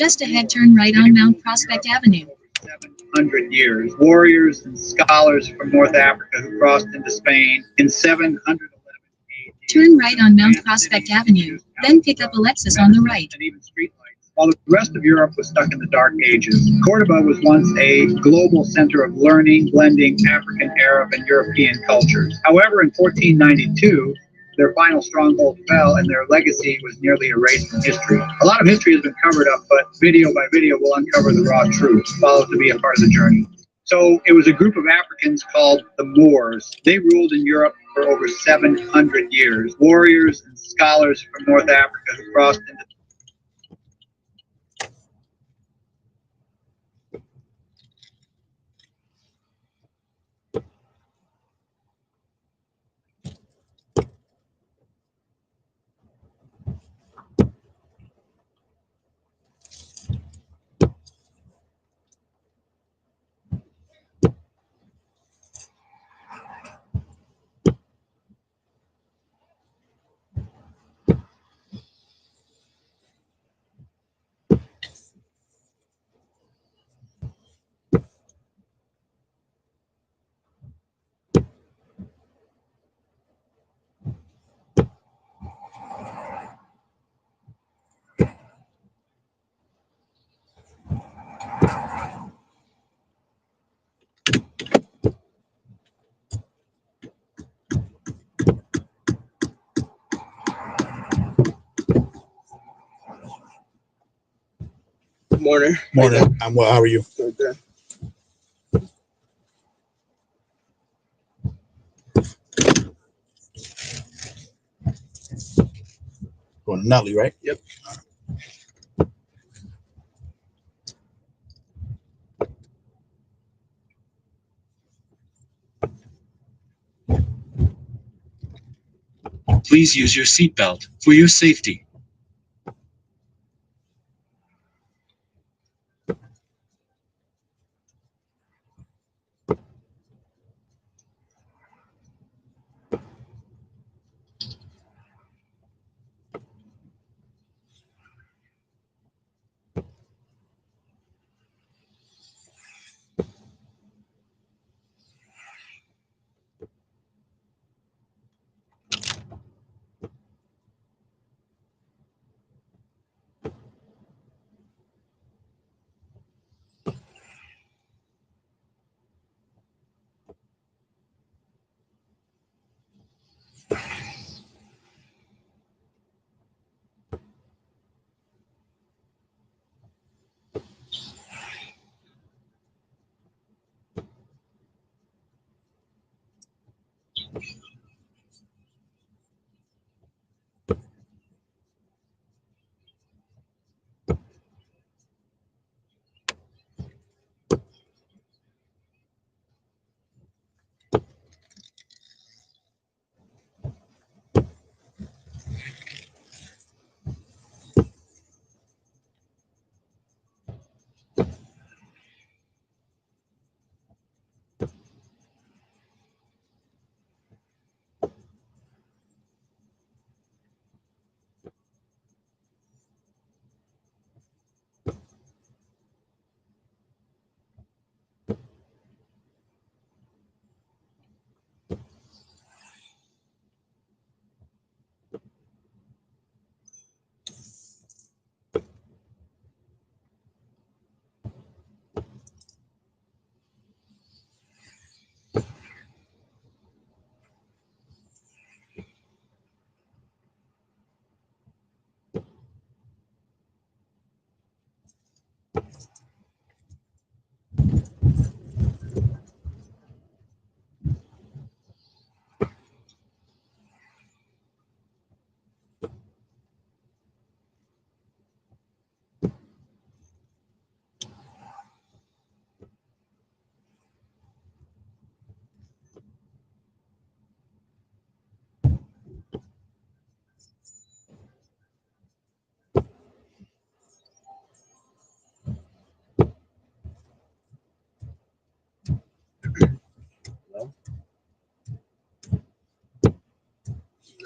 Just ahead, turn right on Mount Prospect Avenue.
700 years. Warriors and scholars from North Africa who crossed into Spain in 711 AD.
Turn right on Mount Prospect Avenue, then pick up Alexis on the right.
And even streetlights. While the rest of Europe was stuck in the Dark Ages, Cordoba was once a global center of learning, blending African, Arab, and European cultures. However, in 1492, their final stronghold fell and their legacy was nearly erased from history. A lot of history has been covered up, but video by video will uncover the raw truth. Follow to be a part of the journey. So it was a group of Africans called the Moors. They ruled in Europe for over 700 years. Warriors and scholars from North Africa who crossed into
Morning.
Morning. I'm well. How are you?
Good, good.
Going to Nutley, right?
Yep.
Please use your seatbelt for your safety.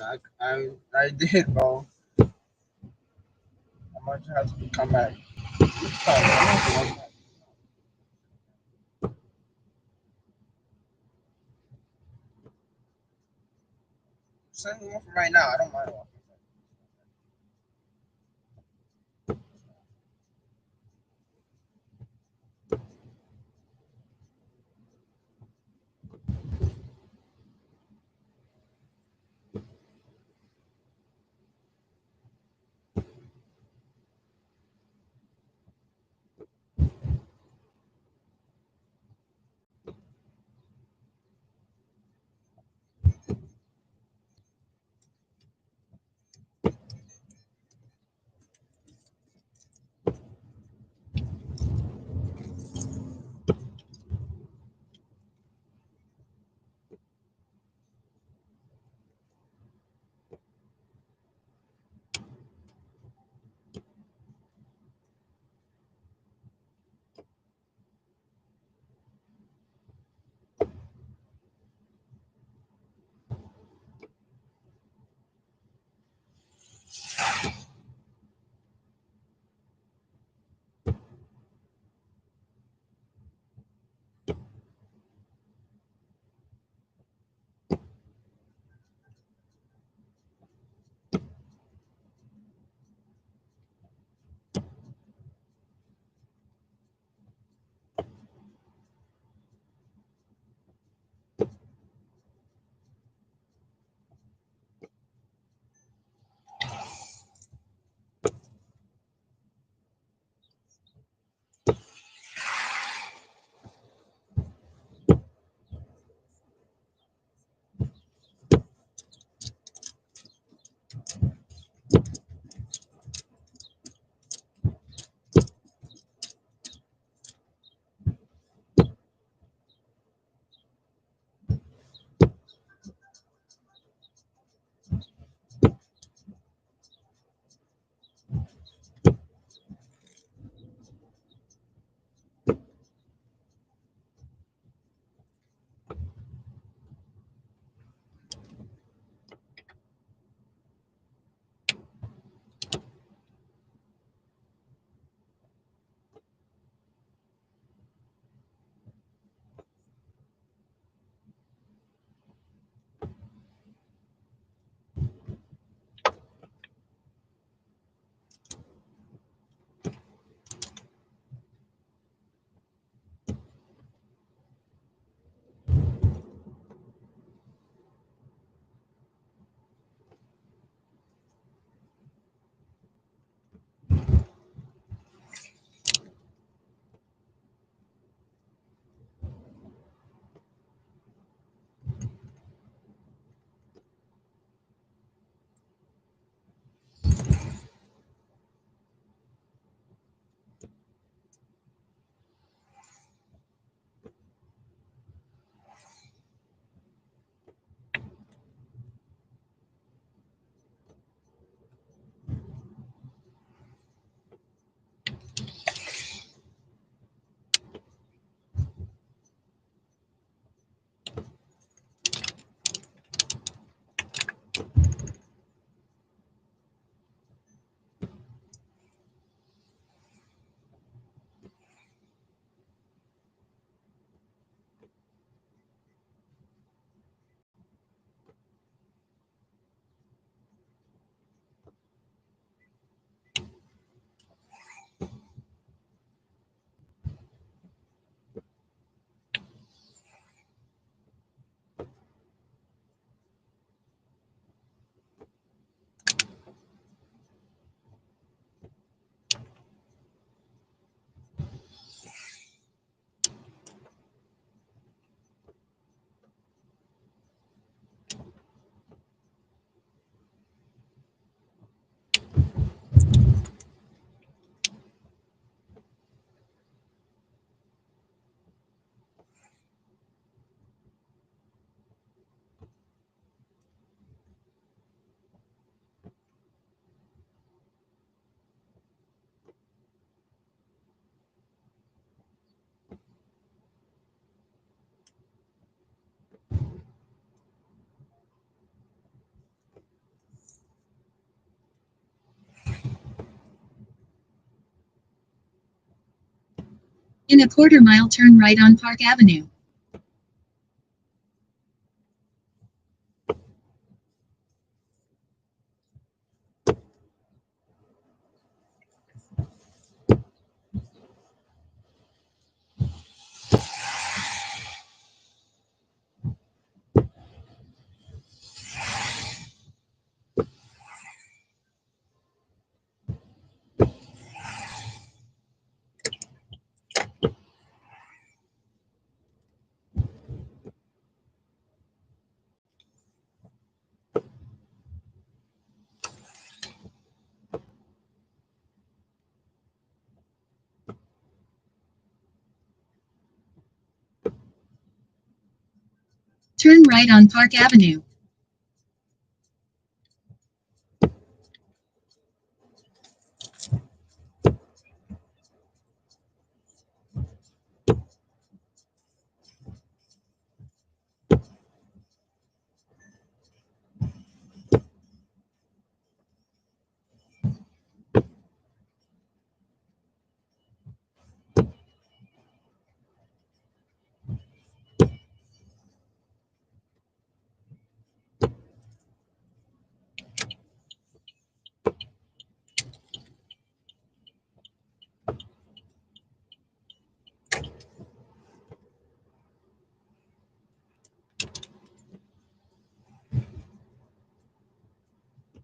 I did, bro. I might have to come back. Send me one for right now. I don't mind one.
In a quarter mile, turn right on Park Avenue. Turn right on Park Avenue.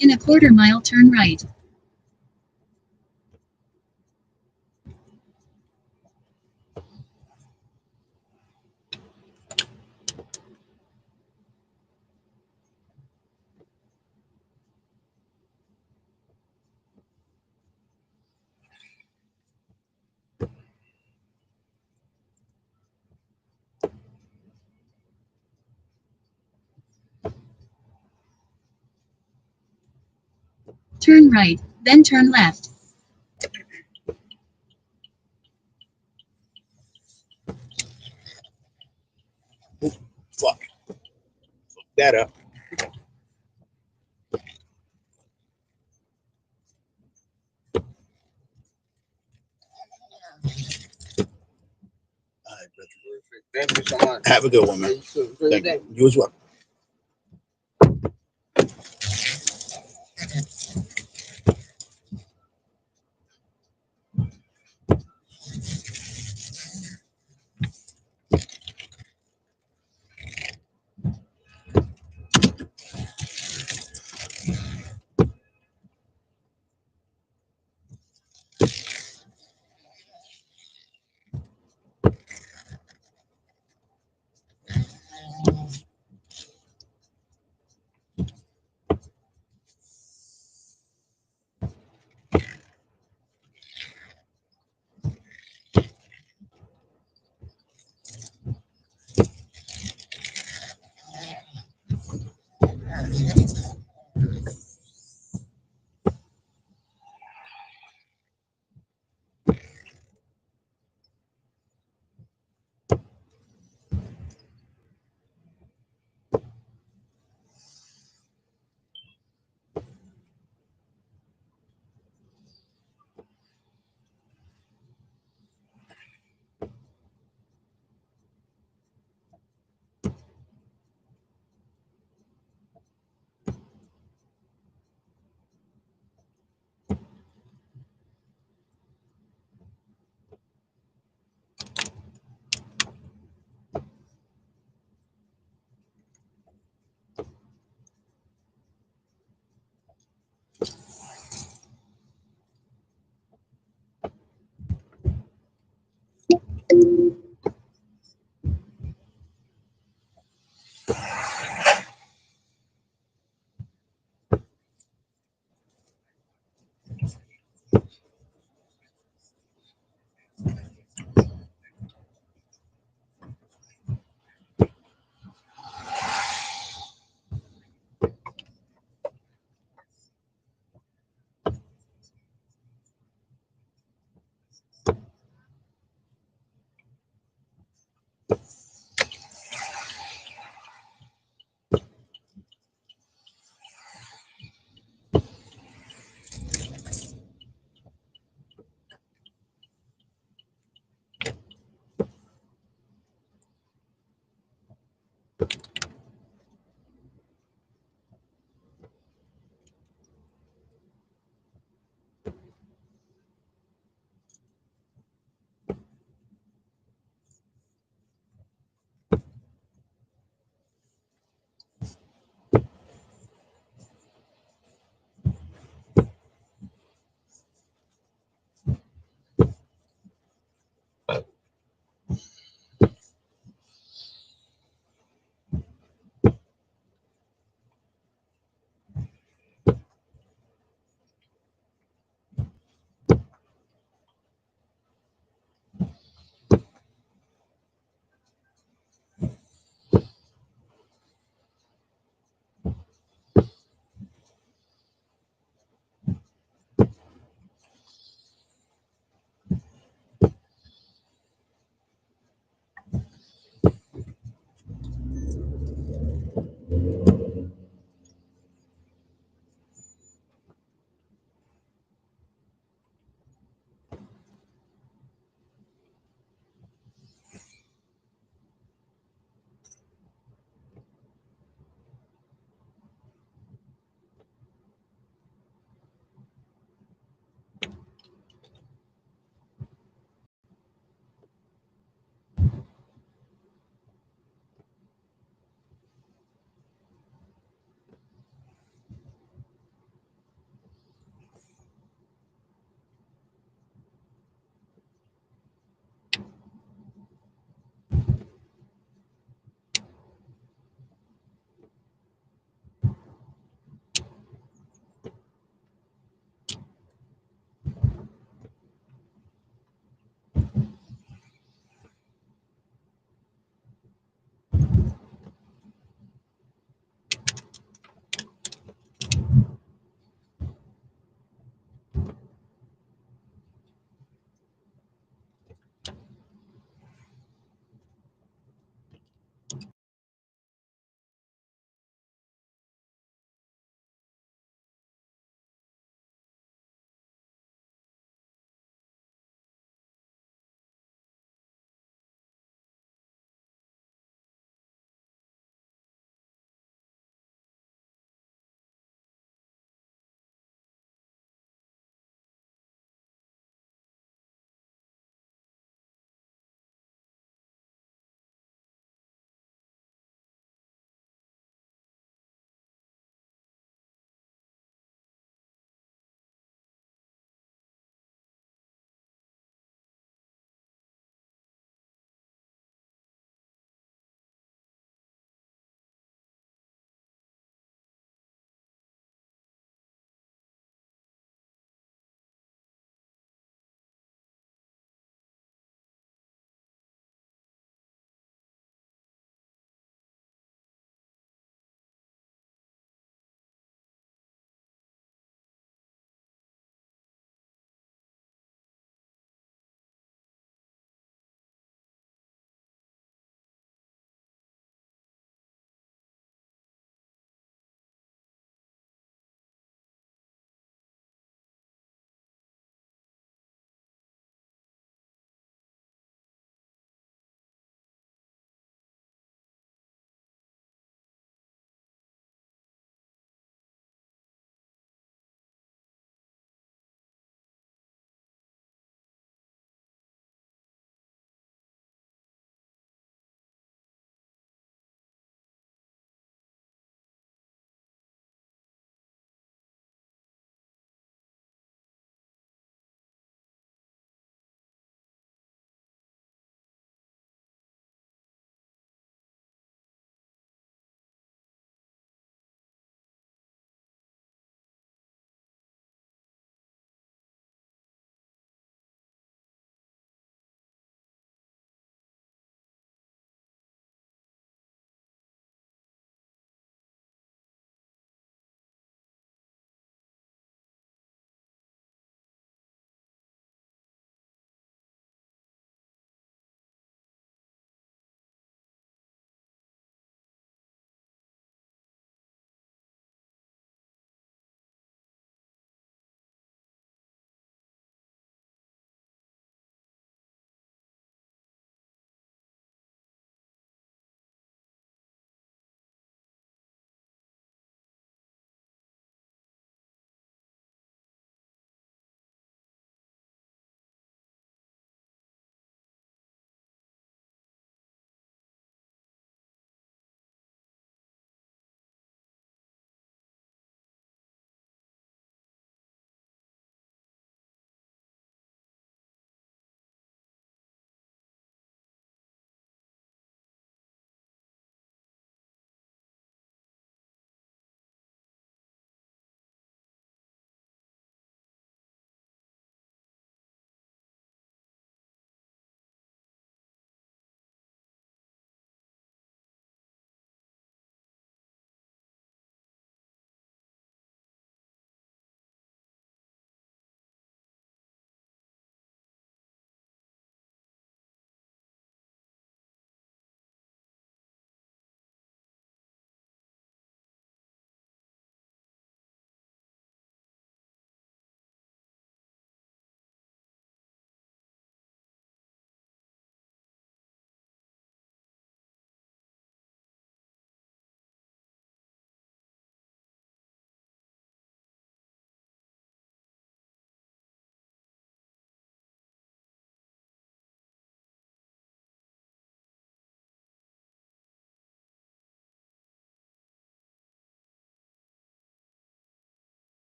In a quarter mile, turn right. Turn right, then turn left.
Fuck. Fuck that up.
Thank you so much.
Have a good one, man. Thank you. You as well.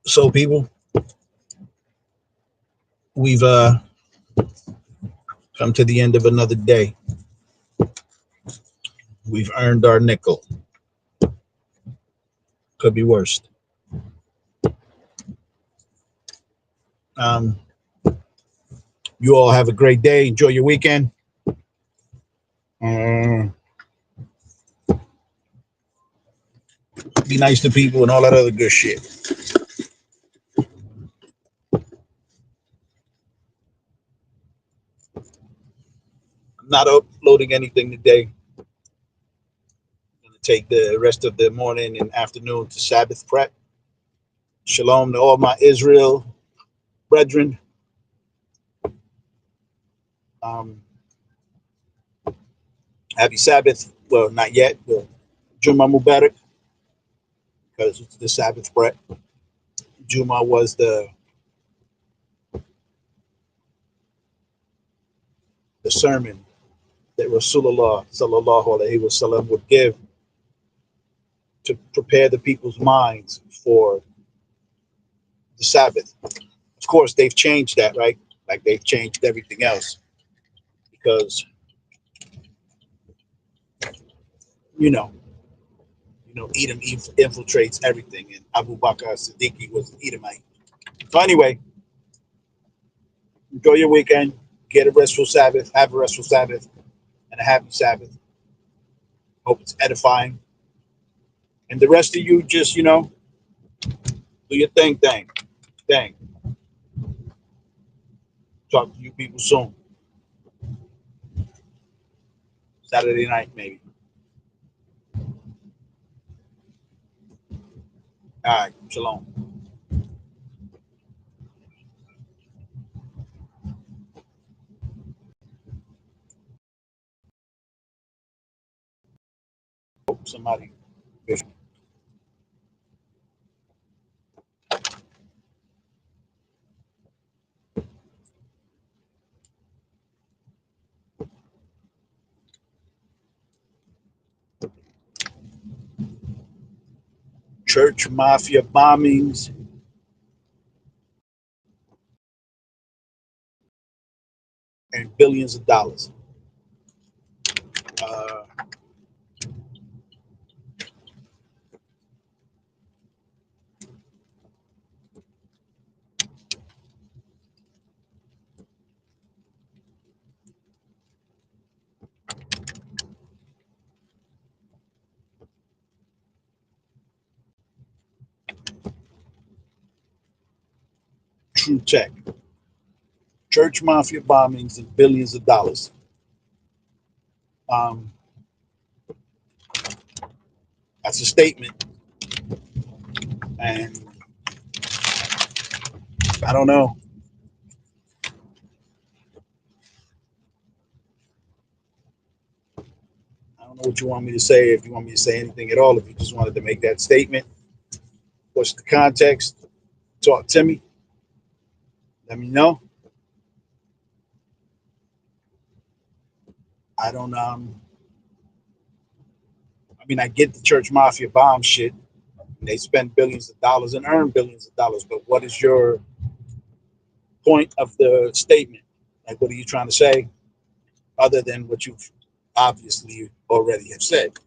So, people, we've come to the end of another day. We've earned our nickel. Could be worse. You all have a great day. Enjoy your weekend. Be nice to people and all that other good shit. I'm not uploading anything today. I'm going to take the rest of the morning and afternoon to Sabbath prep. Shalom to all my Israel brethren. Happy Sabbath. Well, not yet, but Juma Mubarak, because it's the Sabbath prep. Juma was the sermon that Rasulullah sallallahu alaihi wasallam would give to prepare the people's minds for the Sabbath. Of course, they've changed that, right? Like they've changed everything else because Edom infiltrates everything, and Abu Bakr Siddiqui was an Edomite. So anyway, enjoy your weekend. Get a restful Sabbath. Have a restful Sabbath and a happy Sabbath. Hope it's edifying. And the rest of you, just do your thing. Talk to you people soon. Saturday night, maybe. All right, shalom. Hope somebody. Church mafia bombings. And billions of dollars. True Tech. Church mafia bombings and billions of dollars. That's a statement. And I don't know. I don't know what you want me to say, if you want me to say anything at all, if you just wanted to make that statement. What's the context? Talk to me. Let me know. I don't I mean, I get the church mafia bomb shit. And they spend billions of dollars and earn billions of dollars, but what is your point of the statement? Like, what are you trying to say other than what you've obviously already have said?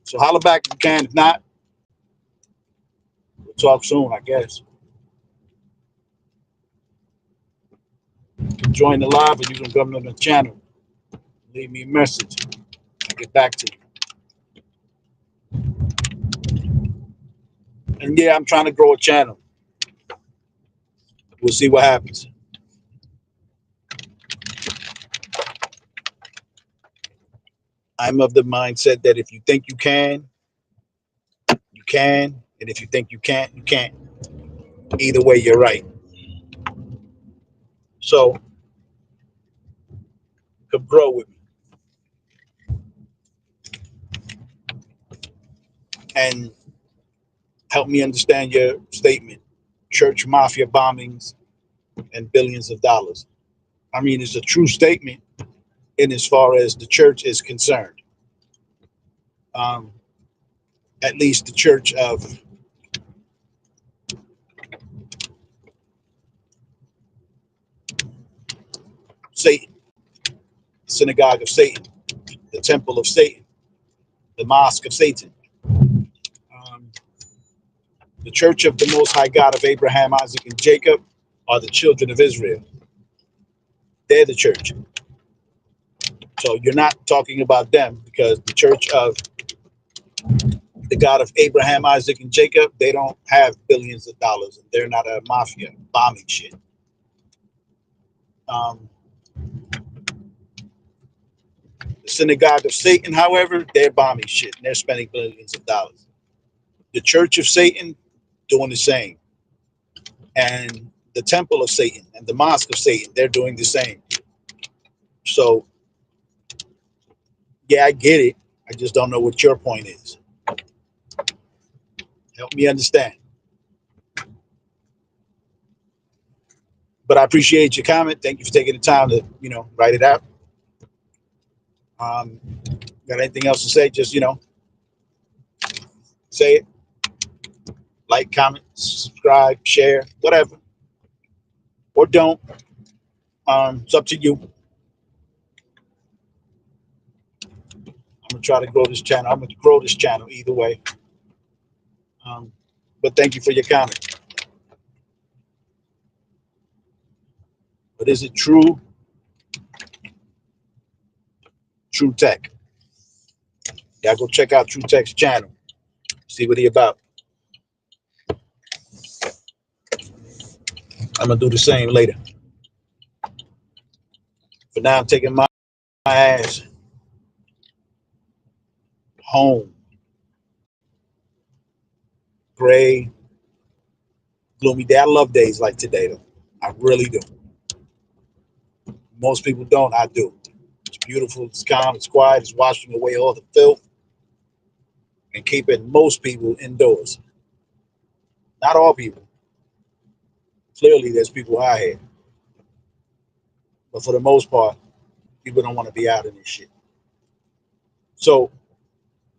So holler back if you can. If not, we'll talk soon, I guess. You can join the live, or you can come to the channel. Leave me a message. I'll get back to you. And yeah, I'm trying to grow a channel. We'll see what happens. I'm of the mindset that if you think you can, you can. And if you think you can't, you can't. Either way, you're right. So, come grow with me. And help me understand your statement. Church mafia bombings and billions of dollars. I mean, it's a true statement in as far as the church is concerned. At least the church of Satan, synagogue of Satan, the temple of Satan, the mosque of Satan. The church of the Most High God of Abraham, Isaac, and Jacob are the children of Israel. They're the church. So you're not talking about them, because the church of the God of Abraham, Isaac, and Jacob, they don't have billions of dollars. And they're not a mafia bombing shit. The synagogue of Satan, however, they're bombing shit, and they're spending billions of dollars. The church of Satan doing the same. And the temple of Satan and the mosque of Satan, they're doing the same. So, yeah, I get it. I just don't know what your point is. Help me understand. But I appreciate your comment. Thank you for taking the time to, write it out. Got anything else to say? Just, say it. Like, comment, subscribe, share, whatever. Or don't. It's up to you. I'm going to try to grow this channel. I'm going to grow this channel either way. But thank you for your comment. But is it true? True Tech. Yeah, go check out True Tech's channel. See what he about. I'm going to do the same later. For now, I'm taking my ass home. Gray, gloomy day. I love days like today, though. I really do. Most people don't. I do. It's beautiful. It's calm. It's quiet. It's washing away all the filth and keeping most people indoors. Not all people. Clearly, there's people out here. But for the most part, people don't want to be out in this shit. So,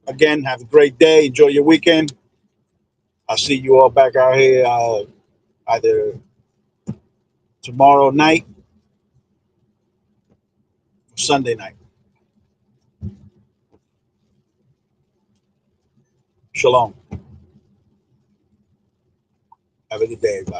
again, have a great day. Enjoy your weekend. I'll see you all back out here either tomorrow night or Sunday night. Shalom. Have a good day, everybody.